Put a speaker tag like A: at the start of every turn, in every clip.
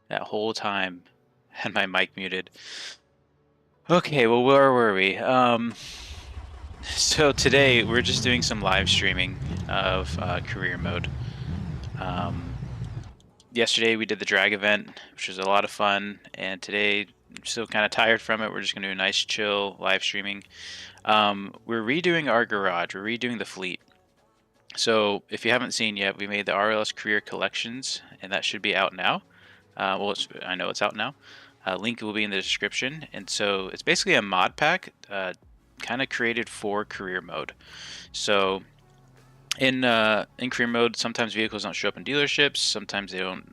A: That whole time had my mic muted. Okay, well, where were we? So today we're just doing some live streaming of career mode. Um, Yesterday we did the drag event, which was a lot of fun, and today I'm still kind of tired from it. We're just gonna do a nice chill live streaming. We're redoing our garage. We're redoing the fleet. So if you haven't seen yet, we made the RLS career collections, and that should be out now. Well, I know it's out now. Link will be in the description. And so it's basically a mod pack, kind of created for career mode. So in career mode, sometimes vehicles don't show up in dealerships. Sometimes they don't.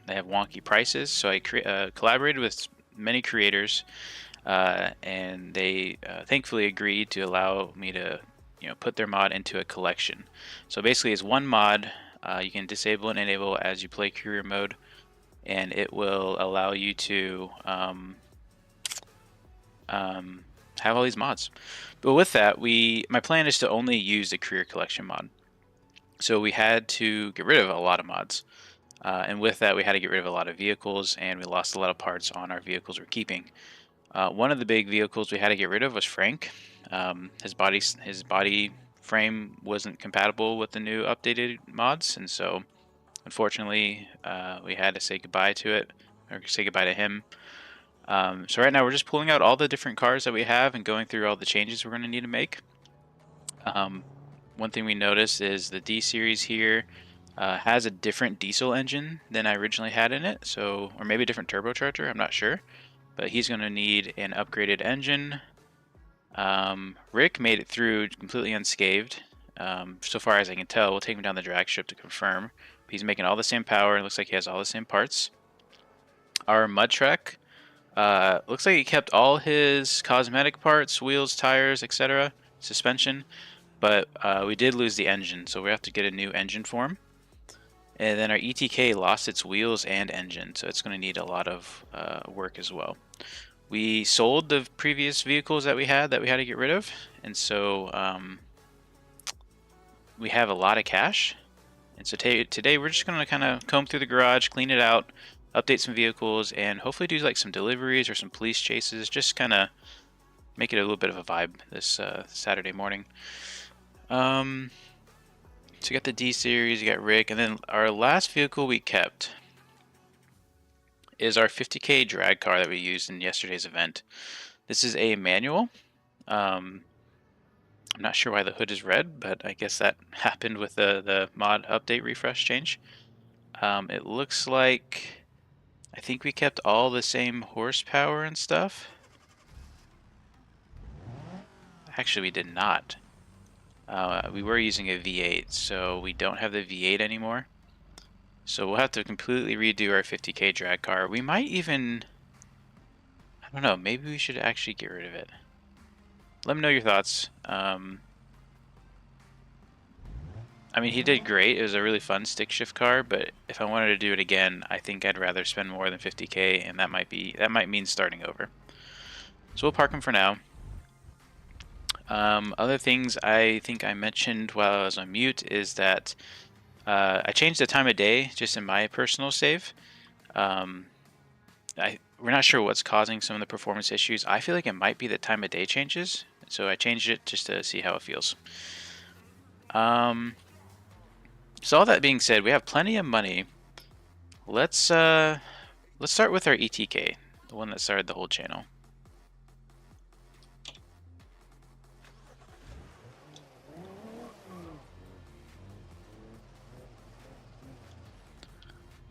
A: They have wonky prices. So I collaborated with many creators, and they thankfully agreed to allow me to, put their mod into a collection. So basically, it's one mod. You can disable and enable as you play career mode, and it will allow you to have all these mods. But with that, my plan is to only use the career collection mod. So we had to get rid of a lot of mods. And with that, we had to get rid of a lot of vehicles, and we lost a lot of parts on our vehicles we're keeping. One of the big vehicles we had to get rid of was Frank. His body frame wasn't compatible with the new updated mods, and so unfortunately, we had to say goodbye to it, or say goodbye to him. So right now we're just pulling out all the different cars that we have and going through all the changes we're going to need to make. One thing we noticed is the D series here has a different diesel engine than I originally had in it, so, or maybe a different turbocharger, I'm not sure, but he's going to need an upgraded engine. Rick made it through completely unscathed, so far as I can tell. We'll take him down the drag strip to confirm. But he's making all the same power, and looks like he has all the same parts. Our mud truck looks like he kept all his cosmetic parts, wheels, tires, etc., suspension, but we did lose the engine, so we have to get a new engine for him. And then our ETK lost its wheels and engine, so it's going to need a lot of work as well. We sold the previous vehicles that we had to get rid of, and so we have a lot of cash. And so today we're just going to kind of comb through the garage, clean it out, update some vehicles, and hopefully do like some deliveries or some police chases, just kind of make it a little bit of a vibe this Saturday morning. So you got the D series, you got Rick, and then our last vehicle we kept is our 50K drag car that we used in yesterday's event. This is a manual. I'm not sure why the hood is red, but I guess that happened with the mod update refresh change. It looks like I think we kept all the same horsepower and stuff. Actually, we did not. We were using a V8, so we don't have the V8 anymore. So we'll have to completely redo our 50K drag car. We might even, I don't know, maybe we should actually get rid of it. Let me know your thoughts. I mean, he did great. It was a really fun stick shift car, but if I wanted to do it again, I think I'd rather spend more than 50K, and that might mean starting over. So we'll park him for now. Other things I think I mentioned while I was on mute is that I changed the time of day just in my personal save. We're not sure what's causing some of the performance issues. I feel like it might be the time of day changes, so I changed it just to see how it feels. So all that being said, we have plenty of money. Let's start with our ETK, the one that started the whole channel.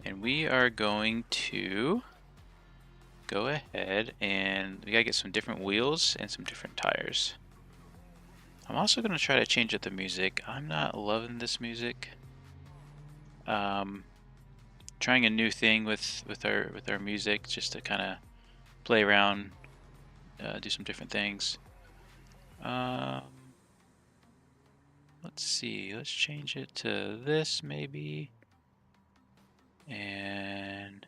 A: And we are going to go ahead and we gotta get some different wheels and some different tires. I'm also gonna try to change up the music. I'm not loving this music. Trying a new thing with our music just to kind of play around, do some different things. Let's see. Let's change it to this maybe, and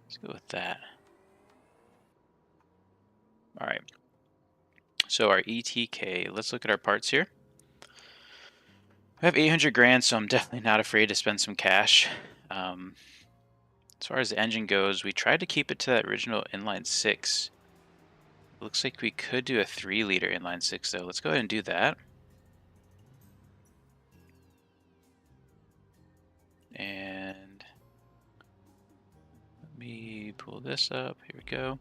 A: let's go with that. All right. So our ETK. Let's look at our parts here. I have 800 grand, so I'm definitely not afraid to spend some cash. As far as the engine goes, we tried to keep it to that original inline 6. Looks like we could do a 3-liter inline 6 though. Let's go ahead and do that. And let me pull this up. Here we go.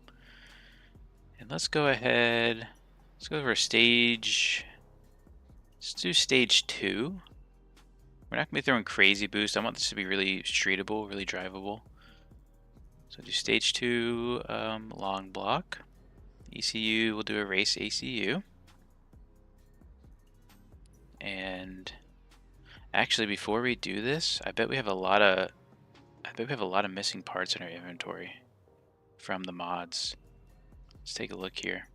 A: And let's go ahead. Let's go for stage. Let's do stage 2. We're not going to be throwing crazy boost. I want this to be really streetable, really drivable. So do stage 2 long block. ECU, we'll do a race ACU. And actually, before we do this, I bet we have a lot of missing parts in our inventory from the mods. Let's take a look here.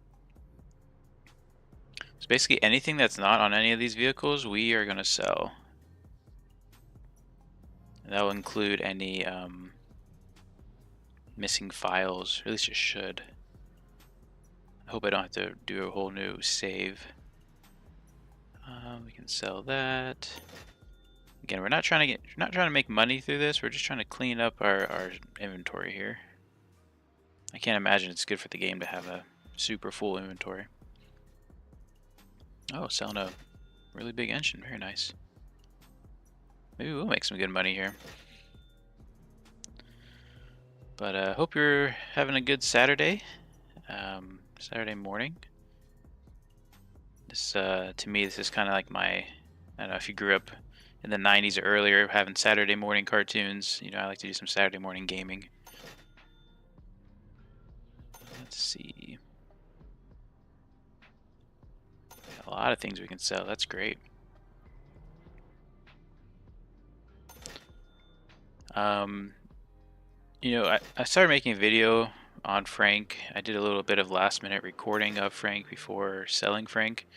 A: So basically anything that's not on any of these vehicles, we are going to sell. And that will include any missing files, or at least it should. I hope I don't have to do a whole new save. We can sell that. Again, we're not trying to make money through this. We're just trying to clean up our inventory here. I can't imagine it's good for the game to have a super full inventory. Oh, selling a really big engine. Very nice. Maybe we'll make some good money here. But hope you're having a good Saturday. Saturday morning. This, to me, this is kind of like my, I don't know if you grew up in the 90s or earlier, having Saturday morning cartoons. You know, I like to do some Saturday morning gaming. Let's see. A lot of things we can sell. That's great. You know, I started making a video on Frank. I did a little bit of last minute recording of Frank before selling Frank.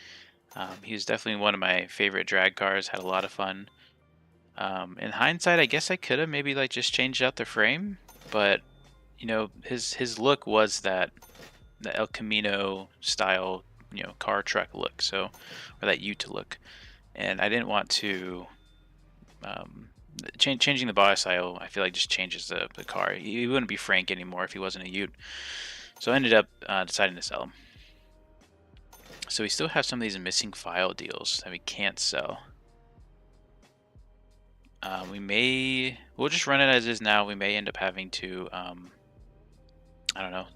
A: He was definitely one of my favorite drag cars, had a lot of fun. In hindsight, I guess I could have maybe like just changed out the frame, but you know, his look was the El Camino style, you know, car truck look, so, or that Ute look. And I didn't want to changing the body style, I feel like just changes the car. He wouldn't be Frank anymore if he wasn't a Ute. So I ended up deciding to sell him. So we still have some of these missing file deals that we can't sell. We'll just run it as is now. We may end up having to, I don't know,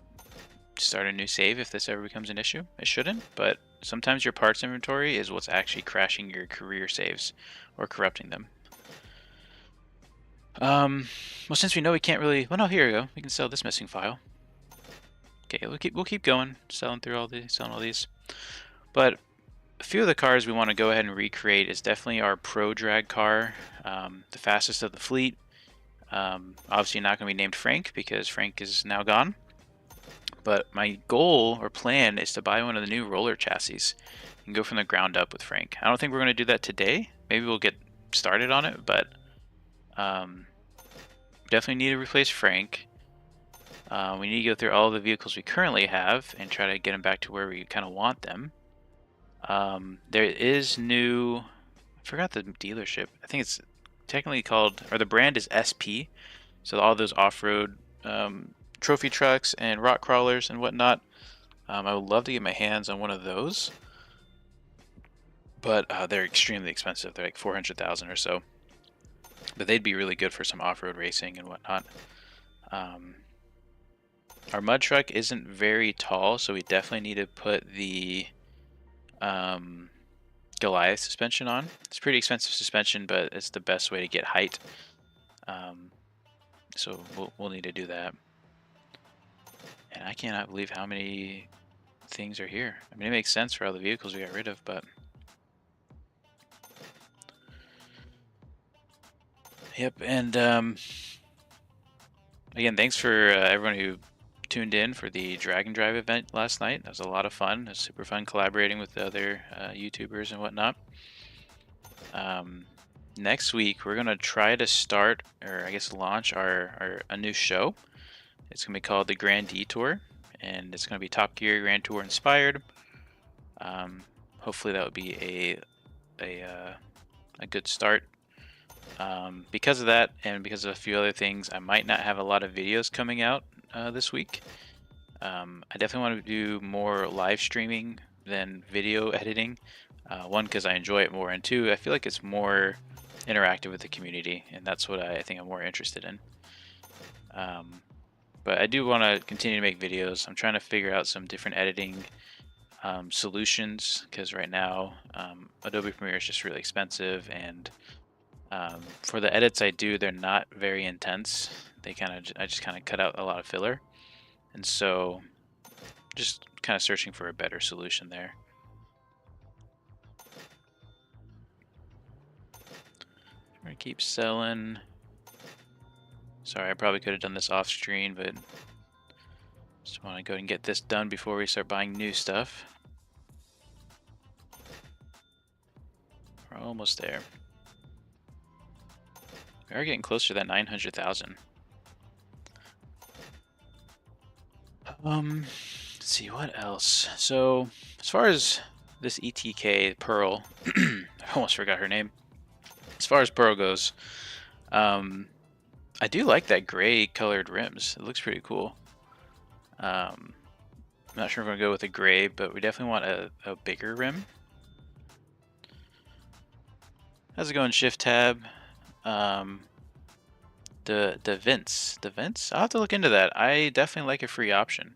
A: start a new save if this ever becomes an issue. It shouldn't, but sometimes your parts inventory is what's actually crashing your career saves or corrupting them. Well, since we know we can't really, well, no, here we go. We can sell this missing file. Okay, we'll keep going, selling all these. But a few of the cars we want to go ahead and recreate is definitely our Pro Drag car, the fastest of the fleet. Obviously not going to be named Frank because Frank is now gone. But my goal or plan is to buy one of the new roller chassis and go from the ground up with Frank. I don't think we're going to do that today. Maybe we'll get started on it, but definitely need to replace Frank. We need to go through all the vehicles we currently have and try to get them back to where we kind of want them. There is new, I forgot the dealership. I think it's technically called, or the brand is SP. So all those off-road trophy trucks and rock crawlers and whatnot. I would love to get my hands on one of those, but they're extremely expensive. They're like 400,000 or so. But they'd be really good for some off-road racing and whatnot. Our mud truck isn't very tall, so we definitely need to put the Goliath suspension on. It's pretty expensive suspension, but it's the best way to get height. So we'll need to do that. And I cannot believe how many things are here. I mean, it makes sense for all the vehicles we got rid of, but... Yep, and again, thanks for everyone who tuned in for the Drag and Drive event last night. That was a lot of fun. It was super fun collaborating with the other YouTubers and whatnot. Next week, we're going to try to start, or I guess launch a new show. It's going to be called the Grand Detour, and it's going to be Top Gear Grand Tour inspired. Hopefully that would be a good start. Because of that, and because of a few other things, I might not have a lot of videos coming out this week. I definitely want to do more live streaming than video editing. One, because I enjoy it more, and two, I feel like it's more interactive with the community, and that's what I think I'm more interested in. But I do want to continue to make videos. I'm trying to figure out some different editing solutions, because right now Adobe Premiere is just really expensive, and for the edits I do, they're not very intense. I just kind of cut out a lot of filler, and so just kind of searching for a better solution there. I'm gonna keep selling. Sorry, I probably could have done this off screen, but just want to go and get this done before we start buying new stuff. We're almost there. We are getting closer to that 900,000. Let's see what else. So as far as this ETK Pearl, I almost forgot her name. As far as Pearl goes, I do like that gray colored rims. It looks pretty cool. I'm not sure if I'm gonna go with a gray, but we definitely want a bigger rim. How's it going, Shift Tab? The vents. I'll have to look into that. I definitely like a free option.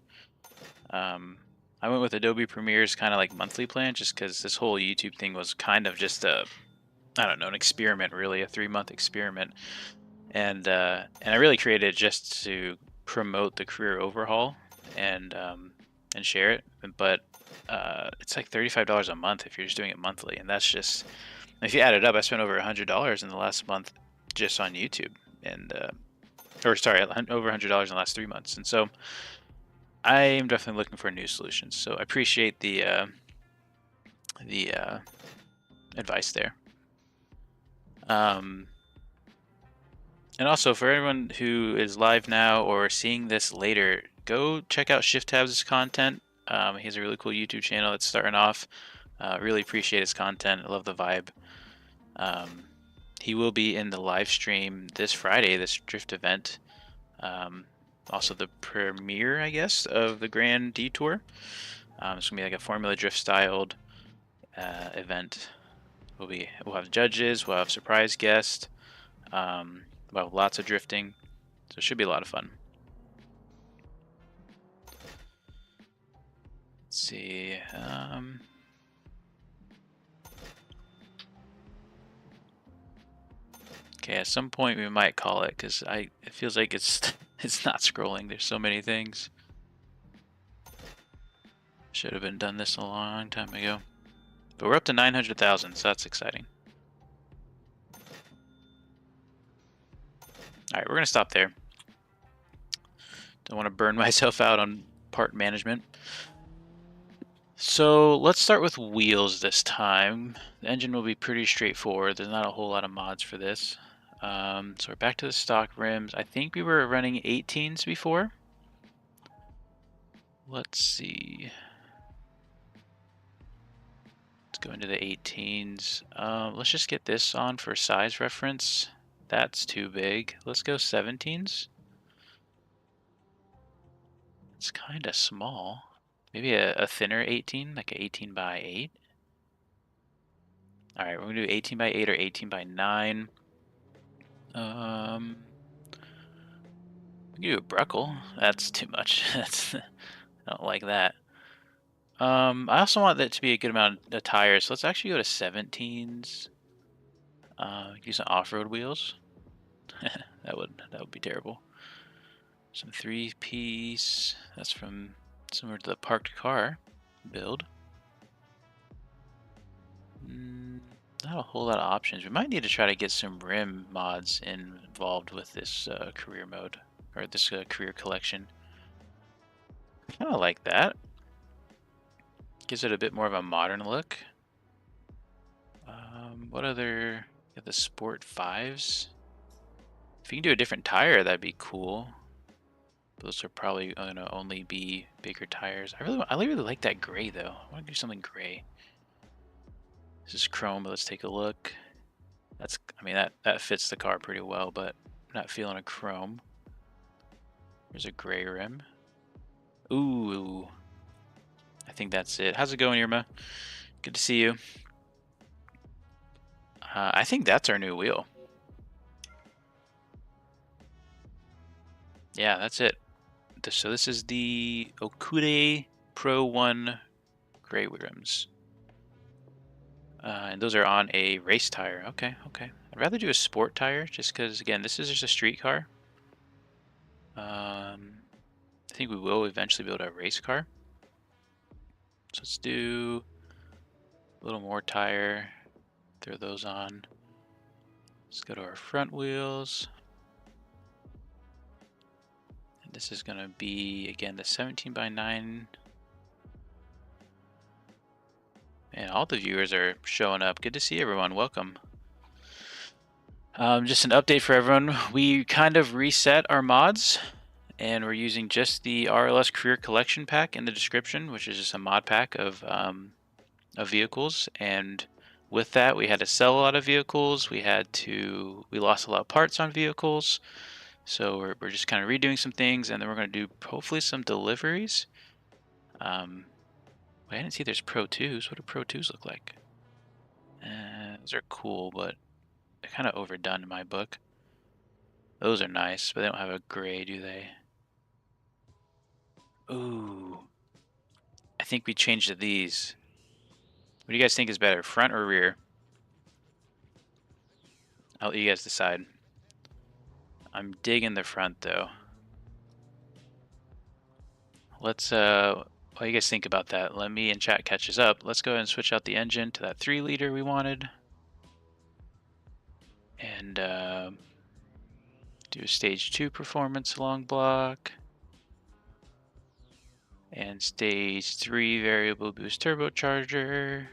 A: I went with Adobe Premiere's kind of like monthly plan, just because this whole YouTube thing was kind of just a, I don't know, an experiment, really, a 3-month experiment, and I really created it just to promote the career overhaul and share it. But it's like $35 a month if you're just doing it monthly, and that's just, if you add it up, I spent over $100 in the last month just on YouTube, and or sorry, over $100 in the last 3 months, and so I am definitely looking for new solutions. So I appreciate the advice there. And also, for everyone who is live now or seeing this later, go check out Shift Tab's content. He has a really cool YouTube channel that's starting off. Really appreciate his content. I love the vibe. He will be in the live stream this Friday, this drift event. Also the premiere, I guess, of the Grand Detour. It's gonna be like a Formula Drift styled event. We'll have judges, we'll have surprise guests, we'll have lots of drifting, so it should be a lot of fun. Let's see. Okay, at some point we might call it, because it feels like it's it's not scrolling. There's so many things. Should have been done this a long time ago. But we're up to 900,000, so that's exciting. Alright, we're gonna stop there. Don't want to burn myself out on part management. So let's start with wheels this time. The engine will be pretty straightforward. There's not a whole lot of mods for this. So we're back to the stock rims. I think we were running 18s before. Let's see. Let's go into the 18s. Let's just get this on for size reference. That's too big. Let's go 17s. It's kind of small. Maybe a thinner 18, like an 18 by 8. All right, we're gonna do 18 by 8 or 18 by 9. We can do a Bruckle. That's too much. I don't like that. I also want that to be a good amount of tires, so let's actually go to 17s. Use some off-road wheels. that would be terrible. Some 3-piece. That's from similar to the parked car build. Not a whole lot of options. We might need to try to get some rim mods involved with this career mode, or this career collection. Kind of like that. Gives it a bit more of a modern look. What other? Got the Sport 5s. If you can do a different tire, that'd be cool. Those are probably gonna only be bigger tires. I really like that gray though. I want to do something gray. This is chrome, but let's take a look. I mean, that fits the car pretty well, but I'm not feeling a chrome. There's a gray rim. Ooh, I think that's it. How's it going, Irma? Good to see you. I think that's our new wheel. Yeah, that's it. So this is the Okude Pro 1 gray rims. And those are on a race tire. Okay, okay. I'd rather do a sport tire just because, again, this is just a street car. I think we will eventually build a race car. So let's do a little more tire. Throw those on. Let's go to our front wheels. And this is going to be, again, the 17x9. And all the viewers are showing up. Good to see everyone. Welcome. Just an update for everyone. We kind of reset our mods, and we're using just the RLS Career Collection pack in the description, which is just a mod pack of vehicles. And with that, we had to sell a lot of vehicles. We lost a lot of parts on vehicles. So we're just kind of redoing some things, and then we're going to do hopefully some deliveries. I didn't see there's Pro 2s. What do Pro 2s look like? Those are cool, but they're kind of overdone in my book. Those are nice, but they don't have a gray, do they? Ooh. I think we changed to these. What do you guys think is better, front or rear? I'll let you guys decide. I'm digging the front, though. Let's, what do you guys think about that? Let me in chat catches up. Let's go ahead and switch out the engine to that 3-liter we wanted. And do a stage 2 performance long block. And stage 3 variable boost turbocharger.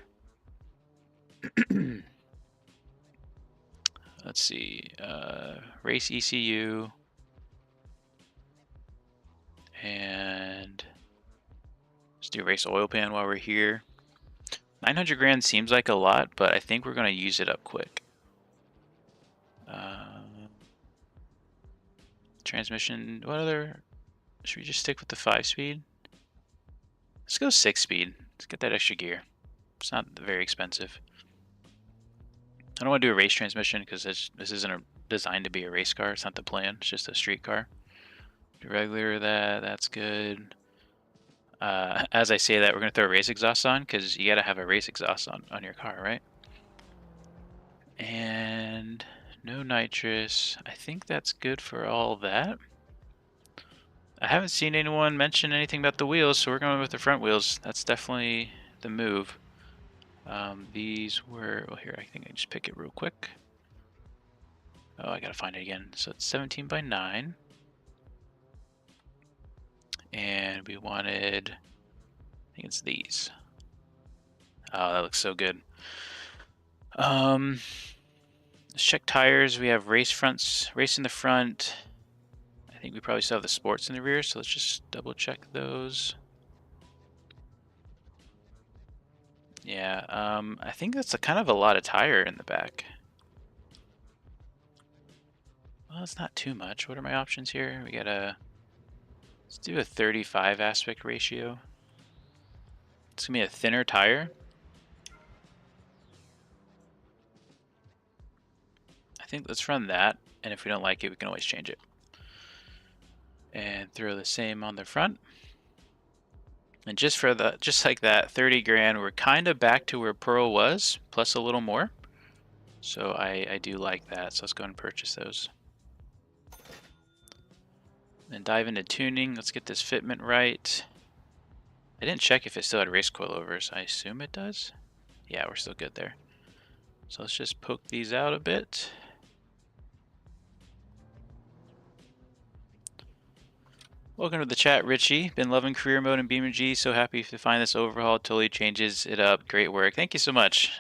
A: Let's see, race ECU. And let's do race oil pan while we're here. 900 grand seems like a lot, but I think we're going to use it up quick. Transmission, what other? Should we just stick with the 5-speed? Let's go 6-speed. Let's get that extra gear. It's not very expensive. I don't want to do a race transmission because this isn't designed to be a race car. It's not the plan. It's just a street car. Do regular that's good. As I say that, we're going to throw a race exhaust on because you got to have a race exhaust on your car, right? And no nitrous. I think that's good for all that. I haven't seen anyone mention anything about the wheels, so we're going with the front wheels. That's definitely the move. These were, well, here, I think I can just pick it real quick. Oh, I gotta find it again. So it's 17x9. And we wanted, I think it's these. Oh, that looks so good. Let's check tires. We have race in the front. I think we probably still have the sports in the rear, so let's just double check those. Yeah, I think that's kind of a lot of tire in the back. Well, it's not too much. What are my options here? We gotta, let's do a 35 aspect ratio. It's gonna be a thinner tire. I think let's run that, and if we don't like it, we can always change it. And throw the same on the front. And just like that, 30 grand, we're kind of back to where Pearl was, plus a little more. So I do like that. So let's go ahead and purchase those. Then dive into tuning. Let's get this fitment right. I didn't check if it still had race coilovers. I assume it does. Yeah, we're still good there. So let's just poke these out a bit. Welcome to the chat, Richie. Been loving career mode in BeamNG. So happy to find this overhaul. It totally changes it up. Great work. Thank you so much.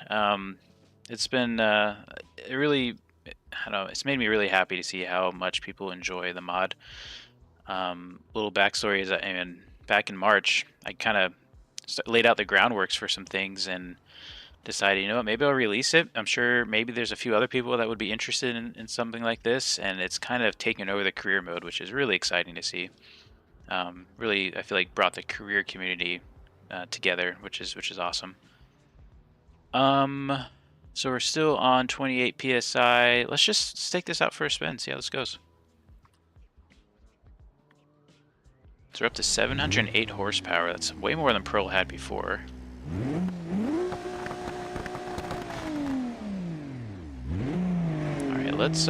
A: It's been really, I don't know, it's made me really happy to see how much people enjoy the mod. Little backstory is that, back in March, I kind of laid out the groundworks for some things, and decided, you know what, maybe I'll release it. I'm sure maybe there's a few other people that would be interested in something like this, and it's kind of taken over the career mode, which is really exciting to see. Really, I feel like brought the career community together, which is awesome. So we're still on 28 psi. Let's just stake this out for a spin, see how this goes. So we're up to 708 horsepower. That's way more than Pearl had before. Alright, let's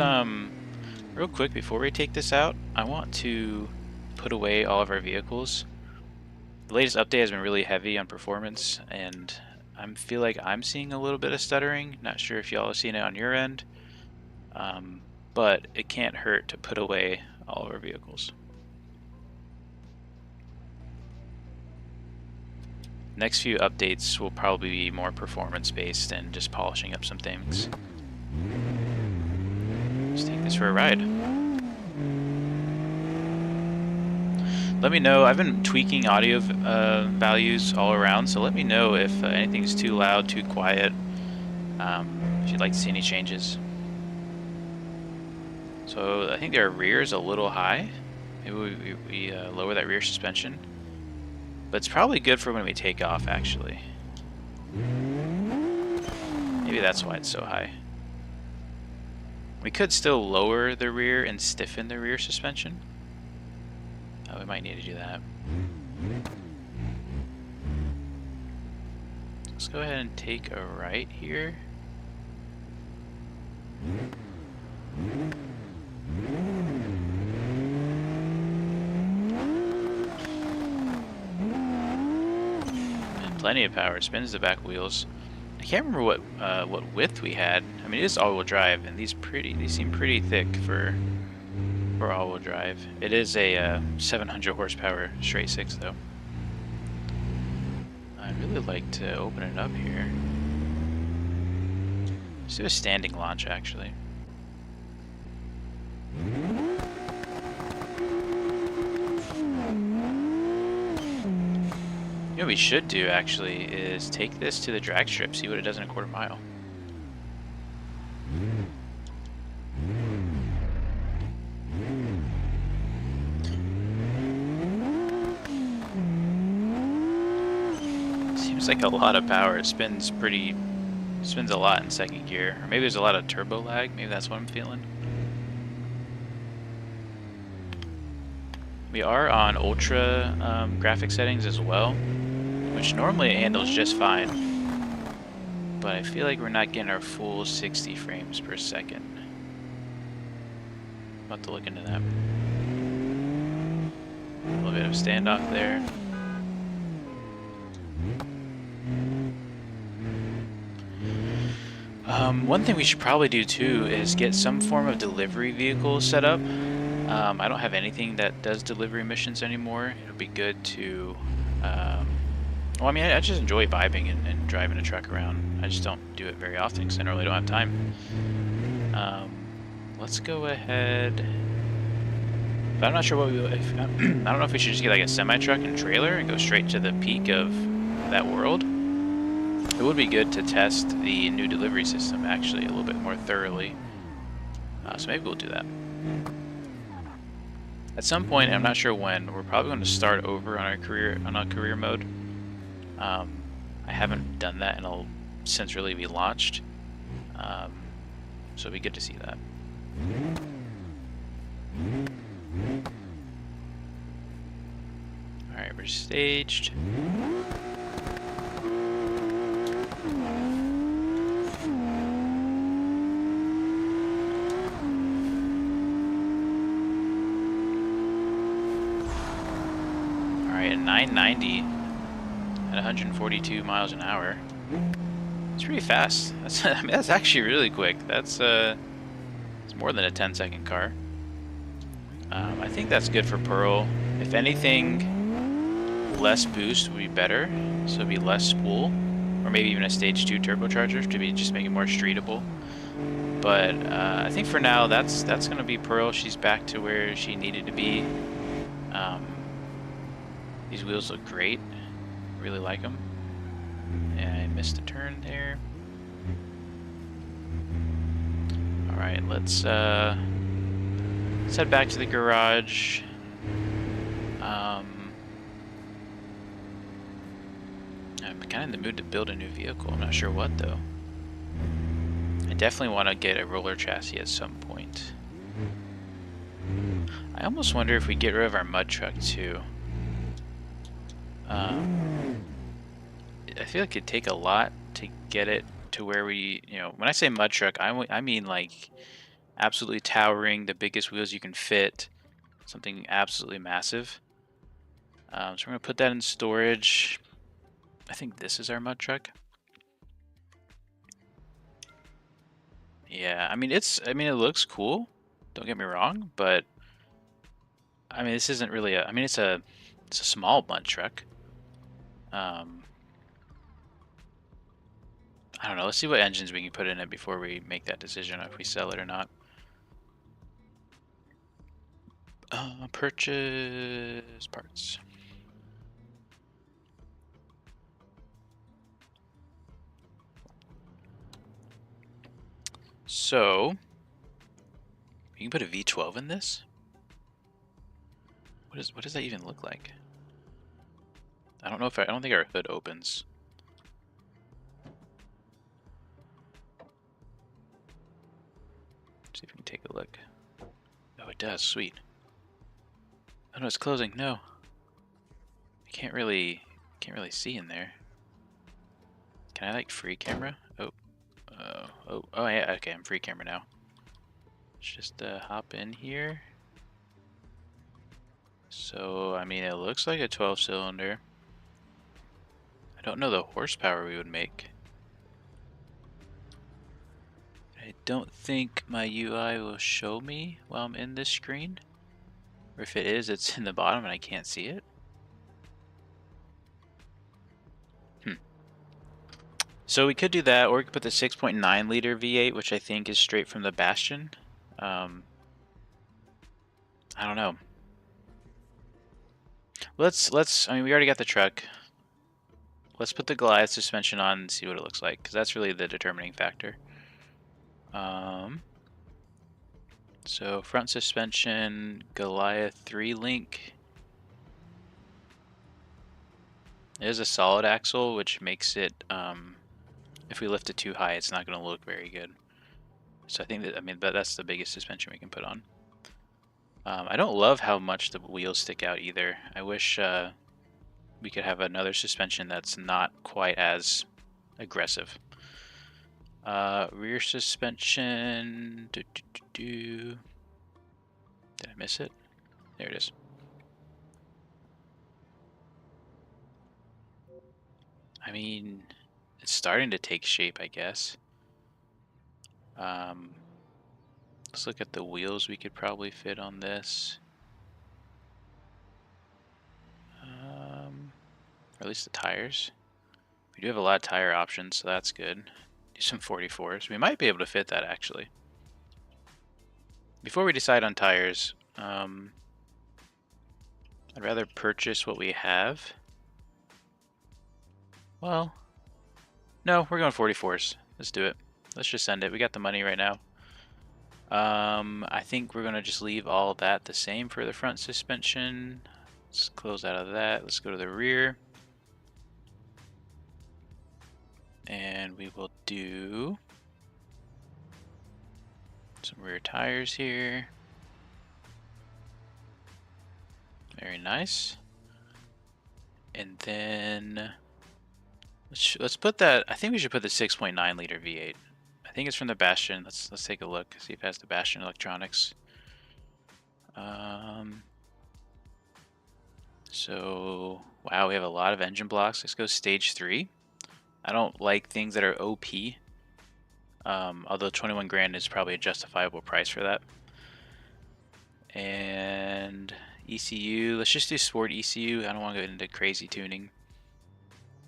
A: real quick before we take this out, I want to put away all of our vehicles. The latest update has been really heavy on performance, and I feel like I'm seeing a little bit of stuttering. Not sure if y'all are seeing it on your end, but it can't hurt to put away all of our vehicles. Next few updates will probably be more performance based and just polishing up some things. Let's take this for a ride. Let me know, I've been tweaking audio values all around, so let me know if anything's too loud, too quiet, if you'd like to see any changes. So I think our rear is a little high. Maybe we lower that rear suspension. But it's probably good for when we take off, actually. Maybe that's why it's so high. We could still lower the rear and stiffen the rear suspension. We might need to do that. Let's go ahead and take a right here. Plenty of power, spins the back wheels. I can't remember what width we had. I mean, it is all-wheel drive, and these seem pretty thick for all-wheel drive. It is a 700 horsepower straight six, though. I'd really like to open it up here. Let's do a standing launch, actually. You know what we should do, actually, is take this to the drag strip, see what it does in a quarter mile. Seems like a lot of power. It spins a lot in second gear. Or maybe there's a lot of turbo lag, maybe that's what I'm feeling. We are on ultra graphic settings as well, which normally it handles just fine, but I feel like we're not getting our full 60 frames per second. I'll have to look into that. A little bit of standoff there. One thing we should probably do too is get some form of delivery vehicle set up. I don't have anything that does delivery missions anymore. It'll be good to well, I mean, I just enjoy vibing and driving a truck around. I just don't do it very often because I really don't have time. Let's go ahead. But I'm not sure what I don't know if we should just get like a semi-truck and trailer and go straight to the peak of that world. It would be good to test the new delivery system actually a little bit more thoroughly. So maybe we'll do that. At some point, I'm not sure when, we're probably going to start over on our career mode. I haven't done that since really we launched, so it'd be good to see that. All right, we're staged. All right, at 990 at 142 miles an hour. It's pretty fast. I mean, that's actually really quick. It's more than a 10-second car. I think that's good for Pearl. If anything, less boost would be better, so it'd be less spool, or maybe even a stage 2 turbocharger to just make it more streetable. But I think for now, that's gonna be Pearl. She's back to where she needed to be. These wheels look great. Really like them. And I missed a turn there. Alright, let's head back to the garage. I'm kind of in the mood to build a new vehicle. I'm not sure what, though. I definitely want to get a roller chassis at some point. I almost wonder if we get rid of our mud truck, too. I feel like it'd take a lot to get it to where we, when I say mud truck, I mean like absolutely towering, the biggest wheels you can fit, something absolutely massive. So we're going to put that in storage. I think this is our mud truck. Yeah, I mean it looks cool. Don't get me wrong, but I mean this isn't really it's a small mud truck. I don't know. Let's see what engines we can put in it before we make that decision if we sell it or not. Purchase parts. So you can put a V12 in this. What does that even look like? I don't know if I don't think our hood opens. See if we can take a look. Oh, it does. Sweet. Oh no, it's closing. No, I can't really see in there. Can I like free camera? Oh yeah. Okay, I'm free camera now. Let's just hop in here. So I mean, it looks like a 12-cylinder. I don't know the horsepower we would make. I don't think my UI will show me while I'm in this screen. Or if it is, it's in the bottom and I can't see it. So we could do that, or we could put the 6.9 liter V8, which I think is straight from the Bastion. I don't know. I mean, we already got the truck. Let's put the Goliath suspension on and see what it looks like, because that's really the determining factor. So front suspension, Goliath 3-link. It is a solid axle, which makes it, if we lift it too high, it's not going to look very good. So I think that, that's the biggest suspension we can put on. I don't love how much the wheels stick out either. I wish we could have another suspension that's not quite as aggressive. Rear suspension. Did I miss it? There it is. I mean, it's starting to take shape, I guess. Let's look at the wheels we could probably fit on this. Or at least the tires. We do have a lot of tire options, so that's good. Do some 44s. We might be able to fit that actually. Before we decide on tires, I'd rather purchase what we have. Well, no, we're going 44s. Let's do it. Let's just send it. We got the money right now. I think we're going to just leave all that the same for the front suspension. Let's close out of that. Let's go to the rear. And we will do some rear tires here. Very nice. And then let's put that. I think we should put the 6.9 liter V8. I think it's from the Bastion. Let's take a look. See if it has the Bastion electronics. So wow, we have a lot of engine blocks. Let's go stage 3. I don't like things that are OP. Although 21 grand is probably a justifiable price for that. And ECU, let's just do sport ECU. I don't want to go into crazy tuning.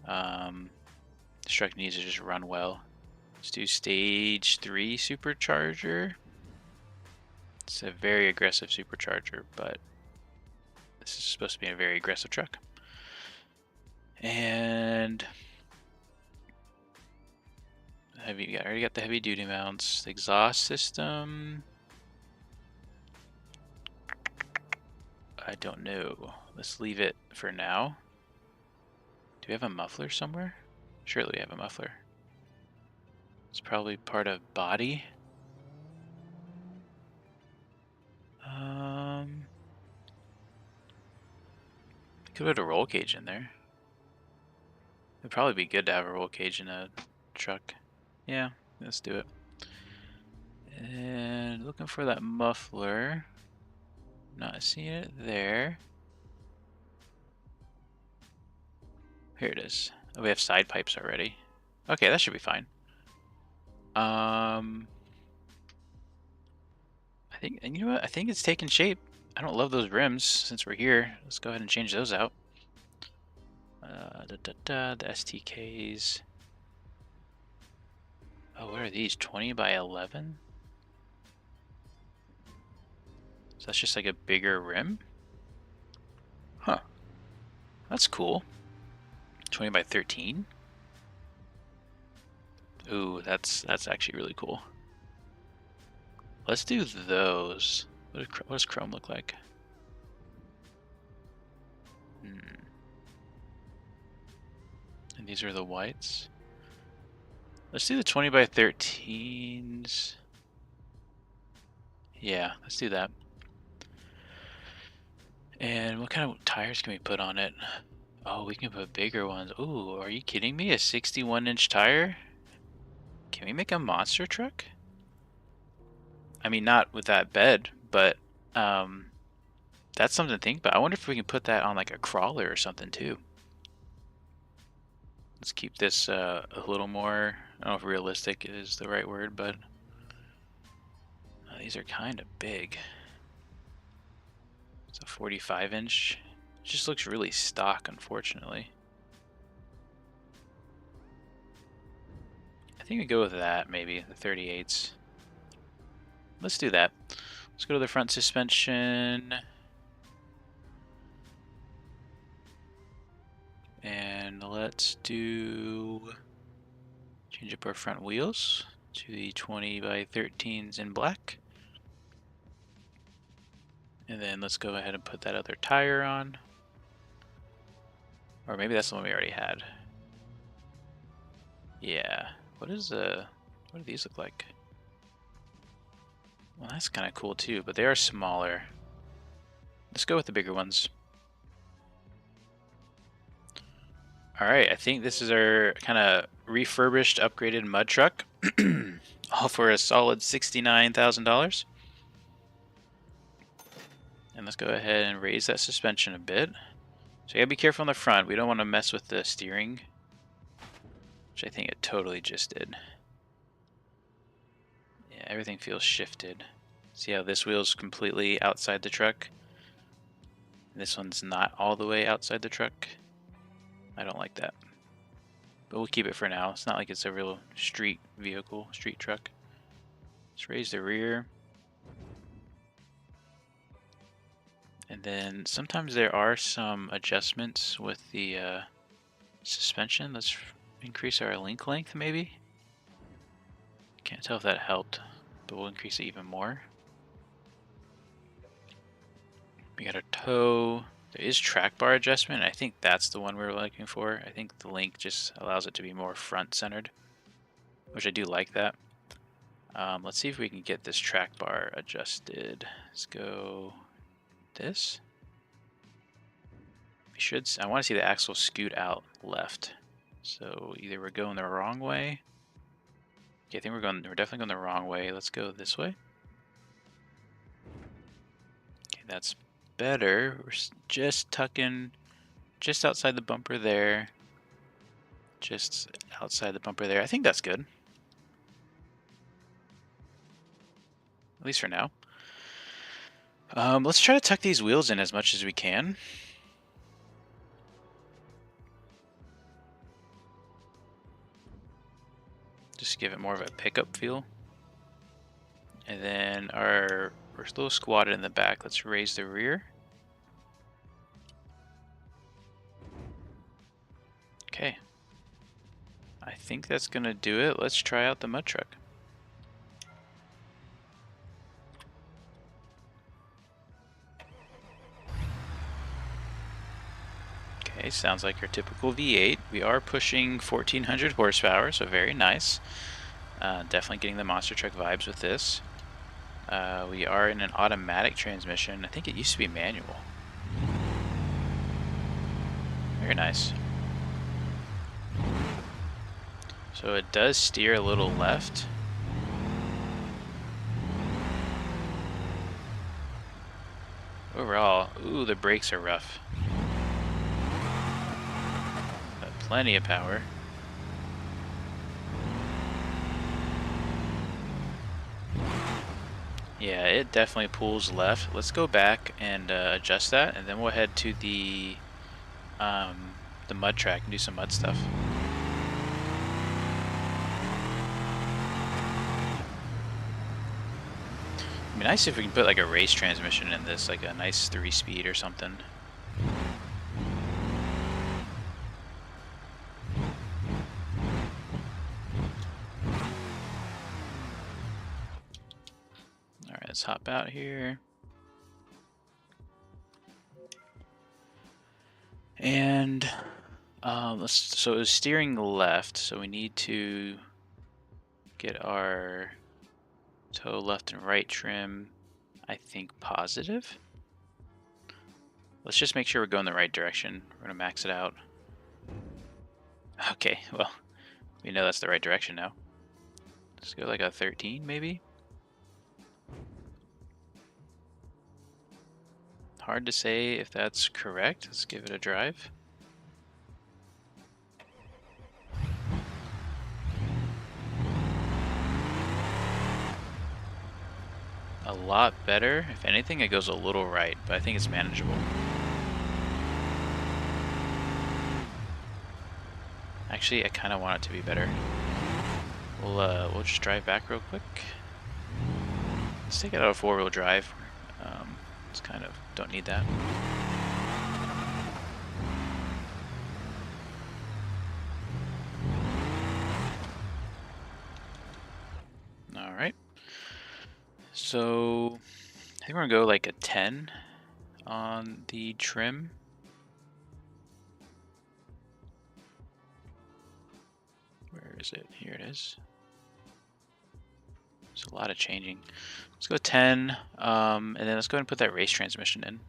A: This truck needs to just run well. Let's do stage 3 supercharger. It's a very aggressive supercharger, but this is supposed to be a very aggressive truck. And Heavy, I already got the heavy duty mounts. The exhaust system, I don't know. Let's leave it for now. Do we have a muffler somewhere? Surely we have a muffler. It's probably part of body. Could put a roll cage in there. It'd probably be good to have a roll cage in a truck. Yeah, let's do it. And looking for that muffler. Not seeing it there. Here it is. Oh, we have side pipes already. Okay, that should be fine. I think, and you know what? I think it's taking shape. I don't love those rims since we're here. Let's go ahead and change those out. The STKs. Oh, what are these? 20 by 11? So that's just like a bigger rim? Huh. That's cool. 20 by 13? Ooh, that's actually really cool. Let's do those. What does chrome look like? And these are the whites. Let's do the 20 by 13s. Yeah, let's do that. And what kind of tires can we put on it? Oh, we can put bigger ones. Ooh, are you kidding me? A 61-inch tire? Can we make a monster truck? I mean, not with that bed, but that's something to think about. I wonder if we can put that on like a crawler or something too. Let's keep this a little more, I don't know if realistic is the right word, but these are kind of big. It's a 45-inch. It just looks really stock, unfortunately. I think we go with that, maybe, the 38s. Let's do that. Let's go to the front suspension. And let's change up our front wheels to the 20 by 13s in black. And then let's go ahead and put that other tire on. Or maybe that's the one we already had. Yeah. What do these look like? Well, that's kind of cool too, but they are smaller. Let's go with the bigger ones. Alright, I think this is our kind of refurbished, upgraded mud truck. All for a solid $69,000. And let's go ahead and raise that suspension a bit. So you gotta be careful on the front. We don't want to mess with the steering, which I think it totally just did. Yeah, everything feels shifted. See how this wheel's completely outside the truck? This one's not all the way outside the truck. I don't like that. But we'll keep it for now. It's not like it's a real street vehicle, street truck. Let's raise the rear. And then sometimes there are some adjustments with the suspension. Let's increase our link length maybe. Can't tell if that helped, but we'll increase it even more. We got our toe. There is track bar adjustment. I think that's the one we were looking for. I think the link just allows it to be more front centered, which I do like that. Let's see if we can get this track bar adjusted. Let's go this. We should. I want to see the axle scoot out left. So either we're going the wrong way. Okay, I think we're definitely going the wrong way. Let's go this way. Okay, that's better. We're just tucking just outside the bumper there. Just outside the bumper there. I think that's good. At least for now. Let's try to tuck these wheels in as much as we can. Just give it more of a pickup feel. And then we're a little squatted in the back. Let's raise the rear. Okay. I think that's gonna do it. Let's try out the mud truck. Okay, sounds like your typical V8. We are pushing 1400 horsepower, so very nice. Definitely getting the monster truck vibes with this. We are in an automatic transmission. I think it used to be manual. Very nice. So it does steer a little left. Overall, ooh, the brakes are rough. But plenty of power. Yeah, it definitely pulls left. Let's go back and adjust that, and then we'll head to the mud track and do some mud stuff. It'd be nice if we can put like a race transmission in this, like a nice 3-speed or something. Alright, let's hop out here. And so it was steering left, so we need to get our toe left and right trim, I think, positive. Let's just make sure we're going the right direction. We're gonna max it out. Okay, well, we know that's the right direction now. Let's go like a 13 maybe. Hard to say if that's correct. Let's give it a drive. A lot better. If anything, it goes a little right, but I think it's manageable. Actually, I kind of want it to be better. We'll just drive back real quick. Let's take it out of 4-wheel drive. It's kind of don't need that. All right. So I think we're gonna go like a 10 on the trim. Where is it? Here it is. There's a lot of changing. Let's go 10, and then let's go ahead and put that race transmission in.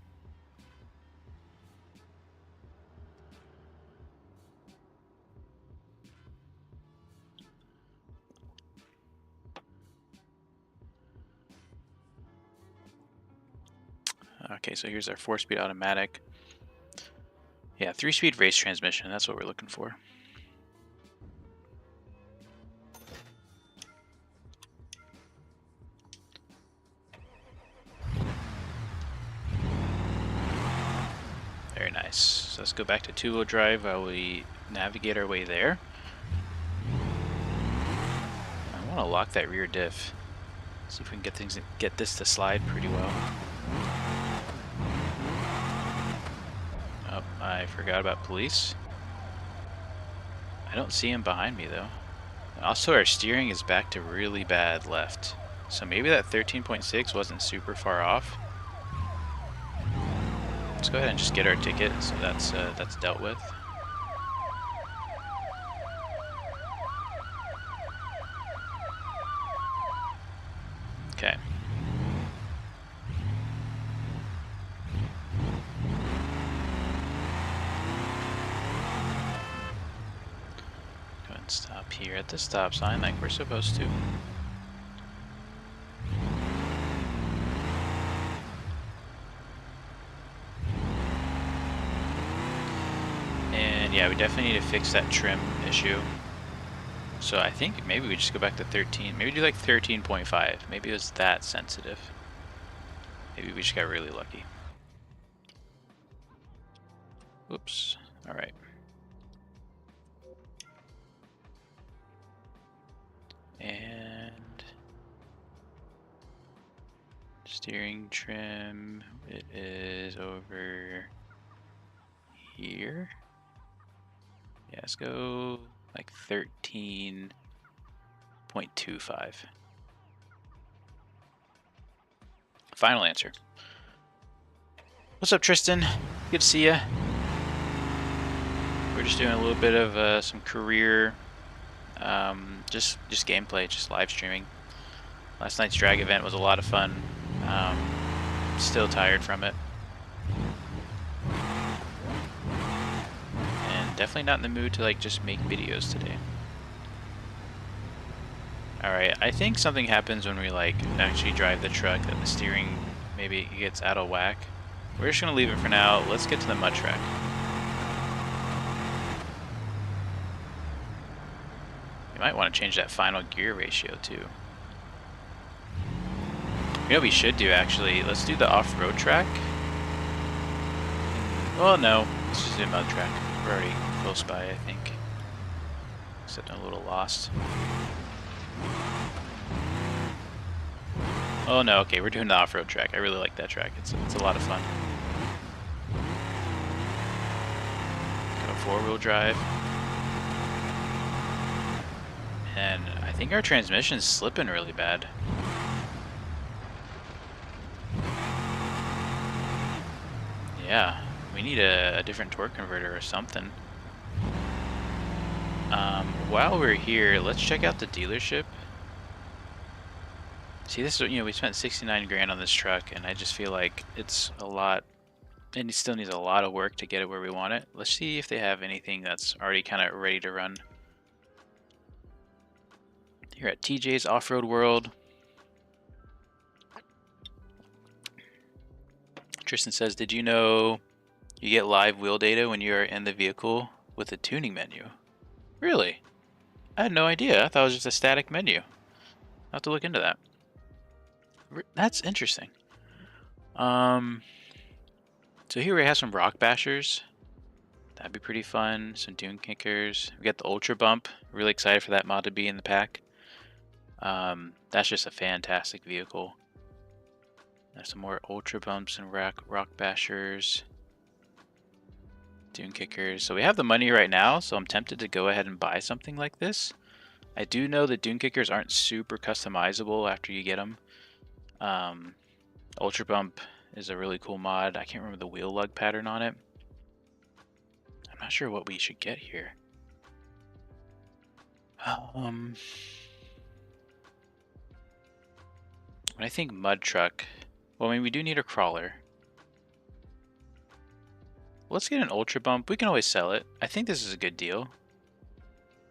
A: Okay, so here's our 4-speed automatic. Yeah, 3-speed race transmission, that's what we're looking for. Very nice. So let's go back to 2-wheel drive while we navigate our way there. I want to lock that rear diff. See if we can get this to slide pretty well. Oh, I forgot about police. I don't see him behind me though. Also, our steering is back to really bad left. So maybe that 13.6 wasn't super far off. Let's go ahead and just get our ticket, so that's dealt with. Okay. Go ahead and stop here at the stop sign like we're supposed to. And yeah, we definitely need to fix that trim issue. So I think maybe we just go back to 13. Maybe do like 13.5. Maybe it was that sensitive. Maybe we just got really lucky. Oops. All right. And steering trim, it is over here. Yeah, let's go like 13.25. Final answer. What's up, Tristan? Good to see ya. We're just doing a little bit of some career, just gameplay, just live streaming. Last night's drag event was a lot of fun. Still tired from it. And definitely not in the mood to like just make videos today. Alright, I think something happens when we like actually drive the truck, that the steering maybe gets out of whack. We're just gonna leave it for now. Let's get to the mud track. You might want to change that final gear ratio too. You know what we should do actually? Let's do the off-road track. Well, no. Let's just do a mud track. We're already close by, I think. Except I'm a little lost. Oh no, okay, we're doing the off-road track. I really like that track. It's a lot of fun. Got a four-wheel drive. And I think our transmission's slipping really bad. Yeah, we need a different torque converter or something. While we're here, let's check out the dealership. See, this is, you know, we spent 69 grand on this truck, and I just feel like it's a lot, and it still needs a lot of work to get it where we want it. Let's see if they have anything that's already kind of ready to run. Here at TJ's Off-Road World. Tristan says, did you know you get live wheel data when you're in the vehicle with the tuning menu? Really? I had no idea. I thought it was just a static menu. I'll have to look into that. That's interesting. So here we have some rock bashers. That'd be pretty fun. Some dune kickers. We got the Ultra Bump. Really excited for that mod to be in the pack. That's just a fantastic vehicle. There's some more Ultra Bumps and rock bashers. Dune kickers. So we have the money right now, so I'm tempted to go ahead and buy something like this. I do know that dune kickers aren't super customizable after you get them. Ultra Bump is a really cool mod. I can't remember the wheel lug pattern on it. I'm not sure what we should get here. When I think mud truck, well, I mean, we do need a crawler. Let's get an Ultra Bump. We can always sell it. I think this is a good deal.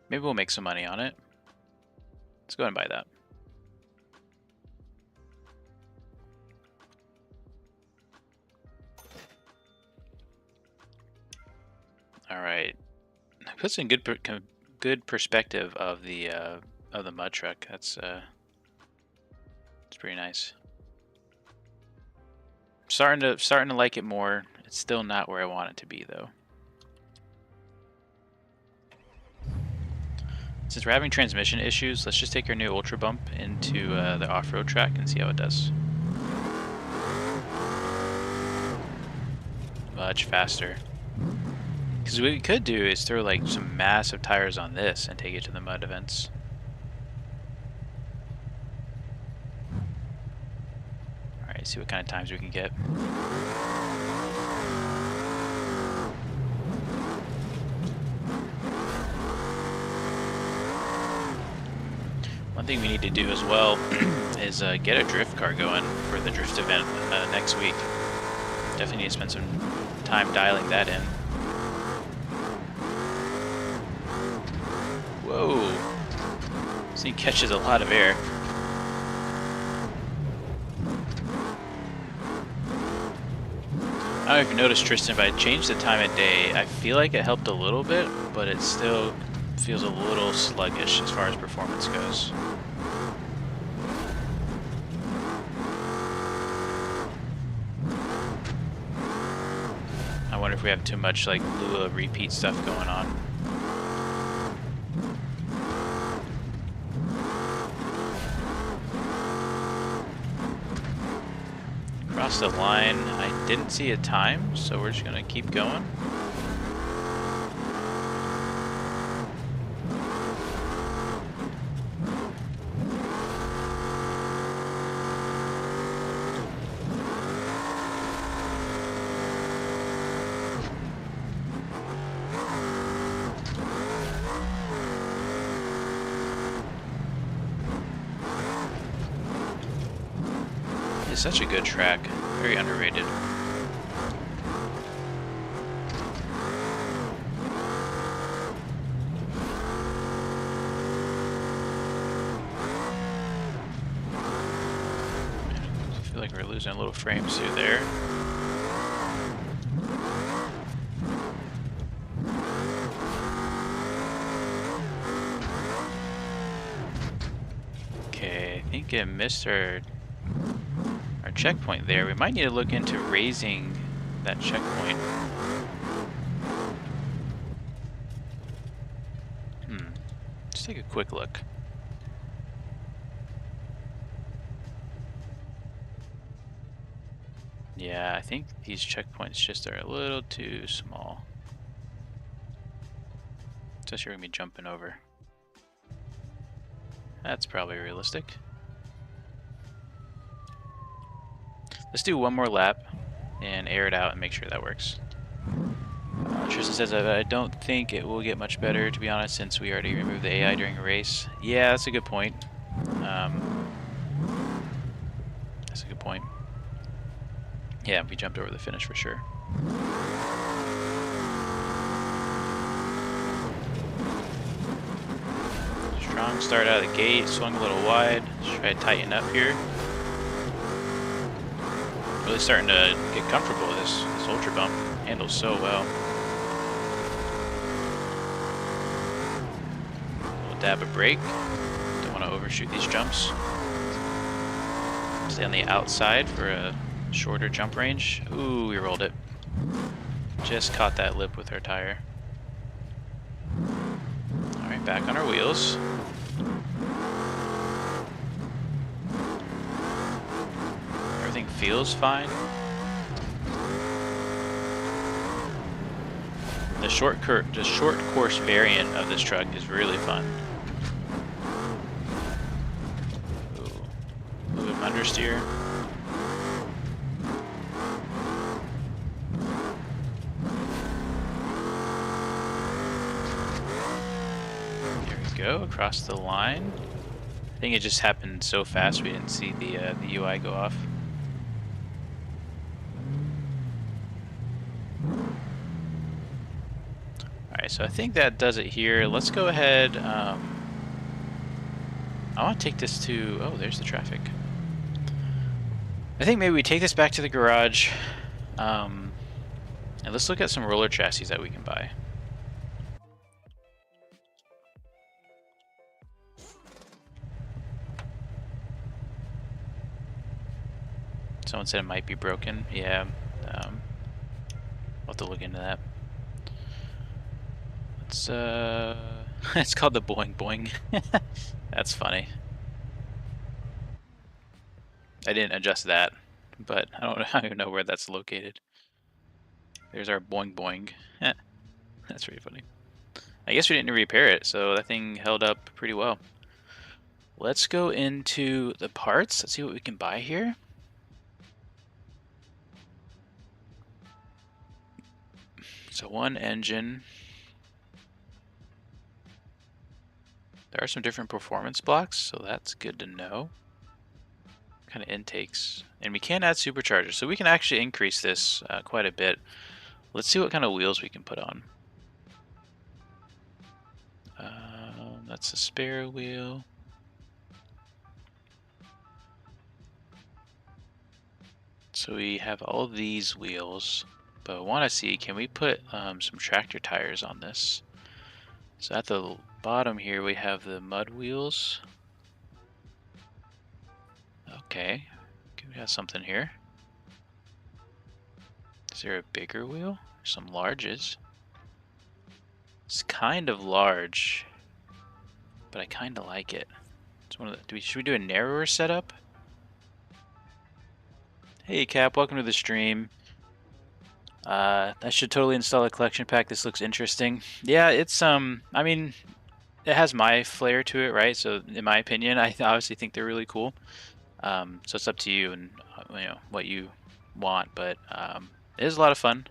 A: Maybe we'll make some money on it. Let's go ahead and buy that. All right, puts in good perspective of the mud truck. That's it's pretty nice. Starting to like it more. It's still not where I want it to be though. Since we're having transmission issues, let's just take our new Ultra Bump into the off-road track and see how it does. Much faster. Because what we could do is throw like some massive tires on this and take it to the mud events. Alright, see what kind of times we can get. One thing we need to do as well is get a drift car going for the drift event next week. Definitely need to spend some time dialing that in. Whoa! This thing catches a lot of air. I don't know if you noticed, Tristan, but I changed the time of day. I feel like it helped a little bit, but it still feels a little sluggish as far as performance goes. I wonder if we have too much like Lua repeat stuff going on. Across the line, I didn't see a time, so we're just gonna keep going. is such a good track. Very underrated. I feel like we're losing a little frames through there. Okay, I think it missed our checkpoint there. We might need to look into raising that checkpoint. Let's take a quick look. Yeah, I think these checkpoints just are a little too small. Especially we're gonna be jumping over. That's probably realistic. Let's do one more lap and air it out and make sure that works. Tristan says, I don't think it will get much better, to be honest, since we already removed the AI during a race. Yeah, that's a good point. That's a good point. Yeah, we jumped over the finish for sure. Strong start out of the gate, swung a little wide. Let's try to tighten up here. Really starting to get comfortable with this ultra bump. Handles so well. Little dab of brake. Don't want to overshoot these jumps. Stay on the outside for a shorter jump range. Ooh, we rolled it. Just caught that lip with our tire. Alright, back on our wheels. Everything feels fine. The short course variant of this truck is really fun. Ooh. A little bit of understeer. There we go, across the line. I think it just happened so fast we didn't see the UI go off. Alright, so I think that does it here. Let's go ahead. I want to take this to... Oh, there's the traffic. I think maybe we take this back to the garage. And let's look at some roller chassis that we can buy. Someone said it might be broken. Yeah. I'll have to look into that. It's it's called the Boing Boing. That's funny. I didn't adjust that, but I don't even know where that's located. There's our Boing Boing. That's pretty funny. I guess we didn't repair it, so that thing held up pretty well. Let's go into the parts. Let's see what we can buy here. So one engine. There are some different performance blocks, so that's good to know. Kind of intakes. And we can add superchargers, so we can actually increase this quite a bit. Let's see what kind of wheels we can put on. That's a spare wheel. So we have all these wheels, but I want to see, can we put some tractor tires on this? So at the bottom here we have the mud wheels. Okay, we have something here. Is there a bigger wheel? Some larges. It's kind of large, but I kind of like it. It's one of the, should we do a narrower setup? Hey Cap, welcome to the stream. I should totally install a collection pack. This looks interesting. Yeah, it's I mean, it has my flair to it, right? So in my opinion, I obviously think they're really cool. So it's up to you and you know what you want, but it is a lot of fun.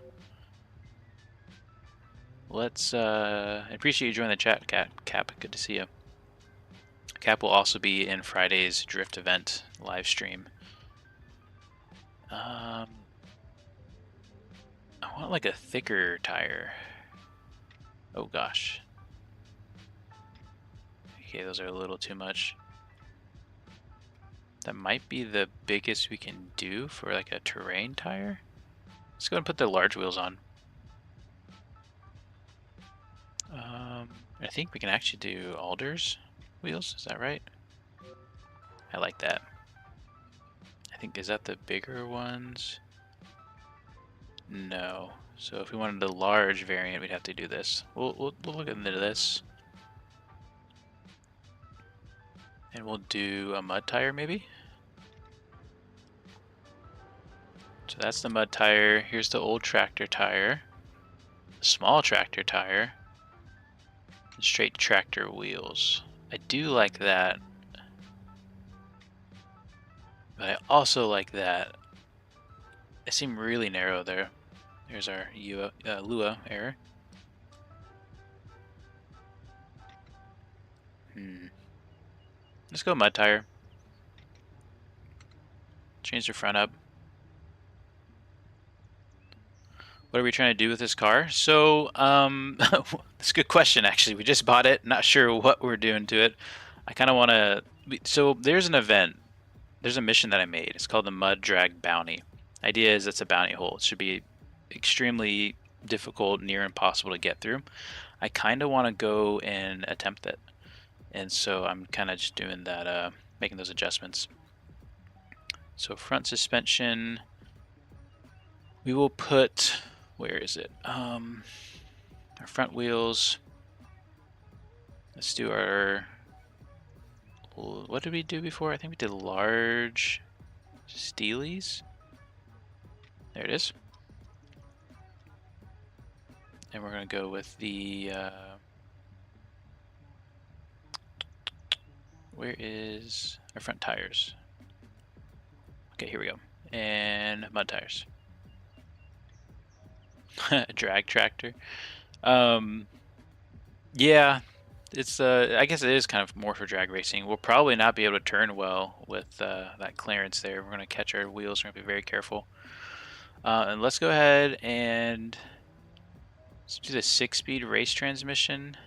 A: Let's I appreciate you joining the chat, Cap. Good to see you. Cap will also be in Friday's Drift event live stream. I want like a thicker tire. Oh gosh. Okay, those are a little too much. That might be the biggest we can do for like a terrain tire. Let's go and put the large wheels on. I think we can actually do Alder's wheels. Is that right? I like that. I think, is that the bigger ones? No. So if we wanted the large variant, we'd have to do this. We'll look into this. And we'll do a mud tire maybe? So that's the mud tire. Here's the old tractor tire. The small tractor tire. And straight tractor wheels. I do like that. But I also like that. They seem really narrow there. There's our Lua error. Let's go mud tire. Change the front up. What are we trying to do with this car? So, that's a good question, actually. We just bought it. Not sure what we're doing to it. I kind of want to... So, there's an event. There's a mission that I made. It's called the Mud Drag Bounty. Idea is it's a bounty hole. It should be extremely difficult, near impossible to get through. I kind of want to go and attempt it. And so, I'm kind of just doing that, making those adjustments. So, front suspension... We will put... Where is it? Our front wheels. Let's do our... What did we do before? I think we did large steelies. There it is. And we're going to go with the... where is our front tires? Okay, here we go. And mud tires. Drag tractor. Yeah, it's I guess it is kind of more for drag racing. We'll probably not be able to turn well with that clearance there. We're going to catch our wheels. We're going to be very careful. And let's go ahead and let's do the 6-speed race transmission.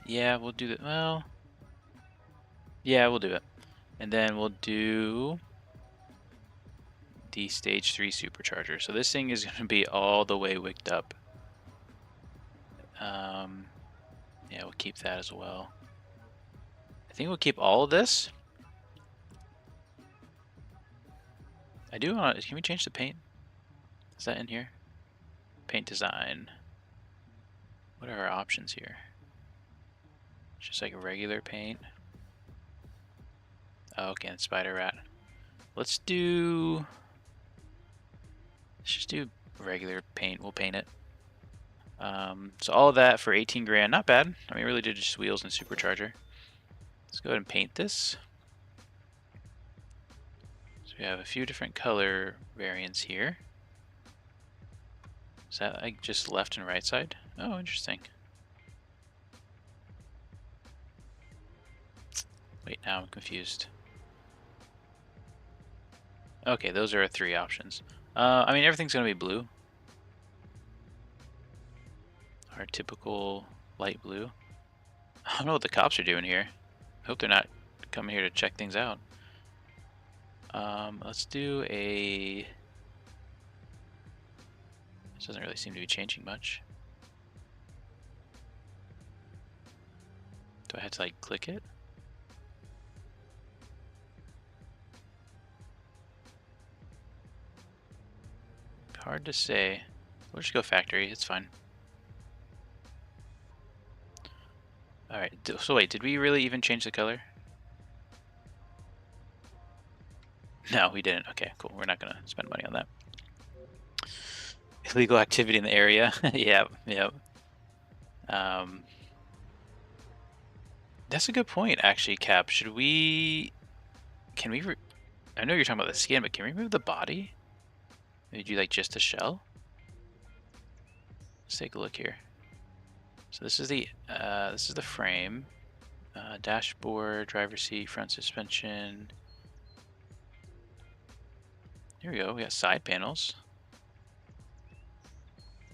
A: Yeah, we'll do that. Well, yeah, we'll do it. And then we'll do the stage 3 supercharger. So this thing is going to be all the way wicked up. Yeah, we'll keep that as well. I think we'll keep all of this. I do want to... Can we change the paint? Is that in here? Paint design. What are our options here? Just like a regular paint. Oh, okay, and spider rat. Let's do... Let's just do regular paint. We'll paint it. So all of that for 18 grand. Not bad. I mean, really did just wheels and supercharger. Let's go ahead and paint this. So we have a few different color variants here. Is that like just left and right side? Oh, interesting. Wait, now I'm confused. Okay, those are our 3 options. I mean, everything's going to be blue. Our typical light blue. I don't know what the cops are doing here. I hope they're not coming here to check things out. Let's do a... This doesn't really seem to be changing much. Do I have to like click it? Hard to say. We'll just go factory, it's fine. Alright, so wait, did we really even change the color? No, we didn't. Okay, cool. We're not gonna spend money on that. Illegal activity in the area. Yep. That's a good point, actually, Cap. Should we... Can we... I know you're talking about the skin, but can we remove the body? Maybe do like just the shell? Let's take a look here. So this is the frame. Dashboard, driver's seat, front suspension. Here we go. We got side panels.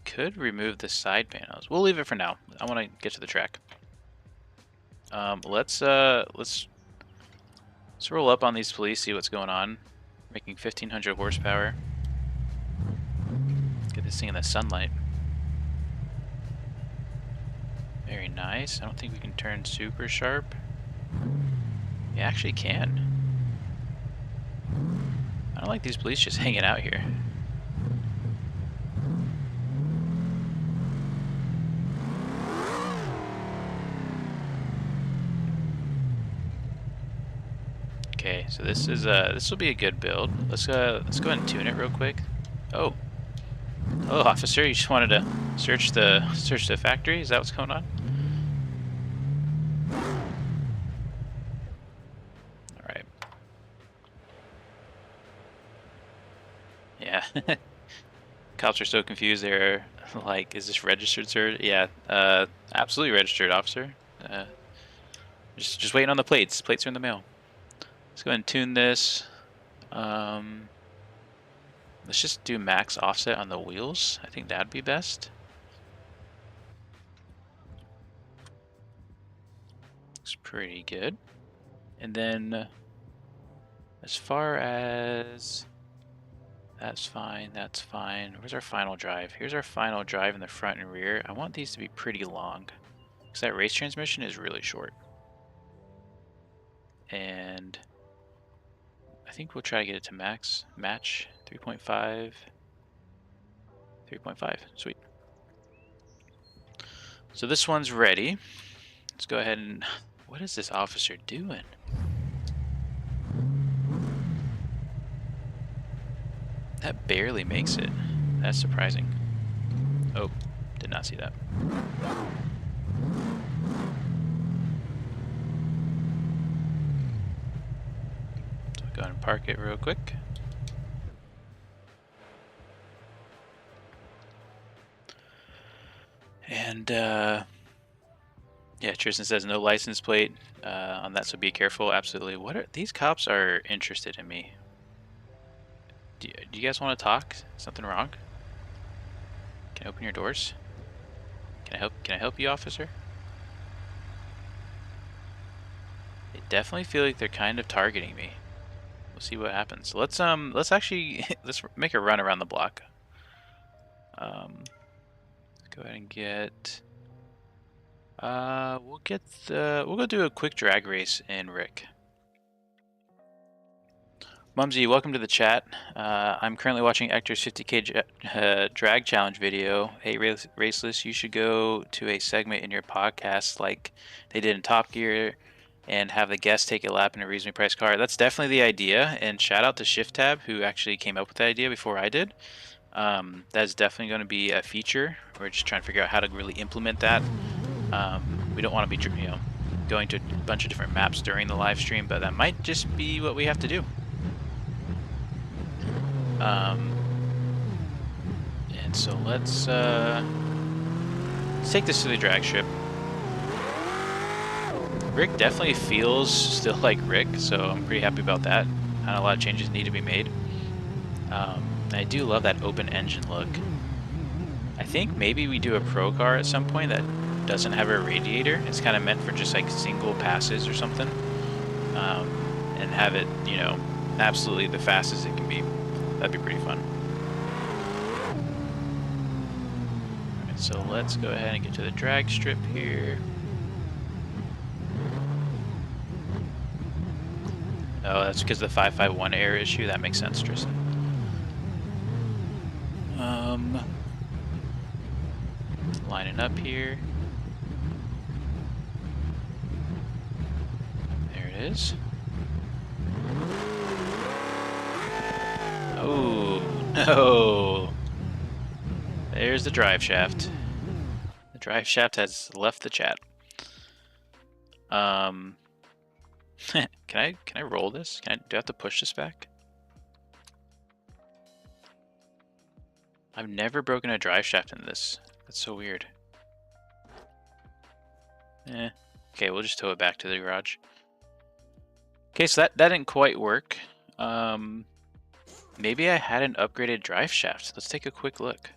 A: Could remove the side panels. We'll leave it for now. I want to get to the track. Let's roll up on these police, see what's going on. Making 1,500 horsepower. Get this thing in the sunlight. Very nice. I don't think we can turn super sharp. You actually can. I don't like these police just hanging out here. Okay, so this will be a good build. Let's go ahead and tune it real quick. Oh, officer, you just wanted to search the factory? Is that what's going on? All right. Yeah. Cops are so confused. They're like, "Is this registered, sir?" Yeah. Absolutely registered, officer. Just waiting on the plates. Plates are in the mail. Let's go ahead and tune this. Let's just do max offset on the wheels. I think that'd be best. Looks pretty good. And then as far as that's fine, that's fine. Where's our final drive? Here's our final drive in the front and rear. I want these to be pretty long because that race transmission is really short. And I think we'll try to get it to match 3.5. 3.5, sweet. So this one's ready. Let's go ahead and, what is this officer doing? That barely makes it. That's surprising. Oh, did not see that. So go ahead and park it real quick. And yeah, Tristan says no license plate on that, so be careful. Absolutely. What are these cops are interested in me? Do you guys want to talk? Something wrong? Can I open your doors? Can I help you, officer? They definitely feel like they're kind of targeting me. We'll see what happens. Let's actually let's make a run around the block. Let's go ahead and get we'll go do a quick drag race in Rick. Mumsy, welcome to the chat. I'm currently watching Ector's 50k drag challenge video. Hey, Raceless, you should go to a segment in your podcast like they did in Top Gear and have the guest take a lap in a reasonably priced car. That's definitely the idea, and shout out to Shift Tab who actually came up with that idea before I did. That's definitely going to be a feature. We're just trying to figure out how to really implement that. We don't want to be, going to a bunch of different maps during the live stream, but that might just be what we have to do. And so let's take this to the drag strip. Rick definitely feels still like Rick, so I'm pretty happy about that. Not a lot of changes need to be made. I do love that open engine look. I think maybe we do a pro car at some point that doesn't have a radiator. It's kind of meant for just like single passes or something, and have it, absolutely the fastest it can be. That'd be pretty fun. Alright, so let's go ahead and get to the drag strip here. Oh, that's because of the 551 error issue. That makes sense, Tristan. Lining up here. There it is. Oh, no. There's the drive shaft. The drive shaft has left the chat. Can I roll this? Do I have to push this back? I've never broken a drive shaft in this. That's so weird. Okay, we'll just tow it back to the garage. Okay, so that didn't quite work. Maybe I hadn't upgraded drive shaft. Let's take a quick look.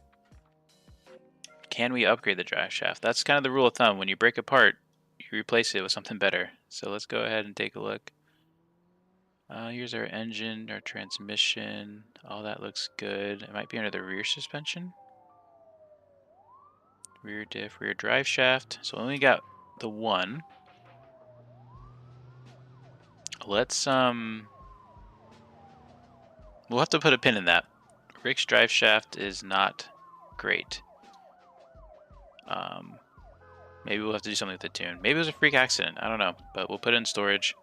A: Can we upgrade the drive shaft? That's kind of the rule of thumb. When you break a part, you replace it with something better. So let's go ahead and take a look. Here's our engine, our transmission. All that looks good. It might be under the rear suspension. Rear diff, rear drive shaft. So we only got the one. Let's we'll have to put a pin in that. Rick's drive shaft is not great. Maybe we'll have to do something with the tune. Maybe it was a freak accident. I don't know, but we'll put it in storage.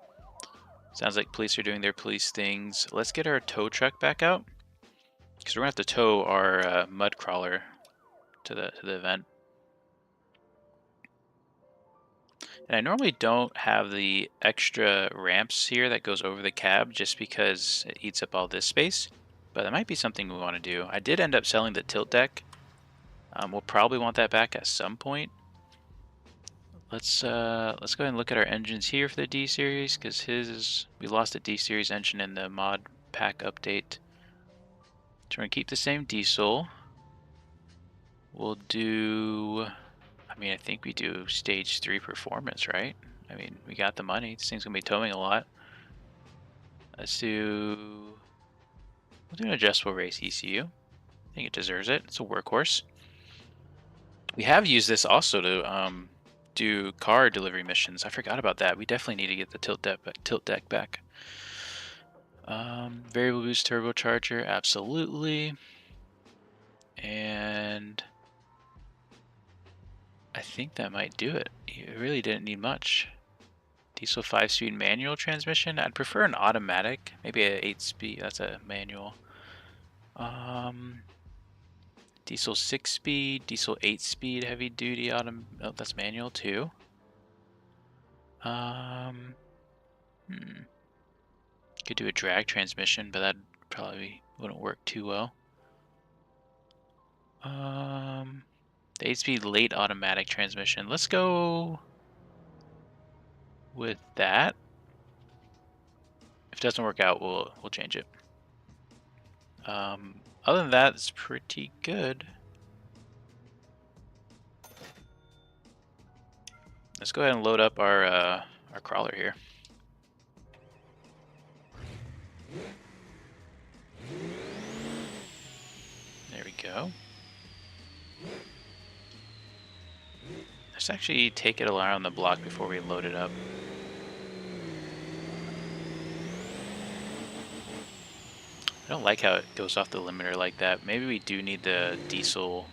A: Sounds like police are doing their police things. Let's get our tow truck back out, because we're gonna have to tow our mud crawler to the event. And I normally don't have the extra ramps here that goes over the cab just because it eats up all this space, but that might be something we want to do. I did end up selling the tilt deck. We'll probably want that back at some point. Let's go ahead and look at our engines here for the D series, because we lost a D series engine in the mod pack update. So we're gonna keep the same diesel. We'll do, I mean, I think we do stage 3 performance, right? I mean, we got the money. This thing's gonna be towing a lot. We'll do an adjustable race ECU. I think it deserves it. It's a workhorse. We have used this also to do car delivery missions. I forgot about that. We definitely need to get the tilt deck back. Variable boost turbocharger, absolutely. And I think that might do it. You really didn't need much. Diesel 5-speed manual transmission. I'd prefer an automatic, maybe a 8-speed. That's a manual. Diesel 6-speed, diesel 8-speed heavy duty oh, that's manual too. Could do a drag transmission, but that probably wouldn't work too well. The 8-speed late automatic transmission. Let's go with that. If it doesn't work out, we'll change it. Other than that, it's pretty good. Let's go ahead and load up our crawler here. There we go. Let's actually take it around the block before we load it up. I don't like how it goes off the limiter like that. Maybe we do need the diesel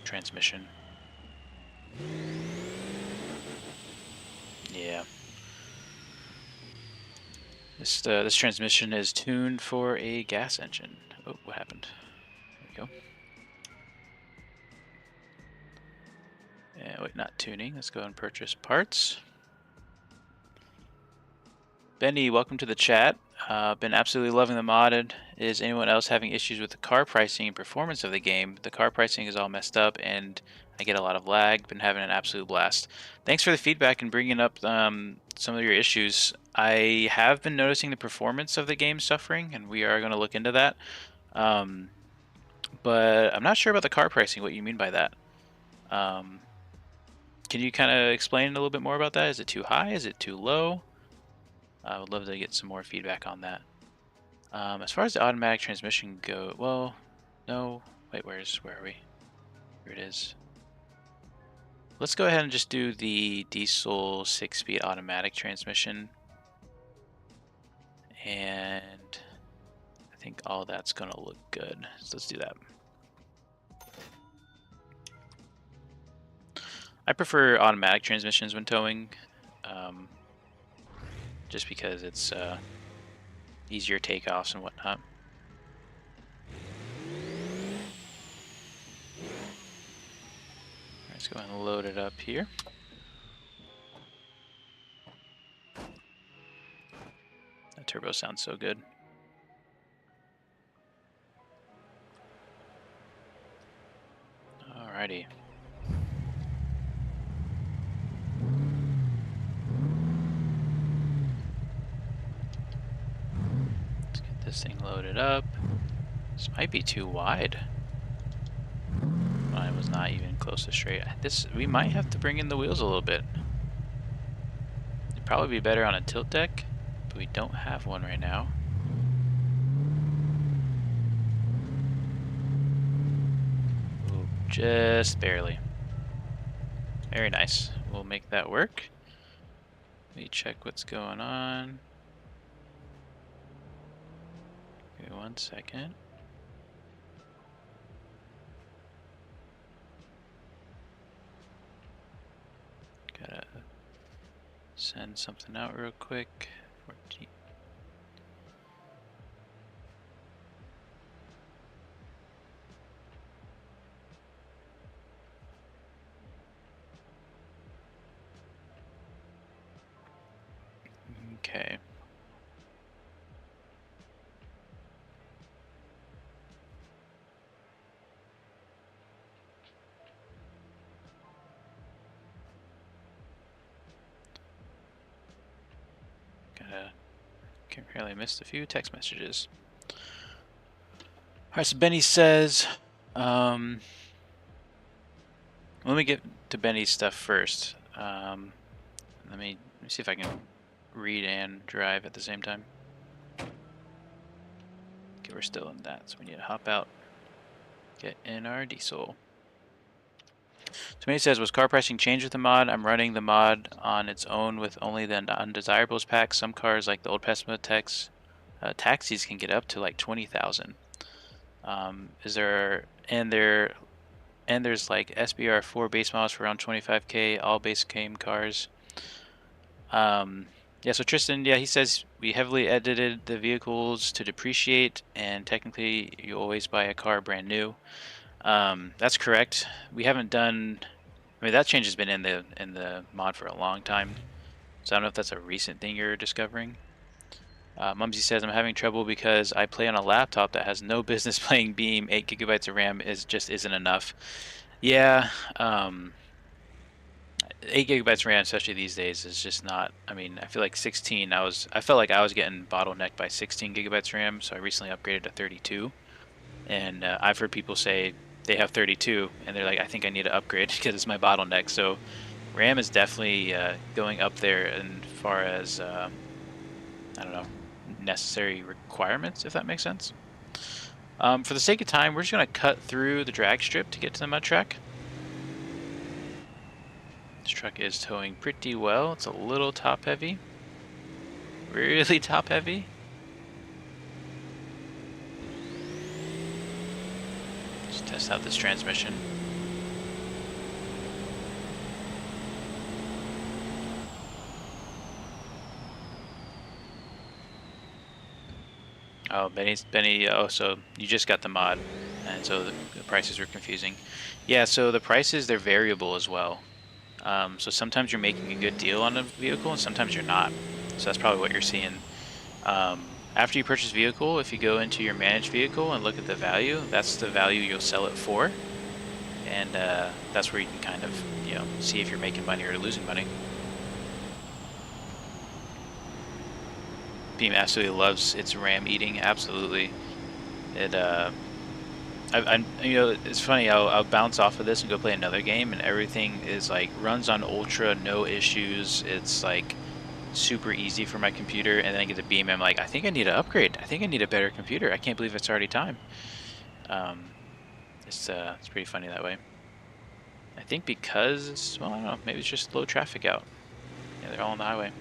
A: transmission. Yeah. This transmission is tuned for a gas engine. Oh, what happened? There we go. Yeah, wait, not tuning. Let's go and purchase parts. Benny, welcome to the chat. Been absolutely loving the modded. Is anyone else having issues with the car pricing and performance of the game? The car pricing is all messed up and I get a lot of lag. Been having an absolute blast. Thanks for the feedback and bringing up some of your issues. I have been noticing the performance of the game suffering, and we are going to look into that. But I'm not sure about the car pricing, what you mean by that. Can you kind of explain a little bit more about that? Is it too high? Is it too low? I would love to get some more feedback on that. As far as the automatic transmission go, well, no. Wait, where are we? Here it is. Let's go ahead and just do the diesel 6-speed automatic transmission. And I think all that's going to look good. So let's do that. I prefer automatic transmissions when towing, just because it's easier takeoffs and whatnot. Let's go ahead and load it up here. That turbo sounds so good. Alrighty. thing loaded up. This might be too wide. Mine was not even close to straight. We might have to bring in the wheels a little bit. It'd probably be better on a tilt deck, but we don't have one right now. Ooh, just barely. Very nice. We'll make that work. Let me check what's going on. Okay, 1 second. Gotta send something out real quick. 14. Okay. Apparently missed a few text messages. Alright, so Benny says, let me get to Benny's stuff first. Let me see if I can read and drive at the same time. Okay, we're still in that, so we need to hop out, get in our diesel. So Benny says, was car pricing changed with the mod? I'm running the mod on its own with only the undesirables pack. Some cars, like the old Pesima taxis, can get up to like 20,000. There's like SBR4 base models for around 25k, all base game cars. Yeah, so Tristan, yeah, he says we heavily edited the vehicles to depreciate, and technically you always buy a car brand new. That's correct. We haven't done. I mean, that change has been in the mod for a long time, so I don't know if that's a recent thing you're discovering. Mumsy says, I'm having trouble because I play on a laptop that has no business playing Beam. 8 gigabytes of RAM just isn't enough. Yeah, 8 gigabytes of RAM, especially these days, is just not. I mean, I feel like 16. I felt like I was getting bottlenecked by 16 gigabytes RAM, so I recently upgraded to 32. And I've heard people say they have 32, and they're like, I think I need to upgrade because it's my bottleneck. So RAM is definitely going up there as far as I don't know, necessary requirements, if that makes sense. For the sake of time, we're just going to cut through the drag strip to get to the mud track. This truck is towing pretty well. It's a little top heavy. Really top heavy. Just test out this transmission. Oh, Benny, oh, so you just got the mod, and so the prices are confusing. Yeah, so the prices, they're variable as well. So sometimes you're making a good deal on a vehicle, and sometimes you're not. So that's probably what you're seeing. After you purchase vehicle, if you go into your managed vehicle and look at the value, that's the value you'll sell it for. And that's where you can kind of, see if you're making money or losing money. Beam absolutely loves its RAM eating. Absolutely, it. It's funny. I'll bounce off of this and go play another game, and everything is like runs on ultra, no issues. It's like super easy for my computer, and then I get the Beam, and I'm like, I think I need to upgrade. I think I need a better computer. I can't believe it's already time. It's pretty funny that way. I think because, well, I don't know, maybe it's just low traffic out. Yeah, they're all on the highway.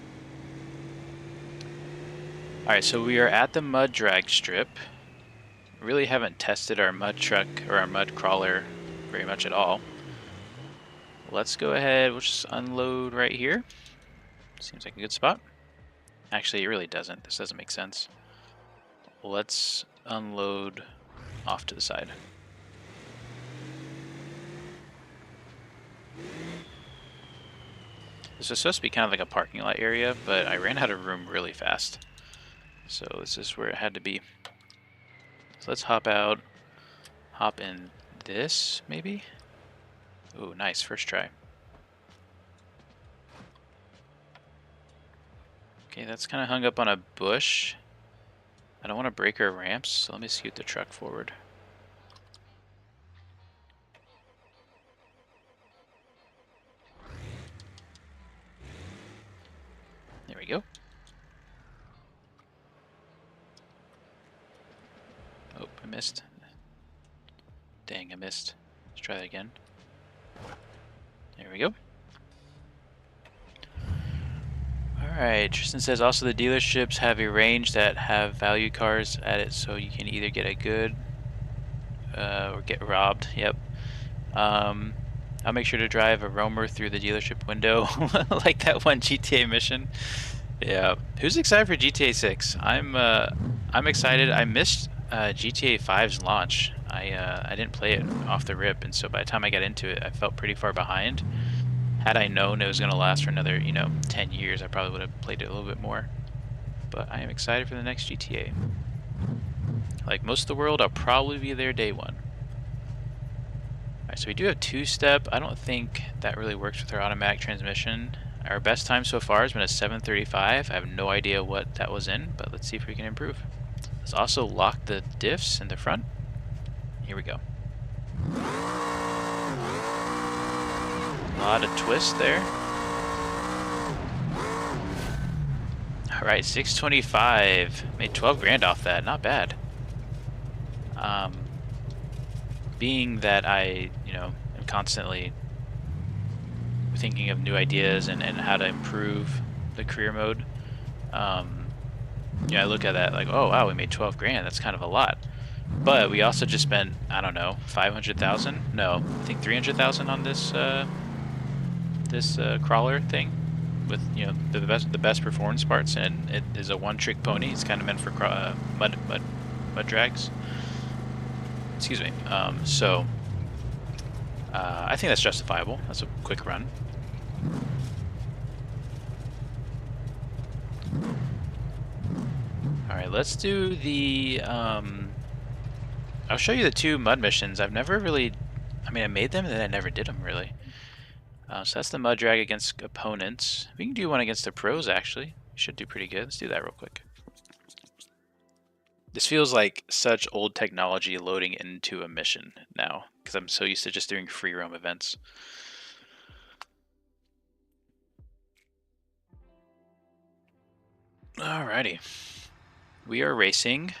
A: Alright, so we are at the mud drag strip. Really haven't tested our mud truck or our mud crawler very much at all. Let's go ahead, we'll just unload right here. Seems like a good spot. Actually, it really doesn't. This doesn't make sense. Let's unload off to the side. This is supposed to be kind of like a parking lot area, but I ran out of room really fast. So this is where it had to be. So let's hop out, hop in this, maybe? Ooh, nice, first try. Okay, that's kind of hung up on a bush. I don't want to break our ramps, so let me scoot the truck forward. There we go. Oh, I missed. Dang, I missed. Let's try that again. There we go. Alright, Tristan says also the dealerships have a range that have value cars at it, so you can either get a good or get robbed. Yep. I'll make sure to drive a roamer through the dealership window like that one GTA mission. Yeah. Who's excited for GTA 6? I'm excited. I missed GTA 5's launch. I didn't play it off the rip, and so by the time I got into it, I felt pretty far behind. Had I known it was going to last for another, 10 years, I probably would have played it a little bit more. But I am excited for the next GTA. Like most of the world, I'll probably be there day one. Alright, so we do have two-step. I don't think that really works with our automatic transmission. Our best time so far has been a 7:35. I have no idea what that was in, but let's see if we can improve. Let's also lock the diffs in the front. Here we go. A lot of twist there. Alright, 625. Made 12 grand off that. Not bad. Being that I, am constantly thinking of new ideas and how to improve the career mode, I look at that like, oh wow, we made 12 grand. That's kind of a lot. But we also just spent, I don't know, 500,000? No, I think 300,000 on this crawler thing with the best performance parts, and it is a one-trick pony. It's kind of meant for mud drags. Excuse me. So I think that's justifiable. That's a quick run. All right, let's do the. I'll show you the two mud missions. I've never really. I mean, I made them and then I never did them really. So that's the mud drag against opponents. We can do one against the pros actually. Should do pretty good. Let's do that real quick. This feels like such old technology loading into a mission now, because I'm so used to just doing free roam events. Alrighty. We are racing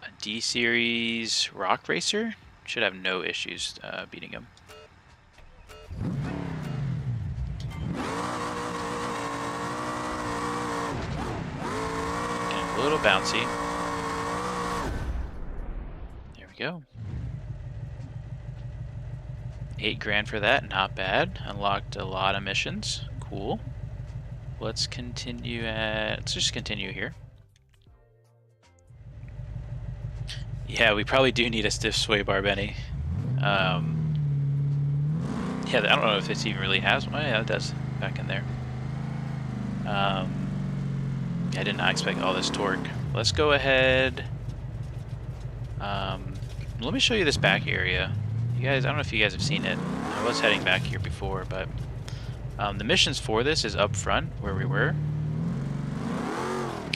A: a D-Series Rock Racer. Should have no issues beating him. Getting a little bouncy. Go. 8 grand for that, not bad. Unlocked a lot of missions. Cool. Let's just continue here. Yeah, we probably do need a stiff sway bar, Benny. Yeah, I don't know if this even really has one. Yeah, it does. Back in there. I did not expect all this torque. Let's go ahead. Let me show you this back area. You guys, I don't know if you guys have seen it. I was heading back here before, but the missions for this is up front where we were.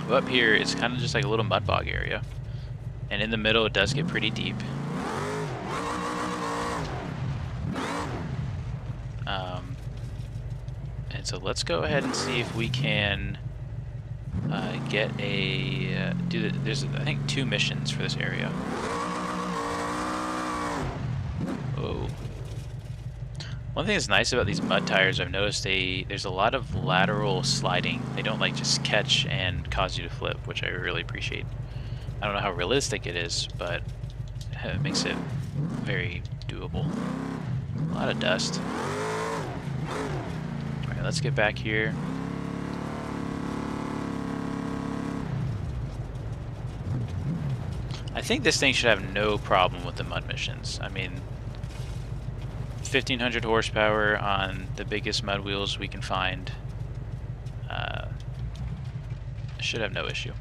A: Well, up here, it's kind of just like a little mud bog area. And in the middle, it does get pretty deep. And so let's go ahead and see if we can get a... there's, I think, 2 missions for this area. Oh. One thing that's nice about these mud tires, I've noticed there's a lot of lateral sliding. They don't like just catch and cause you to flip, which I really appreciate. I don't know how realistic it is, but it makes it very doable. A lot of dust. Alright, let's get back here. I think this thing should have no problem with the mud missions. I mean, 1,500 horsepower on the biggest mud wheels we can find. Should have no issue.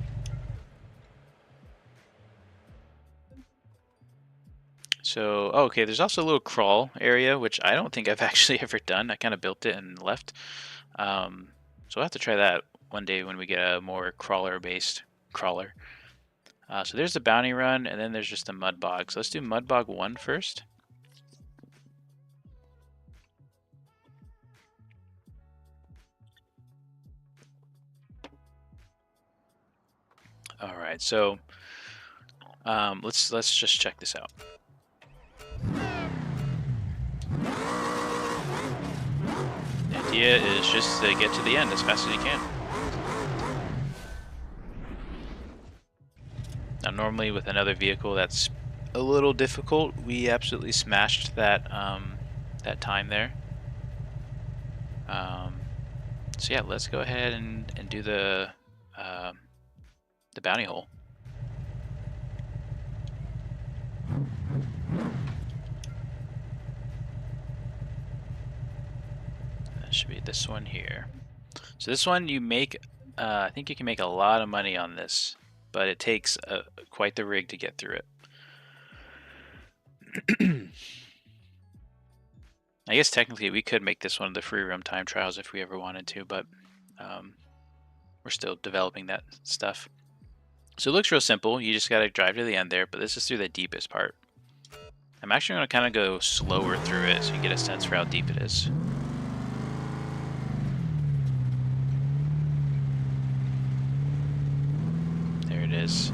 A: So, oh, okay, there's also a little crawl area, which I don't think I've actually ever done. I kind of built it and left. So I'll have to try that one day when we get a more crawler-based crawler. So there's the bounty run, and then there's just the mud bog. So let's do mud bog 1 first. All right, so let's just check this out. The idea is just to get to the end as fast as you can. Now, normally with another vehicle that's a little difficult, we absolutely smashed that that time there. So yeah, let's go ahead and do the bounty hole. That should be this one here. So this one you make, I think you can make a lot of money on this, but it takes quite the rig to get through it. I guess technically we could make this one of the free roam time trials if we ever wanted to, but we're still developing that stuff. So it looks real simple. You just got to drive to the end there, but this is through the deepest part. I'm actually going to kind of go slower through it so you get a sense for how deep it is. There it is.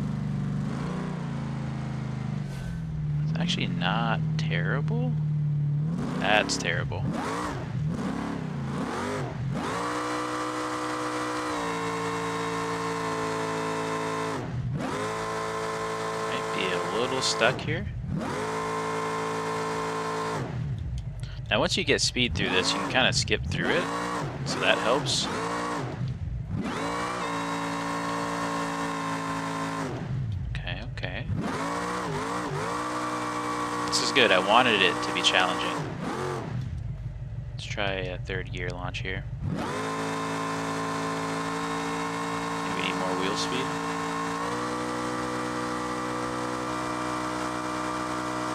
A: It's actually not terrible. That's terrible. Might be a little stuck here. Now once you get speed through this, you can kind of skip through it, so that helps. Okay. This is good. I wanted it to be challenging. Let's try a third gear launch here. Do we need more wheel speed?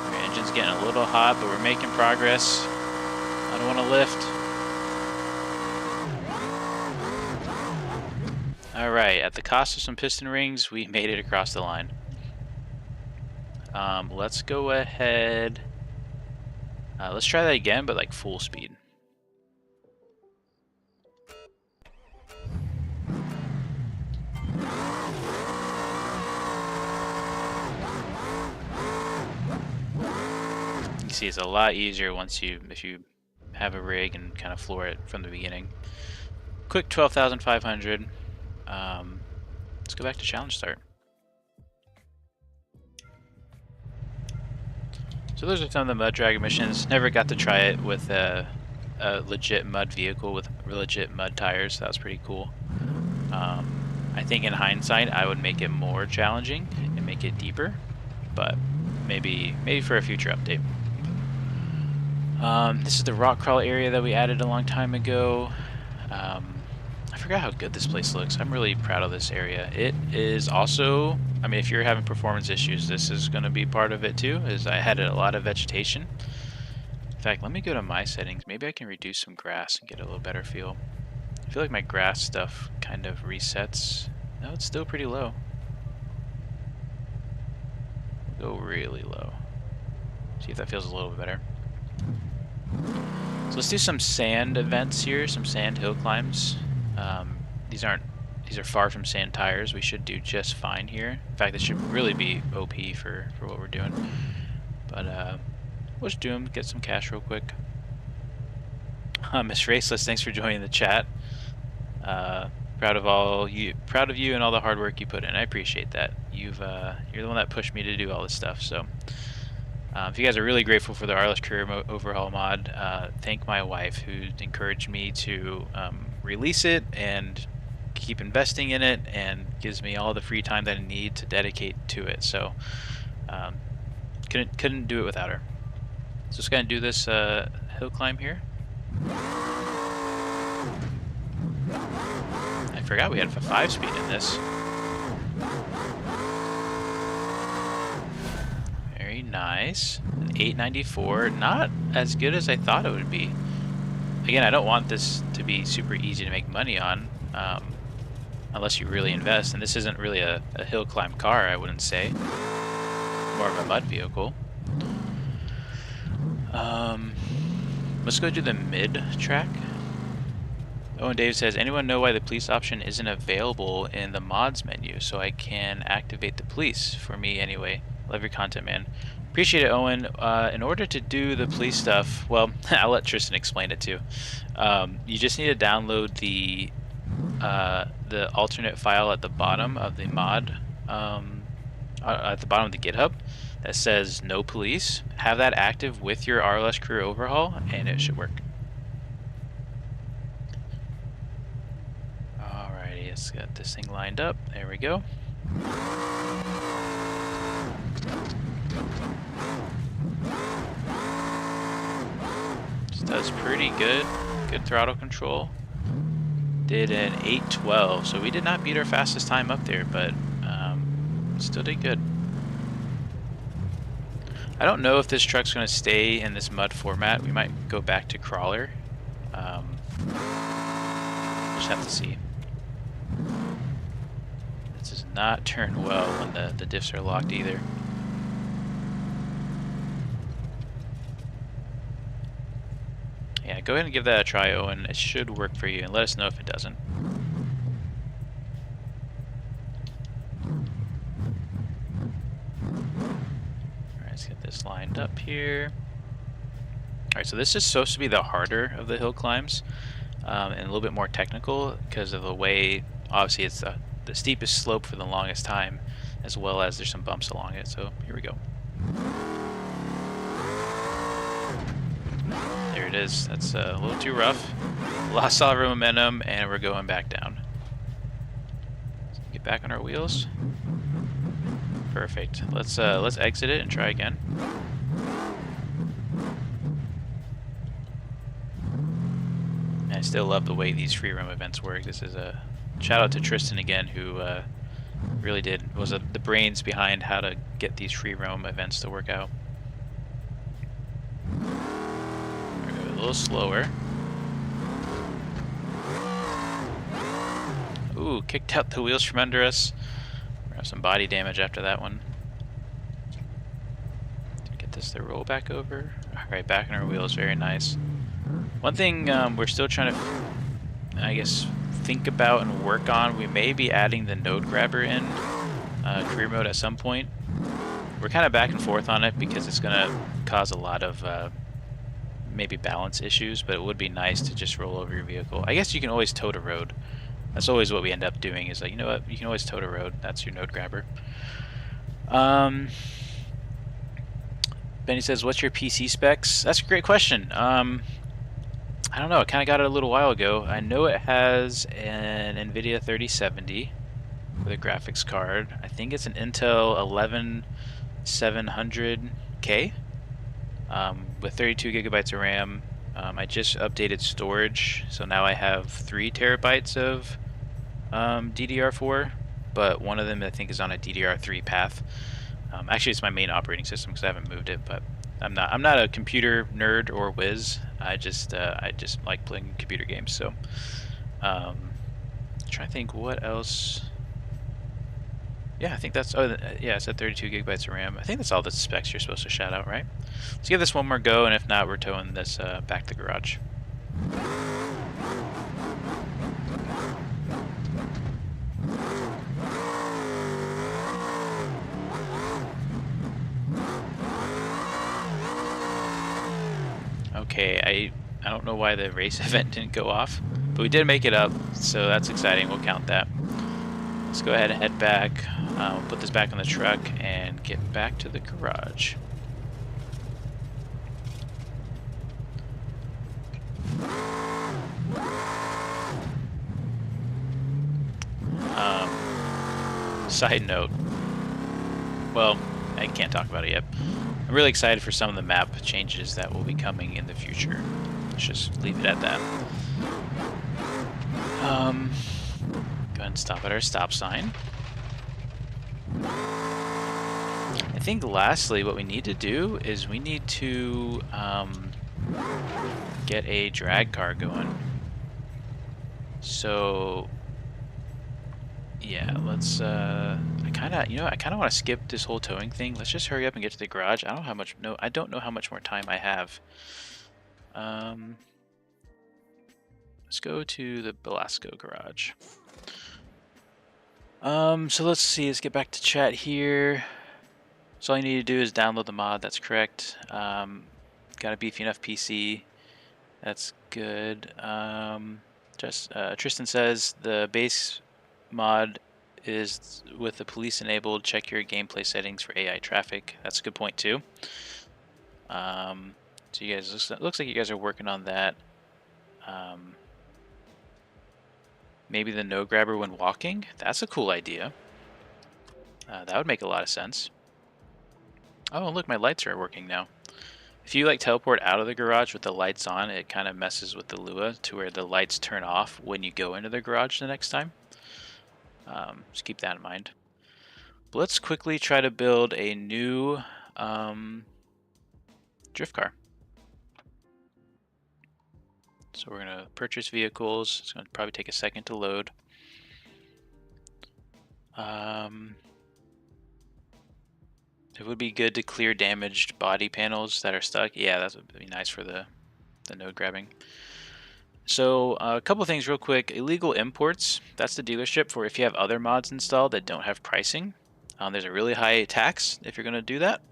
A: Our engine's getting a little hot, but we're making progress. I don't want to lift. Alright, at the cost of some piston rings, we made it across the line. Let's go ahead. Let's try that again, but like full speed. You see, it's a lot easier once if you have a rig and kind of floor it from the beginning. Quick 12,500. Let's go back to challenge start. So those are some of the mud drag missions. Never got to try it with a legit mud vehicle with legit mud tires. That was pretty cool. I think in hindsight I would make it more challenging and make it deeper, but maybe for a future update. This is the rock crawl area that we added a long time ago. I forgot how good this place looks. I'm really proud of this area. It is also, I mean, if you're having performance issues, this is going to be part of it too, is I had a lot of vegetation. In fact, let me go to my settings. Maybe I can reduce some grass and get a little better feel. I feel like my grass stuff kind of resets. No, it's still pretty low. Go really low. See if that feels a little bit better. So let's do some sand events here, some sand hill climbs. These are far from sand tires. We should do just fine here. In fact, this should really be OP for what we're doing. But we'll just do them, get some cash real quick. Miss Raceless, thanks for joining the chat. Proud of you and all the hard work you put in. I appreciate that. You're the one that pushed me to do all this stuff. So if you guys are really grateful for the RLS career overhaul mod, thank my wife who encouraged me to release it and keep investing in it and gives me all the free time that I need to dedicate to it. So couldn't do it without her. So just gonna do this hill climb here. I forgot we had a 5-speed in this. Very nice. An 894, not as good as I thought it would be. Again, I don't want this to be super easy to make money on. unless you really invest. And this isn't really a hill climb car, I wouldn't say. More of a mud vehicle. Let's go do the mid track. Owen Dave says, anyone know why the police option isn't available in the mods menu so I can activate the police? For me anyway. Love your content, man. Appreciate it, Owen. In order to do the police stuff, well, I'll let Tristan explain it too. You just need to download the alternate file at the bottom of the mod, at the bottom of the GitHub that says no police. Have that active with your RLS crew overhaul and it should work. Let's get this thing lined up. There we go. This does pretty good. Good throttle control. Did an 8:12, so we did not beat our fastest time up there, but still did good. I don't know if this truck's going to stay in this mud format. We might go back to crawler. Just have to see. This does not turn well when the diffs are locked either. Yeah, go ahead and give that a try, Owen. It should work for you, and let us know if it doesn't. Alright, let's get this lined up here. Alright, so this is supposed to be the harder of the hill climbs, and a little bit more technical because of the way, obviously it's the steepest slope for the longest time, as well as there's some bumps along it. So here we go. There it is. That's a little too rough. Lost all of our momentum, and we're going back down. So get back on our wheels. Perfect. Let's exit it and try again. And I still love the way these free roam events work. This is a shout out to Tristan again, who really was the brains behind how to get these free roam events to work out. We're going a little slower. Ooh, kicked out the wheels from under us. We're gonna have some body damage after that one. Get this to roll back over. Alright, back on our wheels, very nice. One thing we're still trying to, I guess, think about and work on, we may be adding the node grabber in career mode at some point. We're kind of back and forth on it because it's going to cause a lot of maybe balance issues, but it would be nice to just roll over your vehicle. I guess you can always tow to road. That's always what we end up doing, is like, you know what, you can always tow to road. That's your node grabber. Benny says, what's your PC specs? That's a great question. I don't know, I kind of got it a little while ago. I know it has an NVIDIA 3070 with a graphics card. I think it's an Intel 11700K with 32 gigabytes of RAM. I just updated storage, so now I have 3 terabytes of DDR4, but one of them I think is on a DDR3 path. Actually, it's my main operating system because I haven't moved it, but I'm not a computer nerd or whiz. I just like playing computer games. So, trying to think what else. Yeah, I think that's. Oh, yeah, it's at 32 gigabytes of RAM. I think that's all the specs you're supposed to shout out, right? Let's give this one more go, and if not, we're towing this back to the garage. Okay, I don't know why the race event didn't go off, but we did make it up, so that's exciting. We'll count that. Let's go ahead and head back, put this back on the truck, and get back to the garage. Side note, well, I can't talk about it yet. I'm really excited for some of the map changes that will be coming in the future. Let's just leave it at that. Go ahead and stop at our stop sign. I think lastly what we need to do is we need to get a drag car going. So Yeah, let's I kind of, I kind of want to skip this whole towing thing. Let's just hurry up and get to the garage. I don't know how much more time I have. Um let's go to the Belasco garage. So let's see, let's get back to chat here. So all you need to do is download the mod, that's correct. Got a beefy enough PC. That's good. Tristan says the base mod is with the police enabled. Check your gameplay settings for AI traffic. That's a good point too. So you guys looks like you guys are working on that. Maybe the no grabber when walking. That's a cool idea. That would make a lot of sense. Oh, look, my lights are working now. If you like teleport out of the garage with the lights on, it kind of messes with the Lua to where the lights turn off when you go into the garage the next time. Just keep that in mind. But let's quickly try to build a new drift car. So we're going to purchase vehicles. It's going to probably take a second to load. It would be good to clear damaged body panels that are stuck. Yeah, that would be nice for the node grabbing. So a couple things real quick. Illegal imports, that's the dealership for if you have other mods installed that don't have pricing. There's a really high tax if you're going to do that,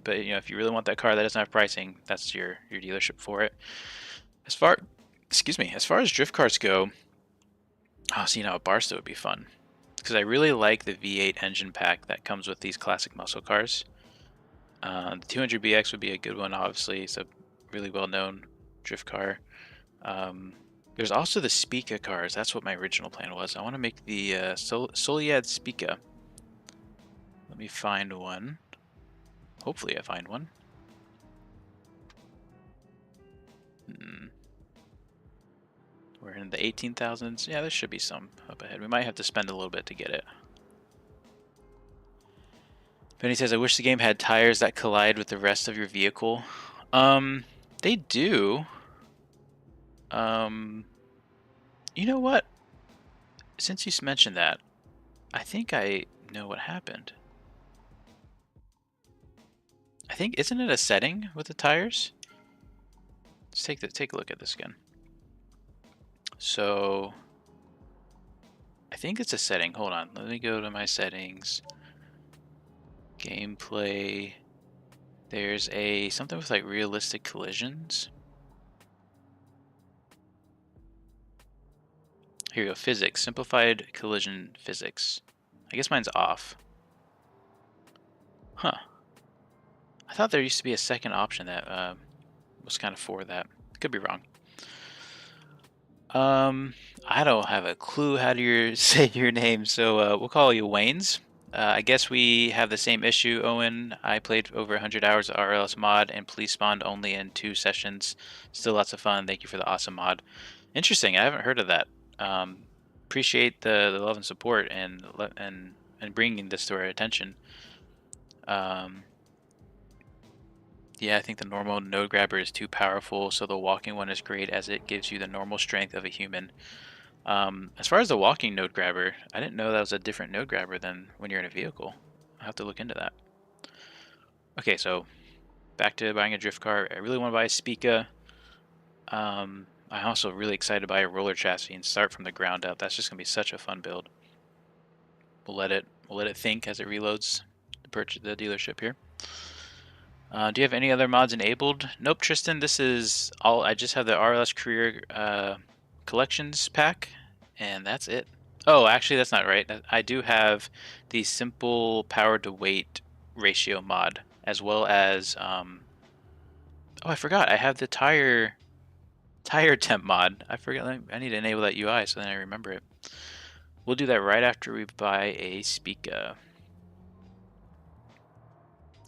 A: but if you really want that car that doesn't have pricing, that's your dealership for it. As far as drift cars go, a Barstow would be fun because I really like the V8 engine pack that comes with these classic muscle cars. The 200BX would be a good one, obviously. It's a really well-known drift car. There's also the Spica cars. That's what my original plan was. I want to make the Soliad Spica. Let me find one. Hopefully I find one. We're in the 18,000s. Yeah, there should be some up ahead. We might have to spend a little bit to get it. Benny says, I wish the game had tires that collide with the rest of your vehicle. They do. You know what? Since you mentioned that, I think I know what happened. I think, isn't it a setting with the tires? Let's take a look at this again. So I think it's a setting. Hold on, let me go to my settings. Gameplay. There's something with like realistic collisions. Here we go, physics, simplified collision physics. I guess mine's off. Huh. I thought there used to be a second option that was kind of for that. Could be wrong. I don't have a clue how to say your name, so we'll call you Waynes. I guess we have the same issue, Owen. I played over 100 hours of RLS mod and police spawned only in 2 sessions. Still lots of fun. Thank you for the awesome mod. Interesting. I haven't heard of that. Appreciate the love and support and bringing this to our attention. Yeah, I think the normal node grabber is too powerful, so the walking one is great as it gives you the normal strength of a human. As far as the walking node grabber, I didn't know that was a different node grabber than when you're in a vehicle. I'll have to look into that. Okay, so back to buying a drift car. I really want to buy a Spica. I'm also really excited to buy a roller chassis and start from the ground up. That's just gonna be such a fun build. We'll let it think as it reloads the dealership here. Do you have any other mods enabled? Nope, Tristan. This is all. I just have the RLS Career Collections pack, and that's it. Oh, actually, that's not right. I do have the simple power to weight ratio mod, as well as oh, I forgot. I have the tire temp mod. I forgot. I need to enable that UI so then I remember it. We'll do that right after we buy a Spica.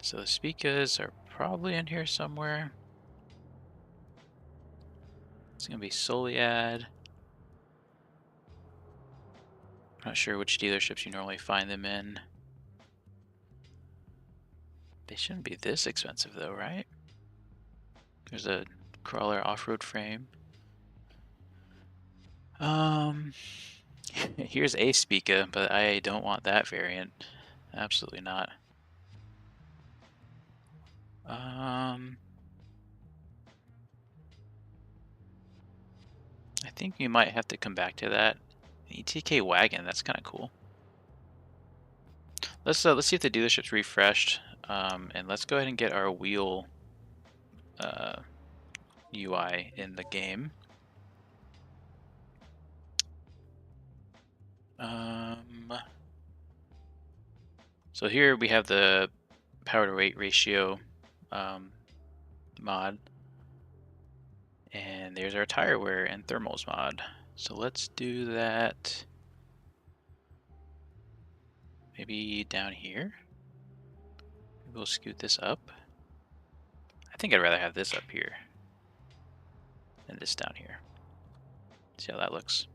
A: So the Spicas are probably in here somewhere. It's gonna be Soliad. Not sure which dealerships you normally find them in. They shouldn't be this expensive though, right? There's a crawler off-road frame. Here's a Spica, but I don't want that variant. Absolutely not. I think we might have to come back to that. ETK wagon, that's kind of cool. Let's see if the dealership's refreshed, and let's go ahead and get our wheel UI in the game. So here we have the power to weight ratio mod, and there's our tire wear and thermals mod. So let's do that maybe down here. Maybe we'll scoot this up. I think I'd rather have this up here than this down here. See how that looks.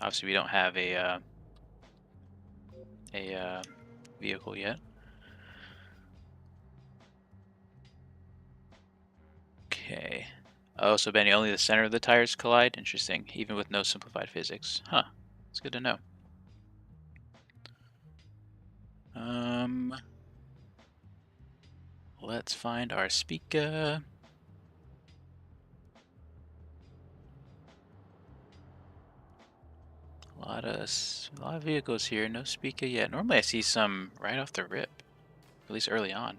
A: Obviously we don't have a vehicle yet. Okay. Oh, so Benny, only the center of the tires collide? Interesting. Even with no simplified physics. Huh. It's good to know. Let's find our Spica. A lot of vehicles here. No Spica yet. Normally I see some right off the rip, at least early on.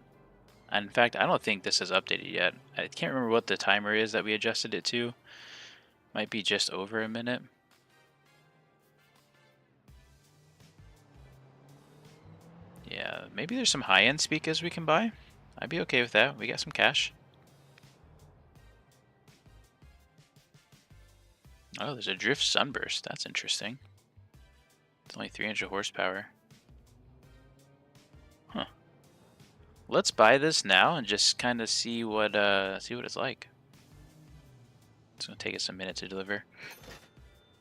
A: And in fact, I don't think this is updated yet. I can't remember what the timer is that we adjusted it to. Might be just over a minute. Yeah, maybe there's some high-end Spicas we can buy. I'd be okay with that. We got some cash. Oh, there's a drift sunburst. That's interesting. It's only 300 horsepower. Huh. Let's buy this now and just kind of see what it's like. It's gonna take us a minute to deliver.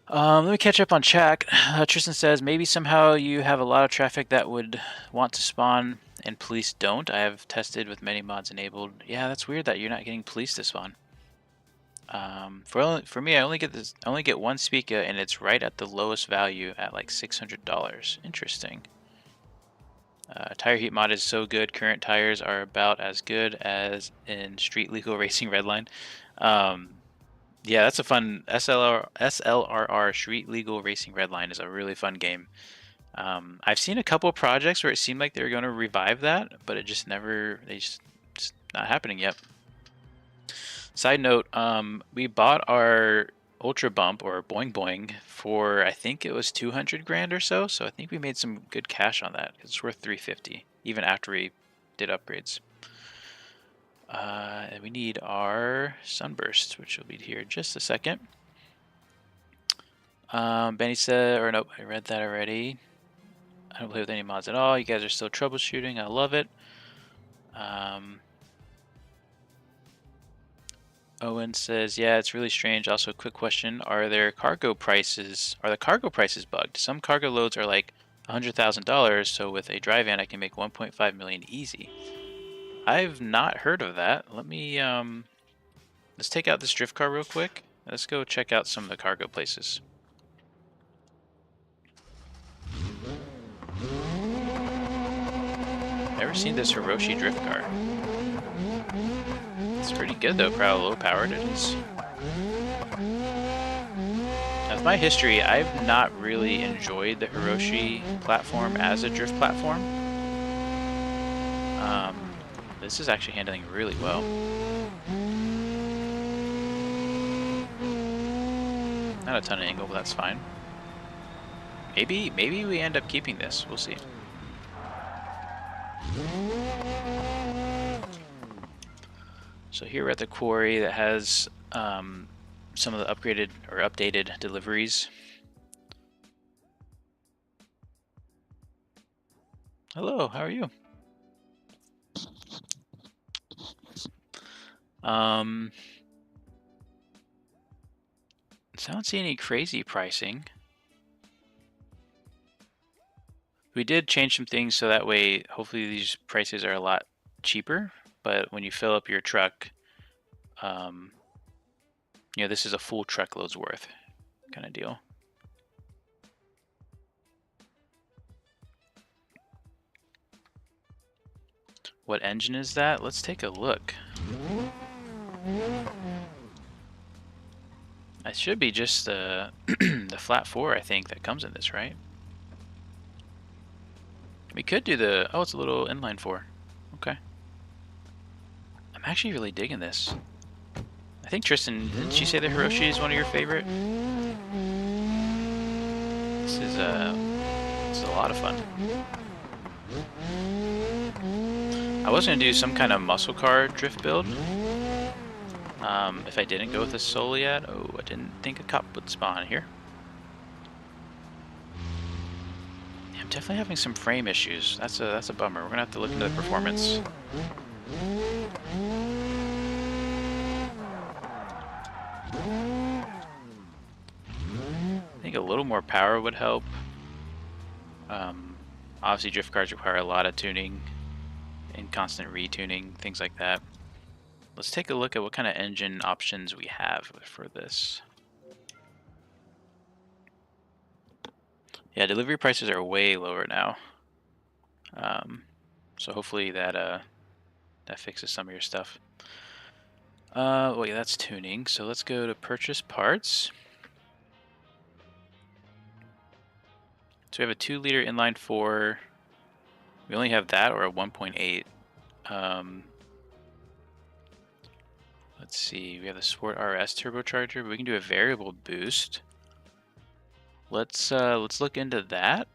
A: Let me catch up on chat. Tristan says, maybe somehow you have a lot of traffic that would want to spawn and police don't. I have tested with many mods enabled. Yeah, that's weird that you're not getting police to spawn. For me, I only get one Spica, and it's right at the lowest value at like $600. Interesting. Tire heat mod is so good. Current tires are about as good as in Street Legal Racing Redline. Yeah, that's a fun SLRR Street Legal Racing Redline is a really fun game. I've seen a couple of projects where it seemed like they were going to revive that, but it just it's not happening yet. Side note, we bought our Ultra Bump or Boing Boing for I think it was 200 grand or so. So I think we made some good cash on that. It's worth 350 even after we did upgrades. And we need our Sunburst, which will be here in just a second. Benny said, or nope, I read that already. I don't play with any mods at all. You guys are still troubleshooting. I love it. Owen says, yeah, it's really strange. Also, quick question: Are the cargo prices bugged? Some cargo loads are like $100,000, so with a dry van, I can make 1.5 million easy. I've not heard of that. Let me let's take out this drift car real quick. Let's go check out some of the cargo places. Never seen this Hiroshi drift car. It's pretty good though, for how low powered it is. With my history, I've not really enjoyed the Hiroshi platform as a drift platform. This is actually handling really well. Not a ton of angle, but that's fine. Maybe we end up keeping this. We'll see. So here we're at the quarry that has some of the upgraded or updated deliveries. Hello, how are you? So I don't see any crazy pricing. We did change some things so that way hopefully these prices are a lot cheaper, but when you fill up your truck, you know, this is a full truckload's worth. kind of deal. What engine is that? Let's take a look. It should be just the the flat 4, I think, that comes in this, right? We could do the... Oh, it's a little inline 4. Okay. I'm actually really digging this. I think Tristan, didn't she say the Hiroshi is one of your favorite? This is a lot of fun. I was going to do some kind of muscle car drift build. If I didn't go with a solo yet. Oh, I didn't think a cop would spawn here. Yeah, I'm definitely having some frame issues. That's a bummer. We're going to have to look into the performance. I think a little more power would help. Obviously, drift cars require a lot of tuning and constant retuning, things like that. Let's take a look at what kind of engine options we have for this. Yeah, delivery prices are way lower now. So hopefully that fixes some of your stuff. Well, yeah, that's tuning. So let's go to purchase parts. So we have a 2-liter inline 4. We only have that or a 1.8. Let's see. We have the Sport RS turbocharger, but we can do a variable boost. Let's look into that.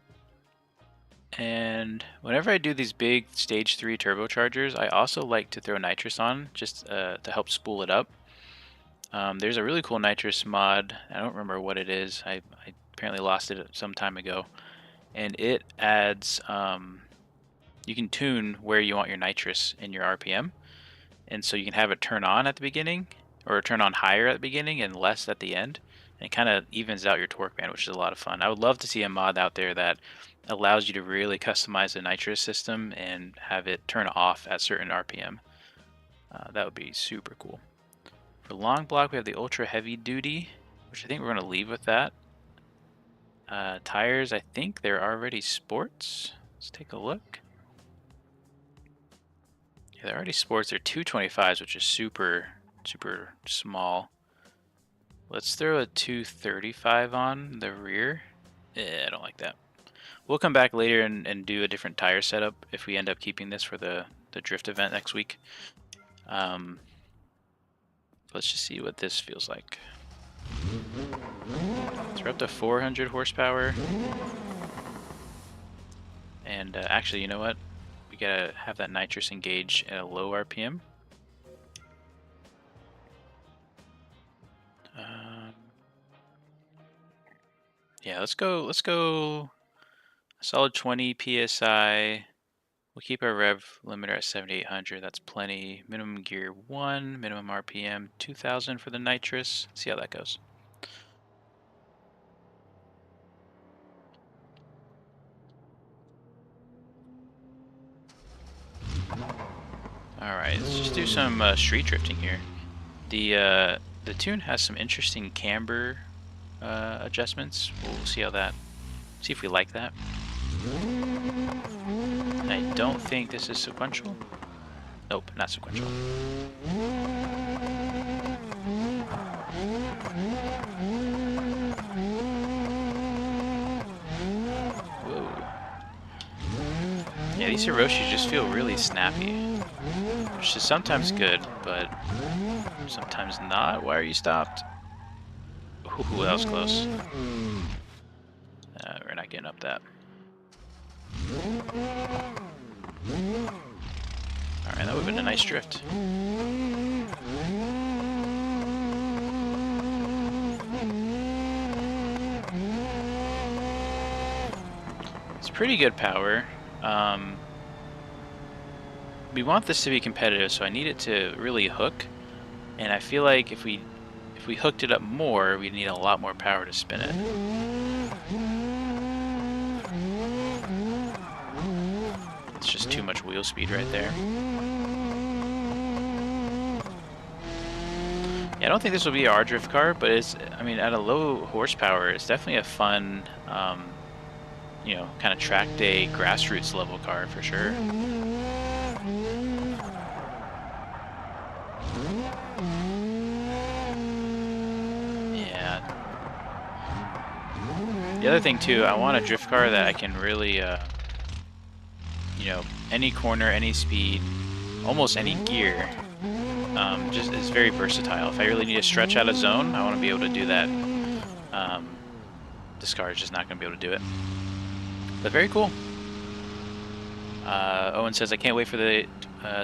A: And whenever I do these big stage 3 turbochargers, I also like to throw nitrous on just to help spool it up. There's a really cool nitrous mod. I don't remember what it is. I apparently lost it some time ago. And it adds, you can tune where you want your nitrous in your RPM. And so you can have it turn on at the beginning, or turn on higher at the beginning and less at the end. And it kind of evens out your torque band, which is a lot of fun. I would love to see a mod out there that allows you to really customize the nitrous system and have it turn off at certain RPM. That would be super cool. For long block, we have the ultra heavy duty, which I think we're going to leave with that. Tires, I think they're already sports. Let's take a look. Yeah, they're already sports. They're 225s, which is super small. Let's throw a 235 on the rear. I don't like that. We'll come back later and do a different tire setup if we end up keeping this for the drift event next week. Let's just see what this feels like. So we're up to 400 horsepower. And actually, you know what? We gotta have that nitrous engage at a low RPM. Yeah, let's go a solid 20 PSI. We'll keep our rev limiter at 7,800. That's plenty. Minimum gear 1, minimum RPM 2,000 for the nitrous. See how that goes. Alright, let's just do some street drifting here. The tune has some interesting camber adjustments. We'll see how that, see if we like that. And I don't think this is sequential. Nope, not sequential. Whoa. Yeah, these Hiroshis just feel really snappy, which is sometimes good, but sometimes not. Why are you stopped? Ooh, that was close. We're not getting up that. Alright, that would have been a nice drift. It's pretty good power. We want this to be competitive, so I need it to really hook. And I feel like if we hooked it up more, we'd need a lot more power to spin it. It's just too much wheel speed right there. Yeah, I don't think this will be our drift car, but it's, I mean, at a low horsepower, it's definitely a fun, you know, kind of track day grassroots level car for sure. Yeah. The other thing too, I want a drift car that I can really, you know, any corner, any speed, almost any gear, just is very versatile. If I really need to stretch out a zone, I want to be able to do that. This car is just not going to be able to do it. But very cool. Owen says, I can't wait for the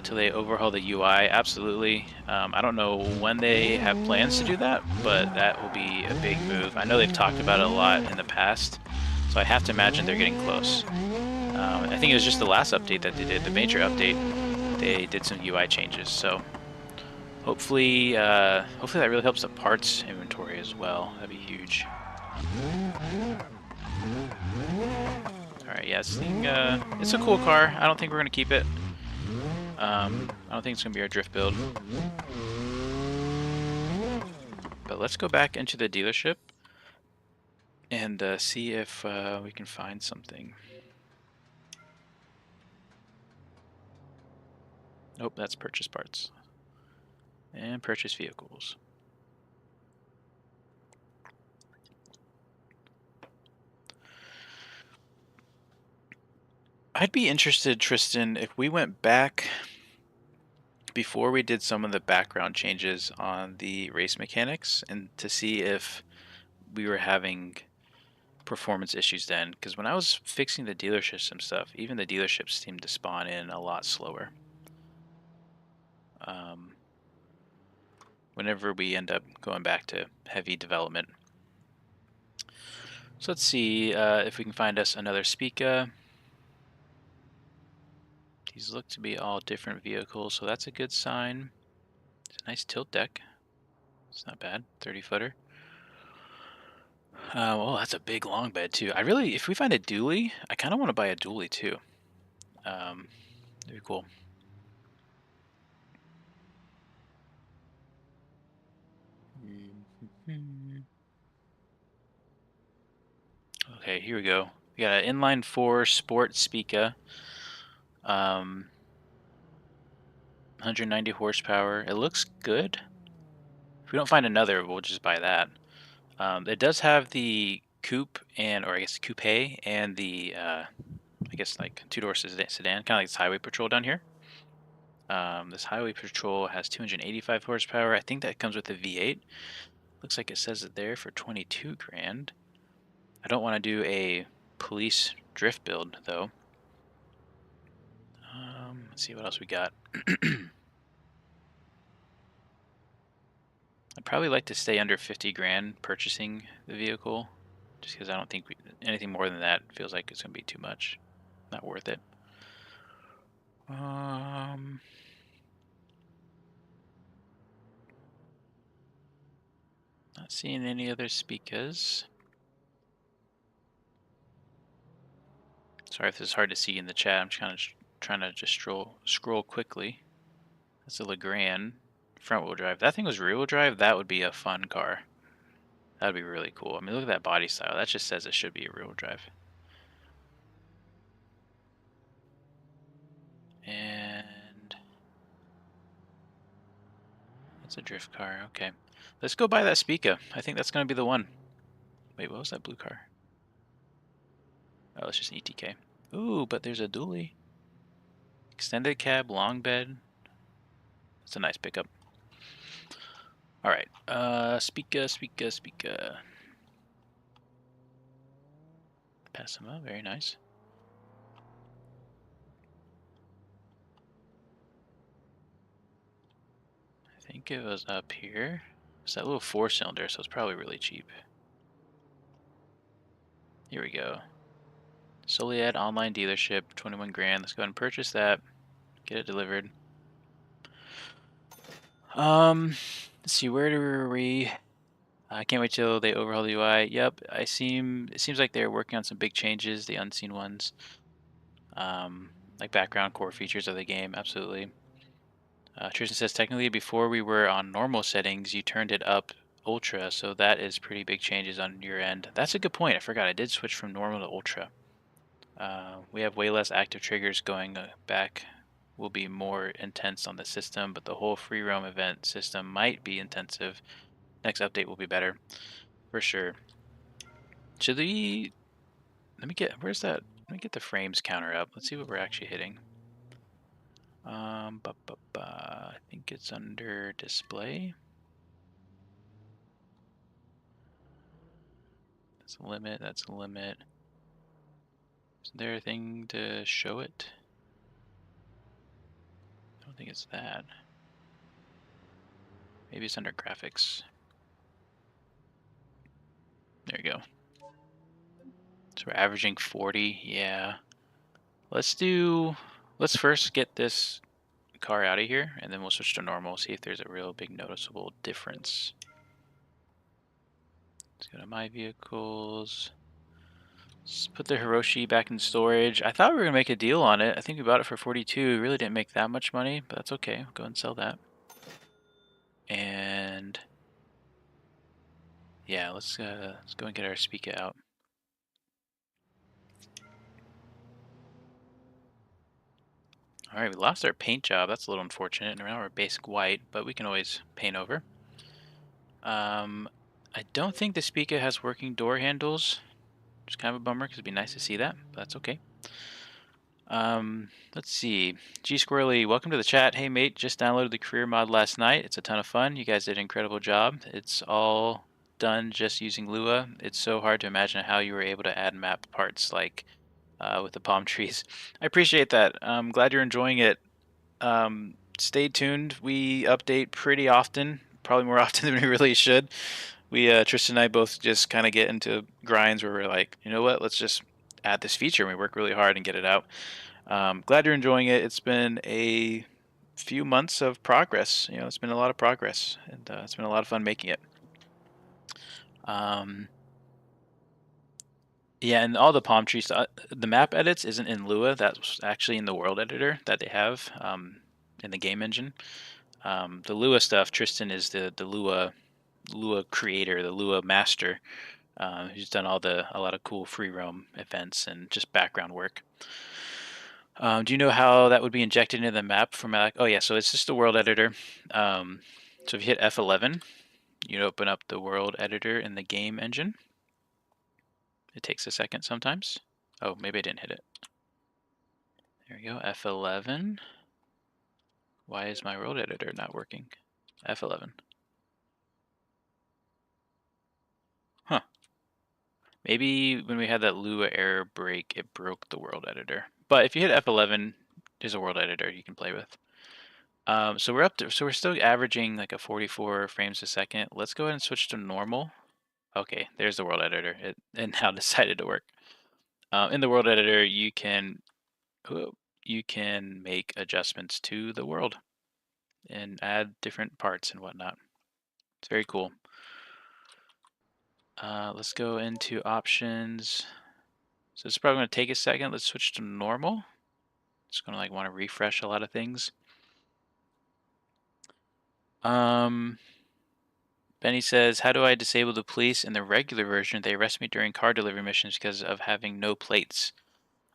A: till they overhaul the UI. Absolutely. I don't know when they have plans to do that, but that will be a big move. I know they've talked about it a lot in the past, so I have to imagine they're getting close. I think it was just the last update that they did, the major update. They did some UI changes, so hopefully, hopefully that really helps the parts inventory as well. That'd be huge. Alright, yeah, this thing, it's a cool car. I don't think we're going to keep it. I don't think it's going to be our drift build. But let's go back into the dealership and see if we can find something. Nope, that's purchase parts. And purchase vehicles. I'd be interested, Tristan, if we went back before we did some of the background changes on the race mechanics and to see if we were having performance issues then. Because when I was fixing the dealership some stuff, even the dealerships seemed to spawn in a lot slower. Whenever we end up going back to heavy development. So let's see if we can find us another Spica. These look to be all different vehicles, so that's a good sign. It's a nice tilt deck. It's not bad, 30-footer. Well, that's a big long bed too. I really, if we find a dually, I kind of want to buy a dually too. That'd be cool. Okay, here we go. We got an inline 4 Sport Spica. 190 horsepower. It looks good. If we don't find another, we'll just buy that. It does have the coupe and, or I guess coupe and the, I guess like two-door sedan, kind of like this Highway Patrol down here. This Highway Patrol has 285 horsepower. I think that comes with the V8. Looks like it says it there for 22 grand. I don't want to do a police drift build though. Let's see what else we got. I'd probably like to stay under 50 grand purchasing the vehicle, just because I don't think anything more than that feels like it's going to be too much. Not worth it. Not seeing any other Spicas. Sorry if this is hard to see in the chat. I'm just kind of trying to just scroll quickly. That's a Legrand front-wheel drive. If that thing was rear-wheel drive, that would be a fun car. That would be really cool. I mean, look at that body style. That just says it should be a rear-wheel drive. And that's a drift car. Okay. Let's go buy that Spica. I think that's going to be the one. Wait, what was that blue car? Oh, it's just an ETK. Ooh, but there's a dually. Extended cab, long bed. That's a nice pickup. Alright, Spica. Pass him up, very nice. I think it was up here. It's that little 4-cylinder, so it's probably really cheap. Here we go. Soliad online dealership, 21 grand. Let's go ahead and purchase that. Get it delivered. Let's see, where were we? I can't wait till they overhaul the UI. Yep, it seems like they're working on some big changes, the unseen ones. Like background core features of the game, absolutely. Tristan says, technically, before we were on normal settings, you turned it up ultra, so that is pretty big changes on your end. That's a good point. I forgot. I did switch from normal to ultra. We have way less active triggers going back. Will be more intense on the system, but the whole free roam event system might be intensive. Next update will be better, for sure. Should we... Let me get... Where's that? Let me get the frames counter up. Let's see what we're actually hitting. I think it's under display. That's a limit, that's a limit. Is there a thing to show it? I don't think it's that. Maybe it's under graphics. There you go. So we're averaging 40, yeah. Let's first get this car out of here, and then we'll switch to normal, see if there's a real big noticeable difference. Let's go to my vehicles. Let's put the Hiroshi back in storage. I thought we were going to make a deal on it. I think we bought it for 42. We really didn't make that much money, but that's okay. I'll go and sell that. And yeah, let's go and get our Spica out. All right, we lost our paint job. That's a little unfortunate. And now we're basic white, but we can always paint over. I don't think the Spica has working door handles. It's kind of a bummer because it'd be nice to see that, but that's okay. Let's see. G Squirrely, welcome to the chat. Hey mate, just downloaded the career mod last night. It's a ton of fun. You guys did an incredible job. It's all done just using Lua. It's so hard to imagine how you were able to add map parts like with the palm trees. I appreciate that. I'm glad you're enjoying it. Stay tuned. We update pretty often, probably more often than we really should. We Tristan and I both just kind of get into grinds where we're like, you know what, let's just add this feature, and we work really hard and get it out. Glad you're enjoying it. It's been a few months of progress. You know, it's been a lot of progress, and it's been a lot of fun making it. Yeah, and all the palm trees, the map edits isn't in Lua. That's actually in the world editor that they have in the game engine. The Lua stuff, Tristan is the Lua creator, the Lua master, who's done a lot of cool free roam events and just background work. Do you know how that would be injected into the map from oh yeah, so it's just the world editor. So if you hit F11, you open up the world editor in the game engine. It takes a second sometimes. Oh, maybe I didn't hit it. There we go, F11. Why is my world editor not working? F11. Huh. Maybe when we had that Lua error break, it broke the world editor. But if you hit F11, there's a world editor you can play with. So we're still averaging like a 44 frames a second. Let's go ahead and switch to normal. Okay, there's the world editor. It now decided to work. In the world editor, you can make adjustments to the world and add different parts and whatnot. It's very cool. Let's go into options. So it's probably going to take a second. Let's switch to normal. Just going to want to refresh a lot of things. Benny says, how do I disable the police in the regular version? They arrest me during car delivery missions because of having no plates.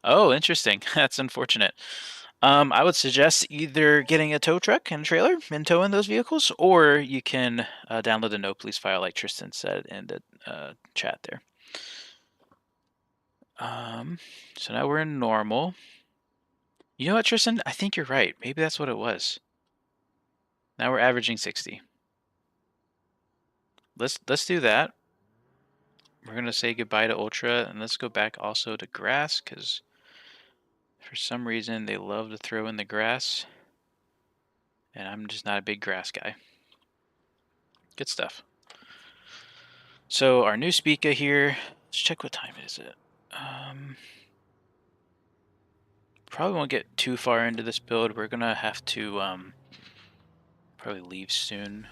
A: Oh, interesting. That's unfortunate. I would suggest either getting a tow truck and trailer and towing those vehicles, or you can download the no police file like Tristan said in the chat there. So now we're in normal. You know what, Tristan? I think you're right. Maybe that's what it was. Now we're averaging 60. Let's do that. We're gonna say goodbye to Ultra, and let's go back also to grass, because for some reason they love to throw in the grass, and I'm just not a big grass guy. Good stuff. So our new Spica here. Let's check what time is it. Probably won't get too far into this build. We're gonna have to probably leave soon.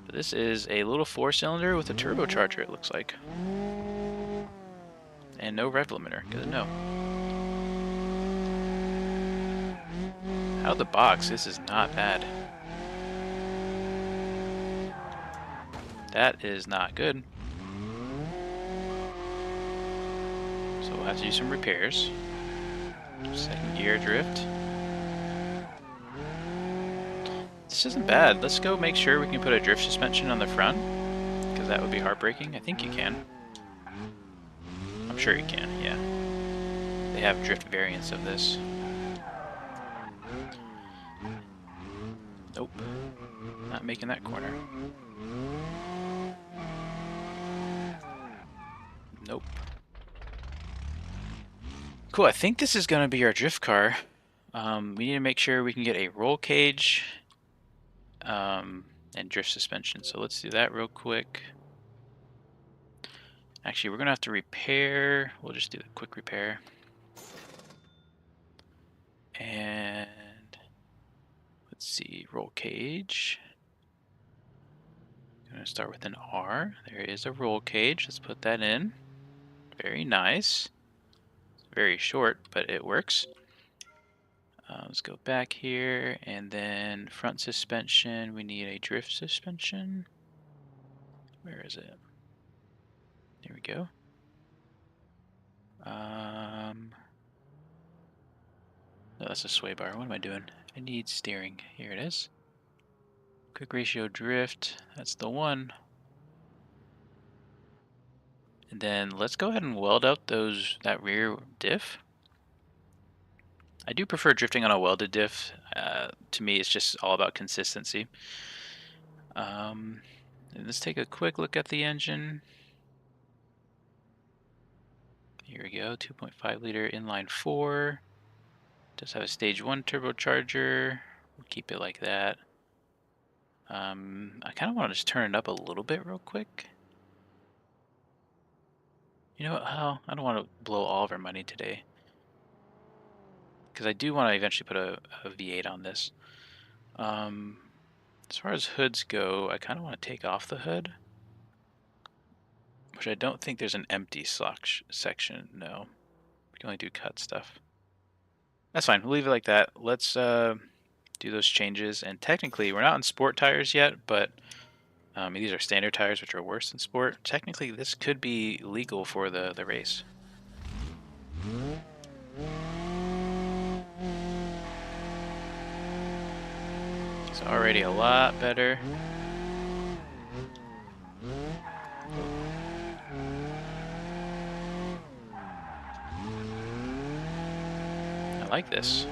A: But this is a little 4-cylinder with a turbocharger, it looks like. And no rev limiter, good to know. Out of the box, this is not bad. That is not good. So we'll have to do some repairs. Second gear drift. This isn't bad. Let's go make sure we can put a drift suspension on the front, because that would be heartbreaking. I think you can. I'm sure you can, yeah. They have drift variants of this. Nope. Not making that corner. Nope. Cool, I think this is going to be our drift car. We need to make sure we can get a roll cage and drift suspension. So let's do that real quick. Actually, we're going to have to repair. We'll just do a quick repair. And let's see, roll cage. I'm going to start with an R. There is a roll cage. Let's put that in. Very nice. It's very short, but it works. Let's go back here, and then front suspension. We need a drift suspension. Where is it? Here we go. No, that's a sway bar. What am I doing? I need steering. Here it is. Quick ratio drift. That's the one. And then let's go ahead and weld out that rear diff. I do prefer drifting on a welded diff. To me, it's just all about consistency. And let's take a quick look at the engine. Here we go, 2.5 liter inline 4. Does have a stage 1 turbocharger. We'll keep it like that. I kind of want to just turn it up a little bit real quick. You know what? Oh, I don't want to blow all of our money today, because I do want to eventually put a V8 on this. As far as hoods go, I kind of want to take off the hood, which I don't think there's an empty section. No, we can only do cut stuff. That's fine. We'll leave it like that. Let's do those changes. And technically, we're not on sport tires yet, but these are standard tires, which are worse than sport. Technically, this could be legal for the race. It's already a lot better. I like this.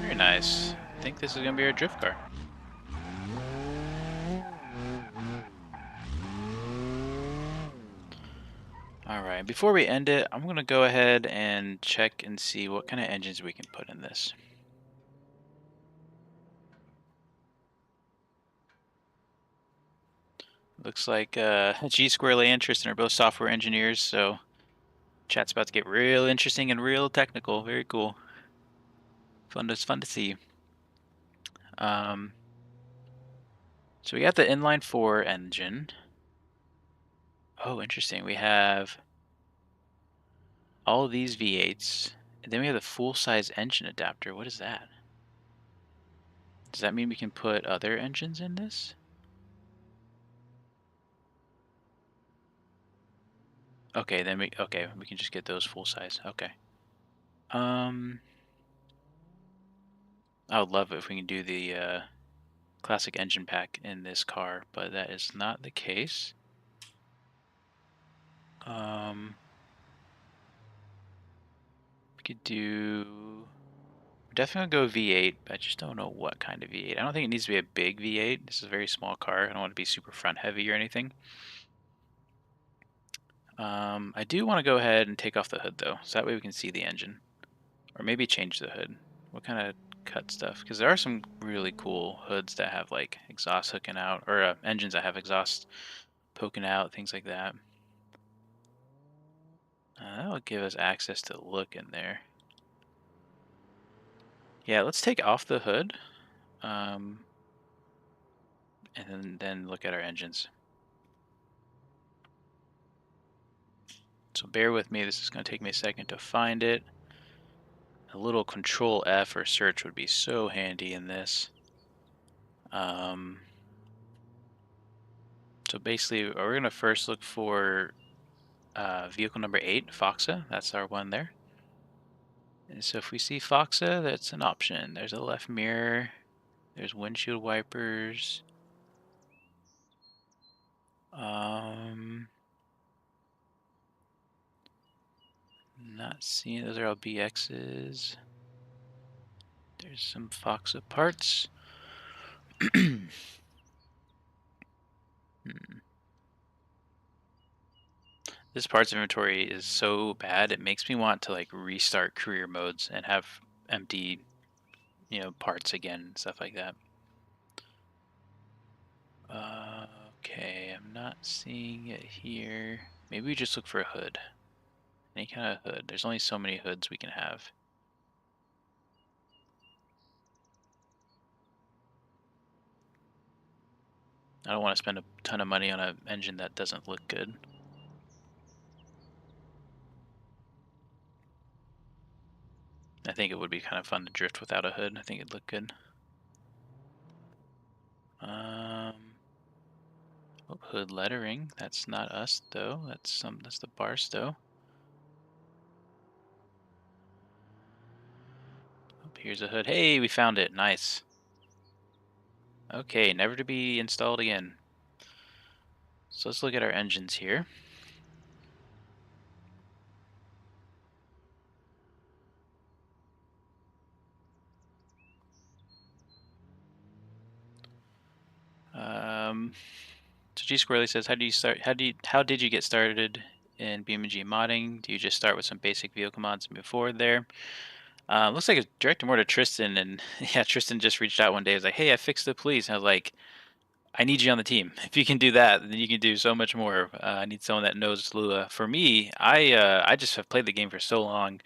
A: Very nice. I think this is going to be our drift car. Alright, before we end it, I'm going to go ahead and check and see what kind of engines we can put in this. Looks like G Square and Tristan are both software engineers, so chat's about to get real interesting and real technical. Very cool. Fun to see. So we got the inline 4 engine. Oh, interesting. We have all of these V8s, and then we have the full-size engine adapter. What is that? Does that mean we can put other engines in this? Okay, then we can just get those full size. Okay. I would love it if we can do the classic engine pack in this car, but that is not the case. We could do definitely go V8, but I just don't know what kind of V8. I don't think it needs to be a big V8. This is a very small car. I don't want it to be super front heavy or anything. I do want to go ahead and take off the hood though, so that way we can see the engine. Or maybe change the hood. What kind of cut stuff? Because there are some really cool hoods that have like exhaust hooking out, or engines that have exhaust poking out, things like that. That'll give us access to look in there. Yeah, let's take off the hood, and then look at our engines. So bear with me, this is going to take me a second to find it. A little Control F or search would be so handy in this. So basically, we're going to first look for vehicle number 8, Foxa. That's our one there. And so if we see Foxa, that's an option. There's a left mirror. There's windshield wipers. Not seeing, those are all BXs. There's some Foxa parts. This parts inventory is so bad, it makes me want to like restart career modes and have empty, parts again and stuff like that. Okay, I'm not seeing it here. Maybe we just look for a hood. Any kind of hood. There's only so many hoods we can have. I don't want to spend a ton of money on an engine that doesn't look good. I think it would be kind of fun to drift without a hood. I think it'd look good. Hood lettering. That's not us though. That's the Barstow. Oh, here's a hood. Hey, we found it. Nice. Okay, never to be installed again. So let's look at our engines here. So G Squirrely says, how did you get started in BeamNG modding? Do you just start with some basic vehicle mods and move forward there? Looks like it's directed more to Tristan, and yeah, Tristan just reached out one day. He was like, hey, I fixed the police. And I was like, I need you on the team. If you can do that, then you can do so much more. I need someone that knows Lua. For me, I just have played the game for so long.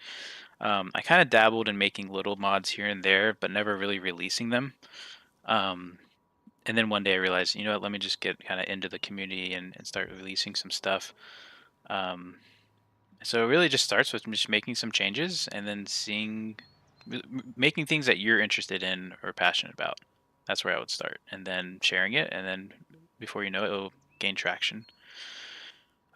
A: I kind of dabbled in making little mods here and there, but never really releasing them. And then one day I realized, you know what, let me just get kind of into the community and start releasing some stuff. So it really just starts with just making some changes and then making things that you're interested in or passionate about. That's where I would start, and then sharing it, and then before you know it, it'll gain traction.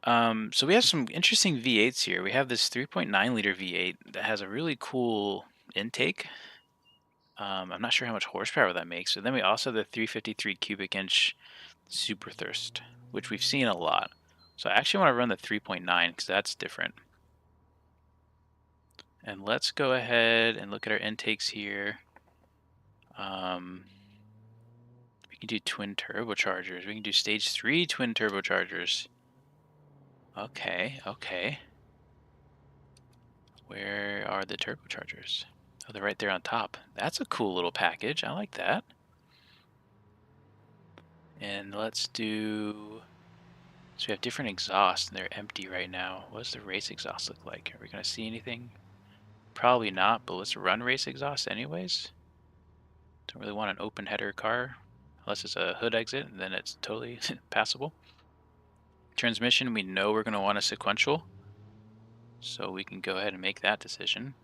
A: So we have some interesting V8s here. We have this 3.9 liter V8 that has a really cool intake. I'm not sure how much horsepower that makes. And then we also have the 353 cubic inch Super Thirst, which we've seen a lot. So I actually want to run the 3.9 because that's different. And let's go ahead and look at our intakes here. We can do twin turbochargers. We can do stage 3 twin turbochargers. Okay, okay. Where are the turbochargers? Oh, they're right there on top. That's a cool little package. I like that. And let's do... So we have different exhausts, and they're empty right now. What does the race exhaust look like? Are we going to see anything? Probably not, but let's run race exhaust anyways. Don't really want an open header car, unless it's a hood exit, and then it's totally passable. Transmission, we know we're going to want a sequential, so we can go ahead and make that decision.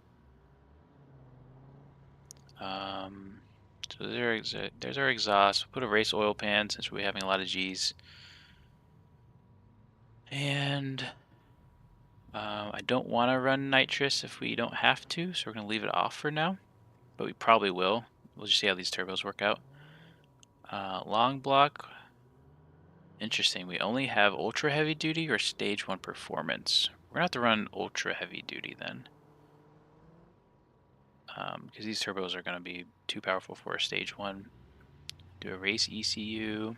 A: So there's our exhaust. We'll put a race oil pan since we're having a lot of G's. And I don't want to run nitrous if we don't have to, so we're going to leave it off for now. But we probably will. We'll just see how these turbos work out. Long block. Interesting. We only have ultra heavy duty or stage 1 performance. We're going to have to run ultra heavy duty then. Because these turbos are going to be too powerful for a stage 1. Do a race ECU.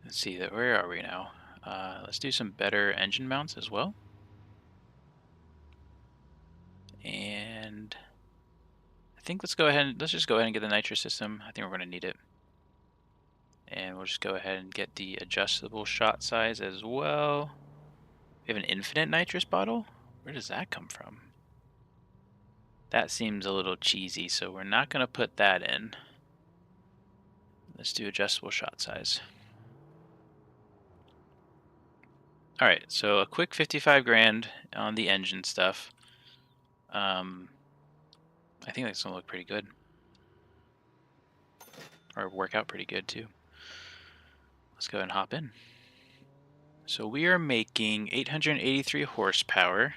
A: Let's see, where are we now? Let's do some better engine mounts as well. And I think let's just go ahead and get the nitrous system. I think we're going to need it. And we'll just go ahead and get the adjustable shot size as well. We have an infinite nitrous bottle? Where does that come from? That seems a little cheesy, so we're not going to put that in. Let's do adjustable shot size. All right, so a quick 55 grand on the engine stuff. I think that's gonna look pretty good, or work out pretty good too. Let's go ahead and hop in. So we are making 883 horsepower.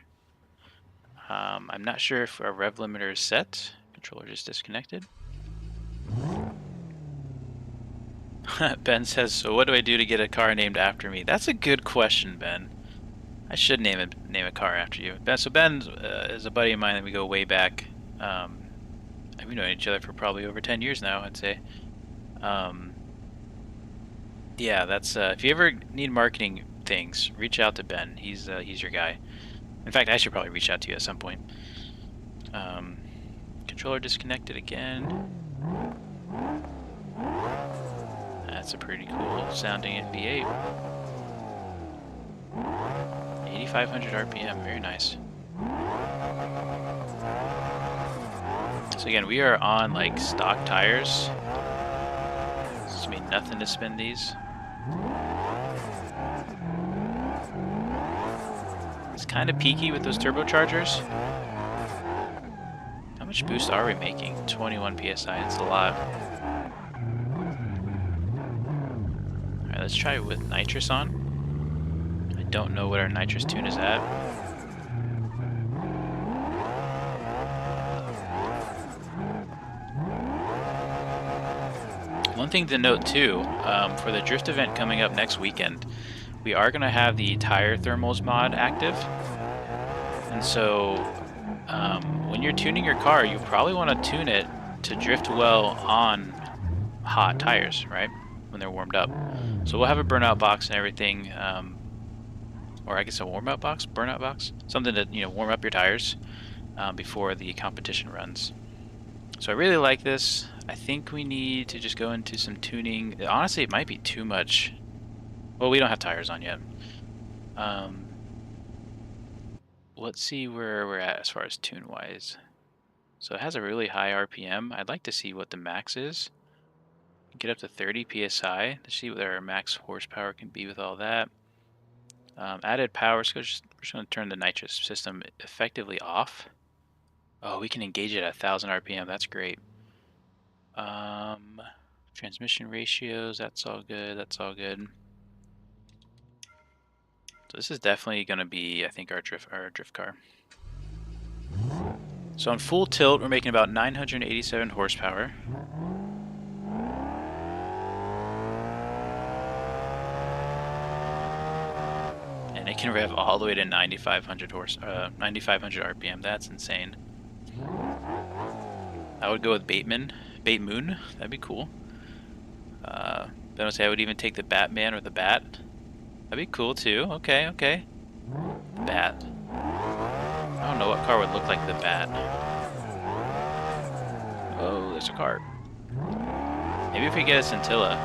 A: I'm not sure if our rev limiter is set. Controller just disconnected. Ben says, so what do I do to get a car named after me? That's a good question, Ben. I should name a car after you. Ben, so Ben is a buddy of mine that we go way back. We've known each other for probably over 10 years now, I'd say. Yeah, that's if you ever need marketing things, reach out to Ben. He's your guy. In fact, I should probably reach out to you at some point. Controller disconnected again. That's a pretty cool sounding V8. 8,500 RPM, very nice. So again, we are on like stock tires. This means nothing to spin these. It's kind of peaky with those turbochargers. How much boost are we making? 21 PSI, it's a lot. Alright, let's try it with nitrous on. I don't know what our nitrous tune is at. One thing to note too, for the drift event coming up next weekend, we are going to have the tire thermals mod active. And so when you're tuning your car, you probably want to tune it to drift well on hot tires, right? When they're warmed up. So we'll have a burnout box and everything, or I guess a warm-up box, burnout box, something to warm up your tires before the competition runs. So I really like this. I think we need to just go into some tuning. Honestly, it might be too much. Well, we don't have tires on yet. Let's see where we're at as far as tune-wise. So it has a really high RPM. I'd like to see what the max is. Get up to 30 PSI to see what our max horsepower can be with all that. Added power, so we're just going to turn the nitrous system effectively off. Oh, we can engage it at 1,000 RPM. That's great. Transmission ratios, that's all good. That's all good. So this is definitely going to be, I think, our drift car. So on full tilt, we're making about 987 horsepower. And it can rev all the way to 9,500 RPM. That's insane. I would go with Batemoon. That'd be cool. Then I'd say I would even take the Batman or the Bat. That'd be cool too. Okay, okay. Bat. I don't know what car would look like the Bat. Oh, there's a car. Maybe if we get a Scintilla,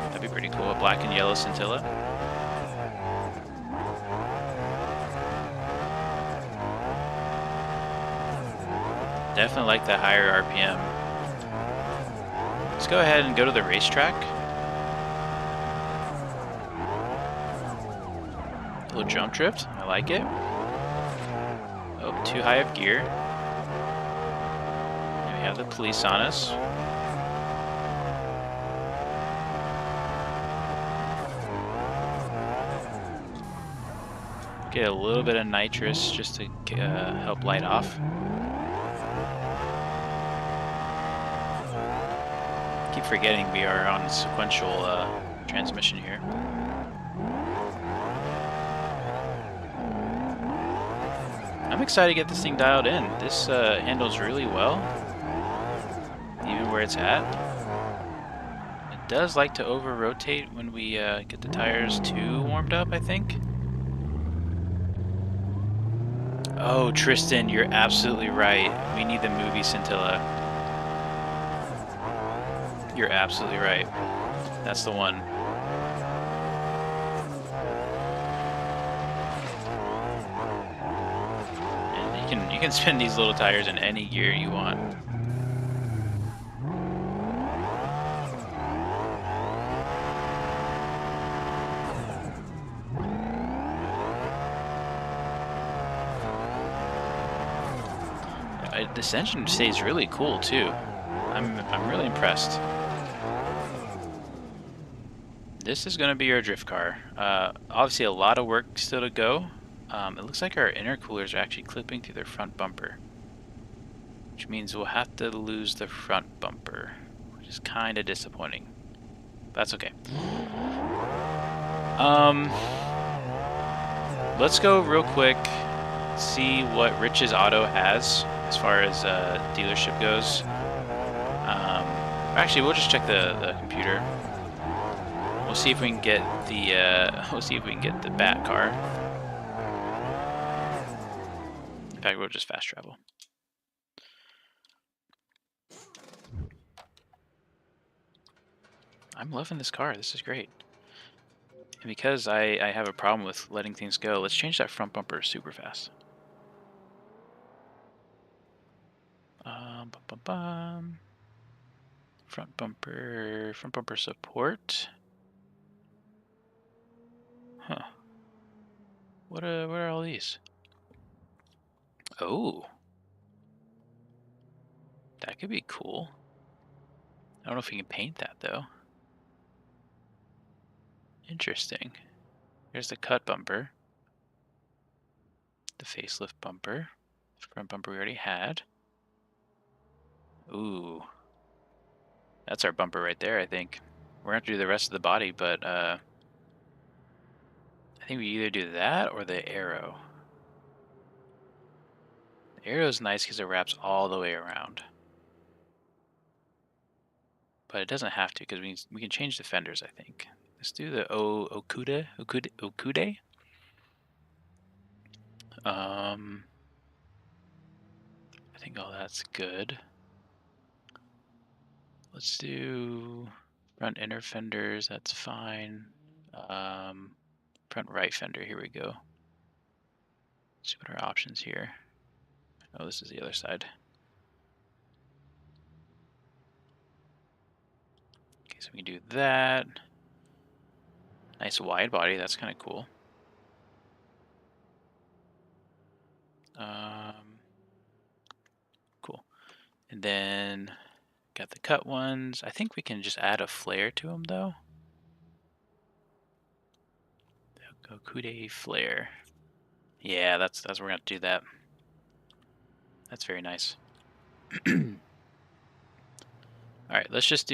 A: that'd be pretty cool. A black and yellow Scintilla. Definitely like the higher RPM. Let's go ahead and go to the racetrack. A little jump drift. I like it. Oh, too high of gear. And we have the police on us. Get a little bit of nitrous just to help light off. Keep forgetting we are on sequential transmission here. I'm excited to get this thing dialed in. This handles really well, even where it's at. It does like to over-rotate when we get the tires too warmed up, I think. Oh, Tristan, you're absolutely right. We need the movie Scintilla. You're absolutely right. That's the one. And you can spin these little tires in any gear you want. This engine stays really cool too. I'm really impressed. This is going to be our drift car. Obviously, a lot of work still to go. It looks like our intercoolers are actually clipping through their front bumper, which means we'll have to lose the front bumper, which is kind of disappointing. That's okay. Let's go real quick, see what Rich's Auto has as far as dealership goes. Actually, we'll just check the computer. We'll see if we can get the Bat car. In fact, we'll just fast travel. I'm loving this car. This is great. And because I have a problem with letting things go, let's change that front bumper super fast. Front bumper support. Huh. What are all these? Oh. That could be cool. I don't know if we can paint that though. Interesting. Here's the cut bumper. The facelift bumper. The front bumper we already had. Ooh. That's our bumper right there, I think. We're going to have to do the rest of the body, but I think we either do that or the arrow. The arrow is nice because it wraps all the way around. But it doesn't have to because we can change the fenders, I think. Let's do the Okude. I think all that's good. Let's do front inner fenders, that's fine. Front right fender, here we go. Let's see what our options here. Oh, this is the other side. Okay, so we can do that. Nice wide body, that's kind of cool. Cool. And then got the cut ones. I think we can just add a flare to them though. The Okude flare. Yeah, that's we're gonna do that. That's very nice. All right, let's just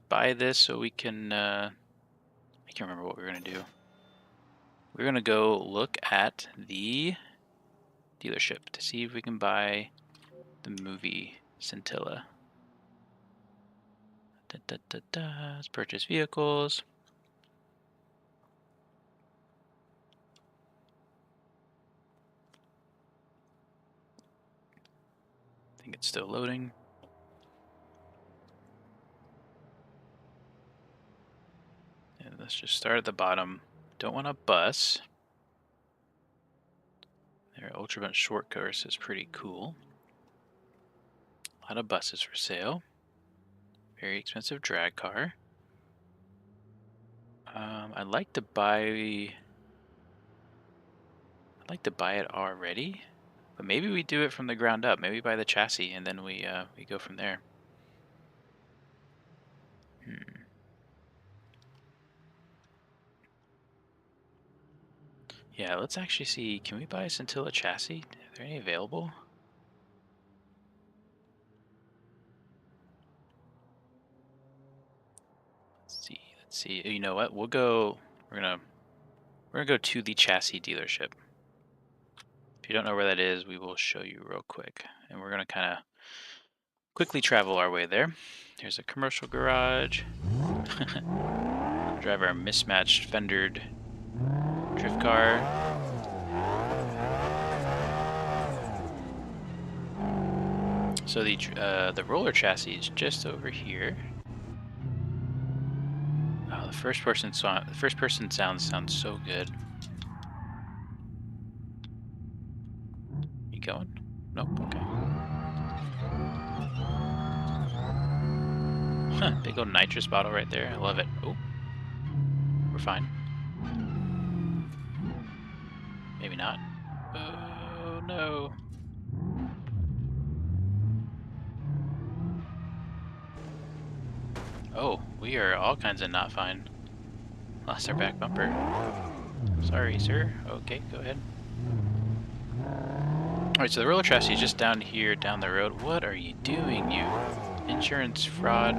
A: buy this so we can. I can't remember what we're gonna do. We're gonna go look at the dealership to see if we can buy the movie Scintilla. Let's purchase vehicles. I think it's still loading. And let's just start at the bottom. Don't want a bus. Their Ultrabunt short course is pretty cool. A lot of buses for sale. Very expensive drag car. I'd like to buy it already, but maybe we do it from the ground up. Maybe buy the chassis and then we go from there. Yeah, let's actually see. Can we buy a Scintilla chassis? Are there any available? Let's see. You know what? We're gonna go to the chassis dealership. If you don't know where that is, we will show you real quick. And we're gonna kind of quickly travel our way there. Here's a commercial garage. Drive our mismatched fendered drift car. So the roller chassis is just over here. Oh, the first person sound sounds so good. You going? Nope. Okay. Huh, big old nitrous bottle right there. I love it. Oh, we're fine. Maybe not. Oh no. Oh, we are all kinds of not fine. Lost our back bumper. Sorry, sir. Okay, go ahead. Alright, so the roller chassis is just down here, down the road. What are you doing, you insurance fraud?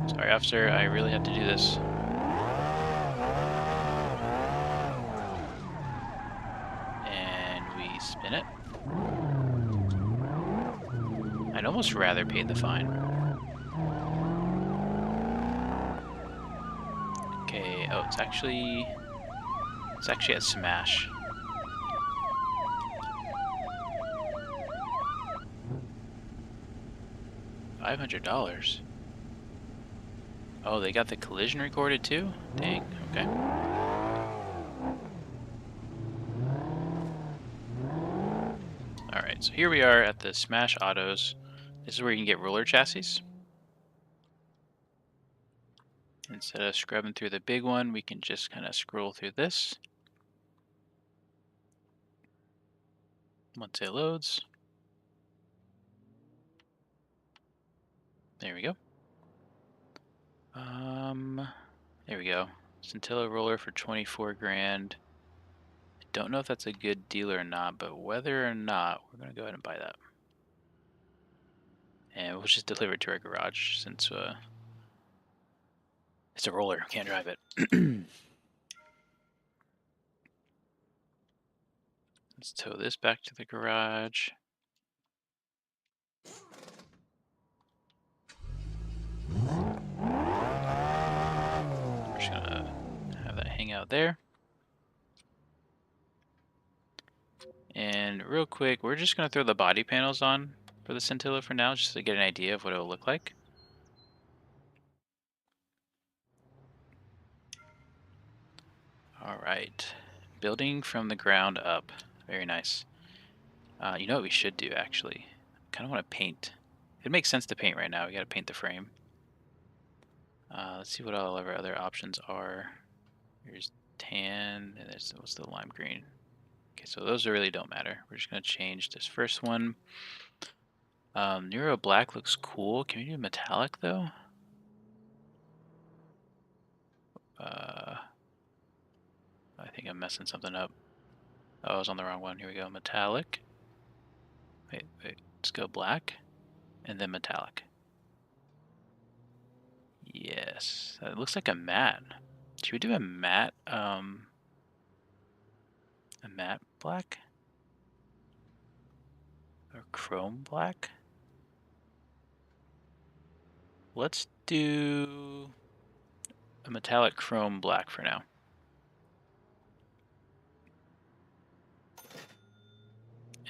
A: Sorry, officer, I really have to do this. And we spin it. I'd almost rather pay the fine. Okay, oh, it's actually a smash. $500. Oh, they got the collision recorded too? Dang, okay. Alright, so here we are at the Smash Autos. This is where you can get roller chassis. Instead of scrubbing through the big one, we can just kind of scroll through this. Once it loads. There we go. There we go. Scintilla roller for 24 grand. I don't know if that's a good deal or not, but whether or not, we're going to go ahead and buy that. And we'll just deliver it to our garage since it's a roller, can't drive it. Let's tow this back to the garage. We're just gonna have that hang out there. And real quick, we're just gonna throw the body panels on for the Scintilla for now, just to get an idea of what it'll look like. Alright, building from the ground up. Very nice. You know what we should do, actually? Kind of want to paint. It makes sense to paint right now. We gotta paint the frame. Let's see what all of our other options are. Here's tan, and there's, what's the lime green? Okay, so those really don't matter. We're just gonna change this first one. Neuro black looks cool. Can we do metallic though? I think I'm messing something up. Oh, I was on the wrong one. Here we go. Metallic. Wait. Let's go black, and then metallic. Yes, it looks like a matte. Should we do a matte black? Or chrome black? Let's do a metallic chrome black for now.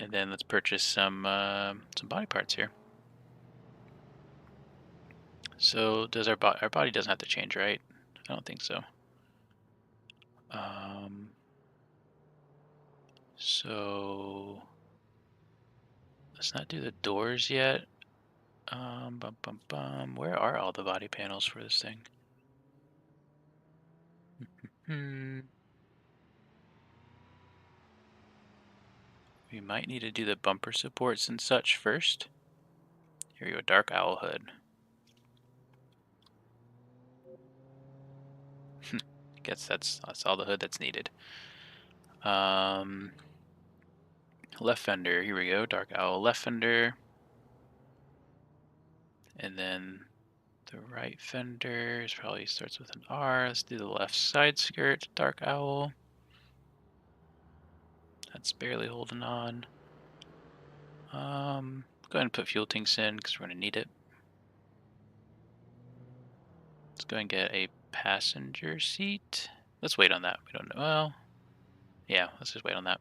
A: And then let's purchase some body parts here. So does our body doesn't have to change, right? I don't think so. So let's not do the doors yet. Where are all the body panels for this thing? We might need to do the bumper supports and such first. Here we go, dark owl hood. I guess that's all the hood that's needed. Left fender, here we go, dark owl left fender. And then the right fender is probably starts with an R. Let's do the left side skirt, dark owl. That's barely holding on. Go ahead and put fuel tanks in because we're going to need it. Let's go and get a passenger seat. Let's wait on that. We don't know. Well, yeah, let's just wait on that.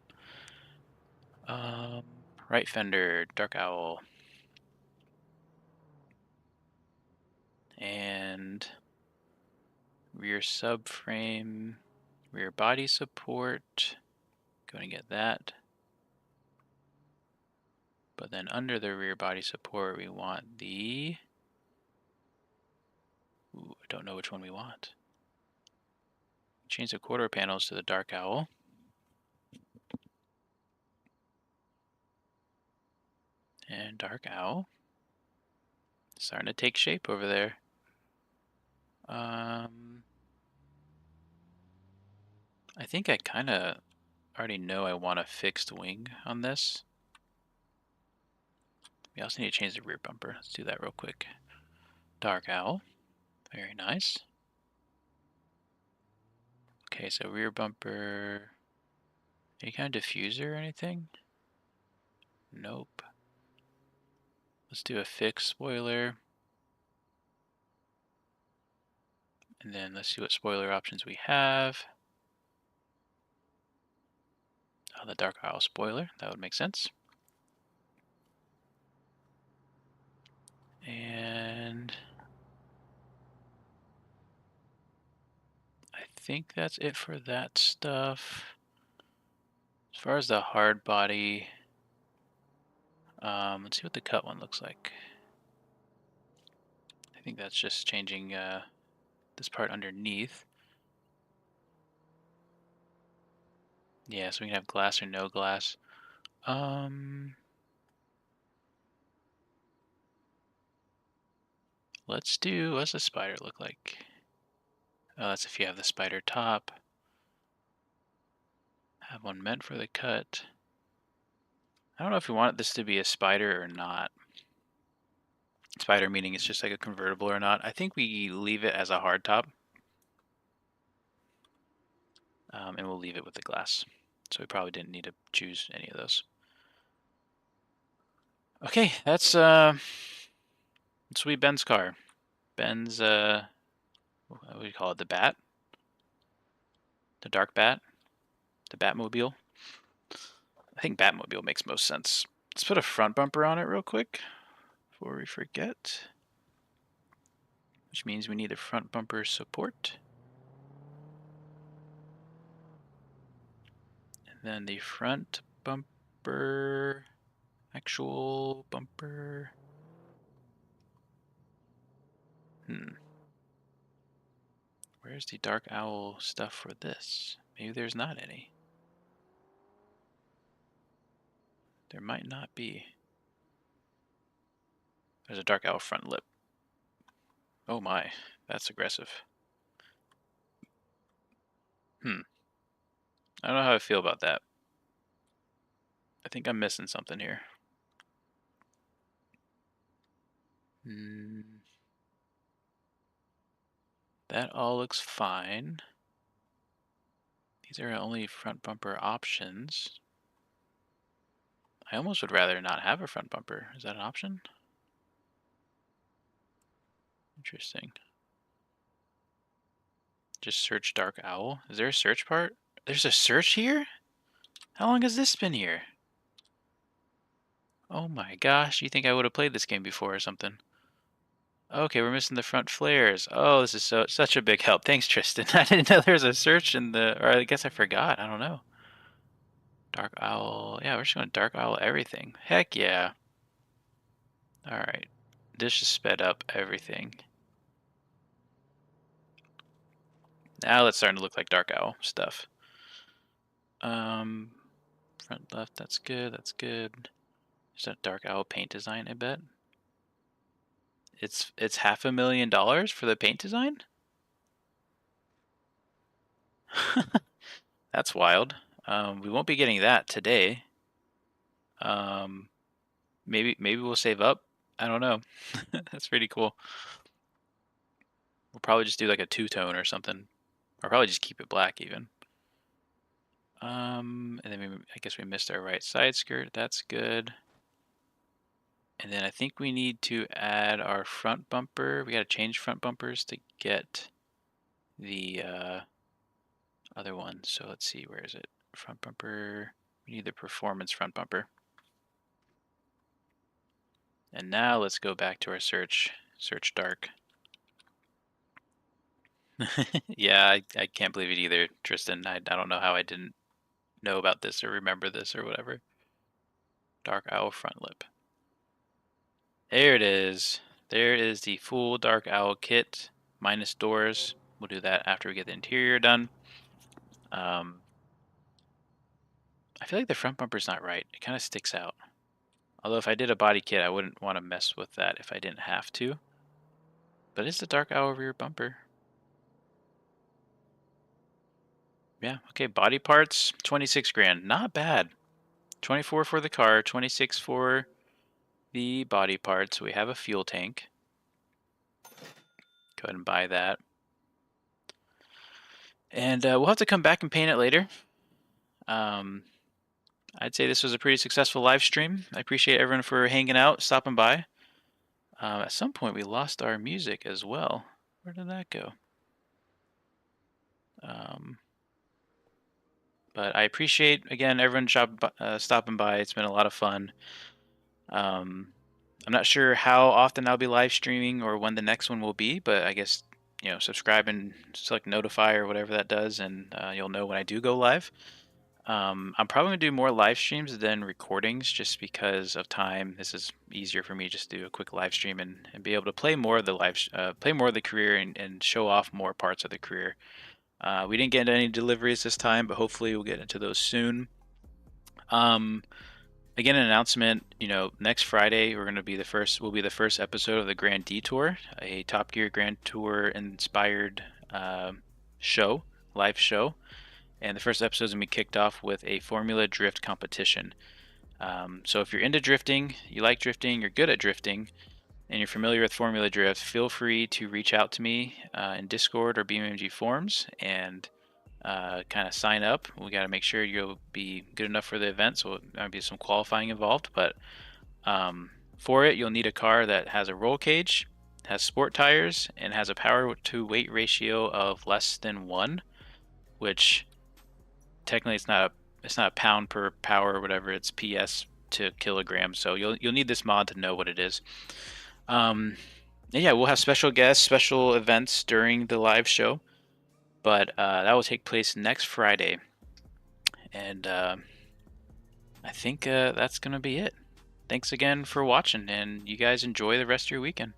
A: Right fender, dark owl. And rear subframe, rear body support. Going to get that. But then under the rear body support, we want the... Ooh, I don't know which one we want. Change the quarter panels to the dark owl. And dark owl. Starting to take shape over there. I think I kind of already know I want a fixed wing on this. We also need to change the rear bumper. Let's do that real quick. Dark owl. Very nice. Okay, so rear bumper. Any kind of diffuser or anything? Nope. Let's do a fixed spoiler. And then let's see what spoiler options we have. Oh, the dark owl spoiler. That would make sense. And I think that's it for that stuff. As far as the hard body, let's see what the cut one looks like. I think that's just changing this part underneath. Yeah, so we can have glass or no glass. What's the spider look like? Oh, that's if you have the spider top. Have one meant for the cut. I don't know if we want this to be a spider or not. Spider meaning it's just like a convertible or not. I think we leave it as a hard top. And we'll leave it with the glass. So we probably didn't need to choose any of those. Okay, that's Sweet Ben's car. Ben's what do you call it? The Bat? The Dark Bat? The Batmobile? I think Batmobile makes most sense. Let's put a front bumper on it real quick before we forget. Which means we need the front bumper support. And then the front bumper, actual bumper. Where's the dark owl stuff for this? Maybe there's not any. There might not be. There's a dark owl front lip. Oh my, that's aggressive. I don't know how I feel about that. I think I'm missing something here. That all looks fine. These are only front bumper options. I almost would rather not have a front bumper. Is that an option? Interesting. Just search dark owl. Is there a search part? There's a search here? How long has this been here? Oh my gosh, you think I would have played this game before or something. Okay, we're missing the front flares. Oh, this is such a big help. Thanks, Tristan. I didn't know there was a search in the, or I guess I forgot. I don't know. Dark owl. Yeah, we're just going to dark owl everything. Heck yeah. All right. This just sped up everything. Now it's starting to look like dark owl stuff. Front left, that's good, that's good. Is that dark owl paint design, I bet? It's $500,000 for the paint design? That's wild. We won't be getting that today. Maybe we'll save up. I don't know. That's pretty cool. We'll probably just do like a two-tone or something. Or probably just keep it black even. And then I guess we missed our right side skirt. That's good. And then I think we need to add our front bumper. We got to change front bumpers to get the other one. So let's see, where is it? Front bumper. We need the performance front bumper. And now let's go back to our search dark. Yeah, I can't believe it either, Tristan. I don't know how I didn't know about this or remember this or whatever. Dark owl front lip. There it is. There is the full dark owl kit minus doors. We'll do that after we get the interior done. I feel like the front bumper's not right. It kind of sticks out. Although if I did a body kit, I wouldn't want to mess with that if I didn't have to. But it's the dark owl rear bumper. Yeah, okay, body parts, 26 grand. Not bad. 24 for the car, 26 for the body parts. We have a fuel tank. Go ahead and buy that. And we'll have to come back and paint it later. I'd say this was a pretty successful live stream. I appreciate everyone for hanging out, stopping by. At some point, we lost our music as well. Where did that go? But I appreciate, again, everyone stopping by. It's been a lot of fun. I'm not sure how often I'll be live streaming or when the next one will be, but I guess, subscribe and select notify or whatever that does, and you'll know when I do go live. I'm probably going to do more live streams than recordings just because of time. This is easier for me just to do a quick live stream and be able to play more of the play more of the career and show off more parts of the career. We didn't get any deliveries this time, but hopefully we'll get into those soon. Again, an announcement. Next Friday we'll be the first episode of the Grand Detour, a Top Gear Grand Tour inspired live show. And the first episode is going to be kicked off with a Formula Drift competition. So if you're into drifting, you like drifting, you're good at drifting, and you're familiar with Formula Drift, feel free to reach out to me in Discord or BeamNG forums and kind of sign up. We got to make sure you'll be good enough for the event, so there might be some qualifying involved. But for it, you'll need a car that has a roll cage, has sport tires, and has a power to weight ratio of less than 1, which technically it's not a pound per power or whatever, it's PS to kilogram, so you'll need this mod to know what it is. And yeah, we'll have special guests, special events during the live show, but that will take place next Friday, and I think that's gonna be it. Thanks again for watching, and you guys enjoy the rest of your weekend.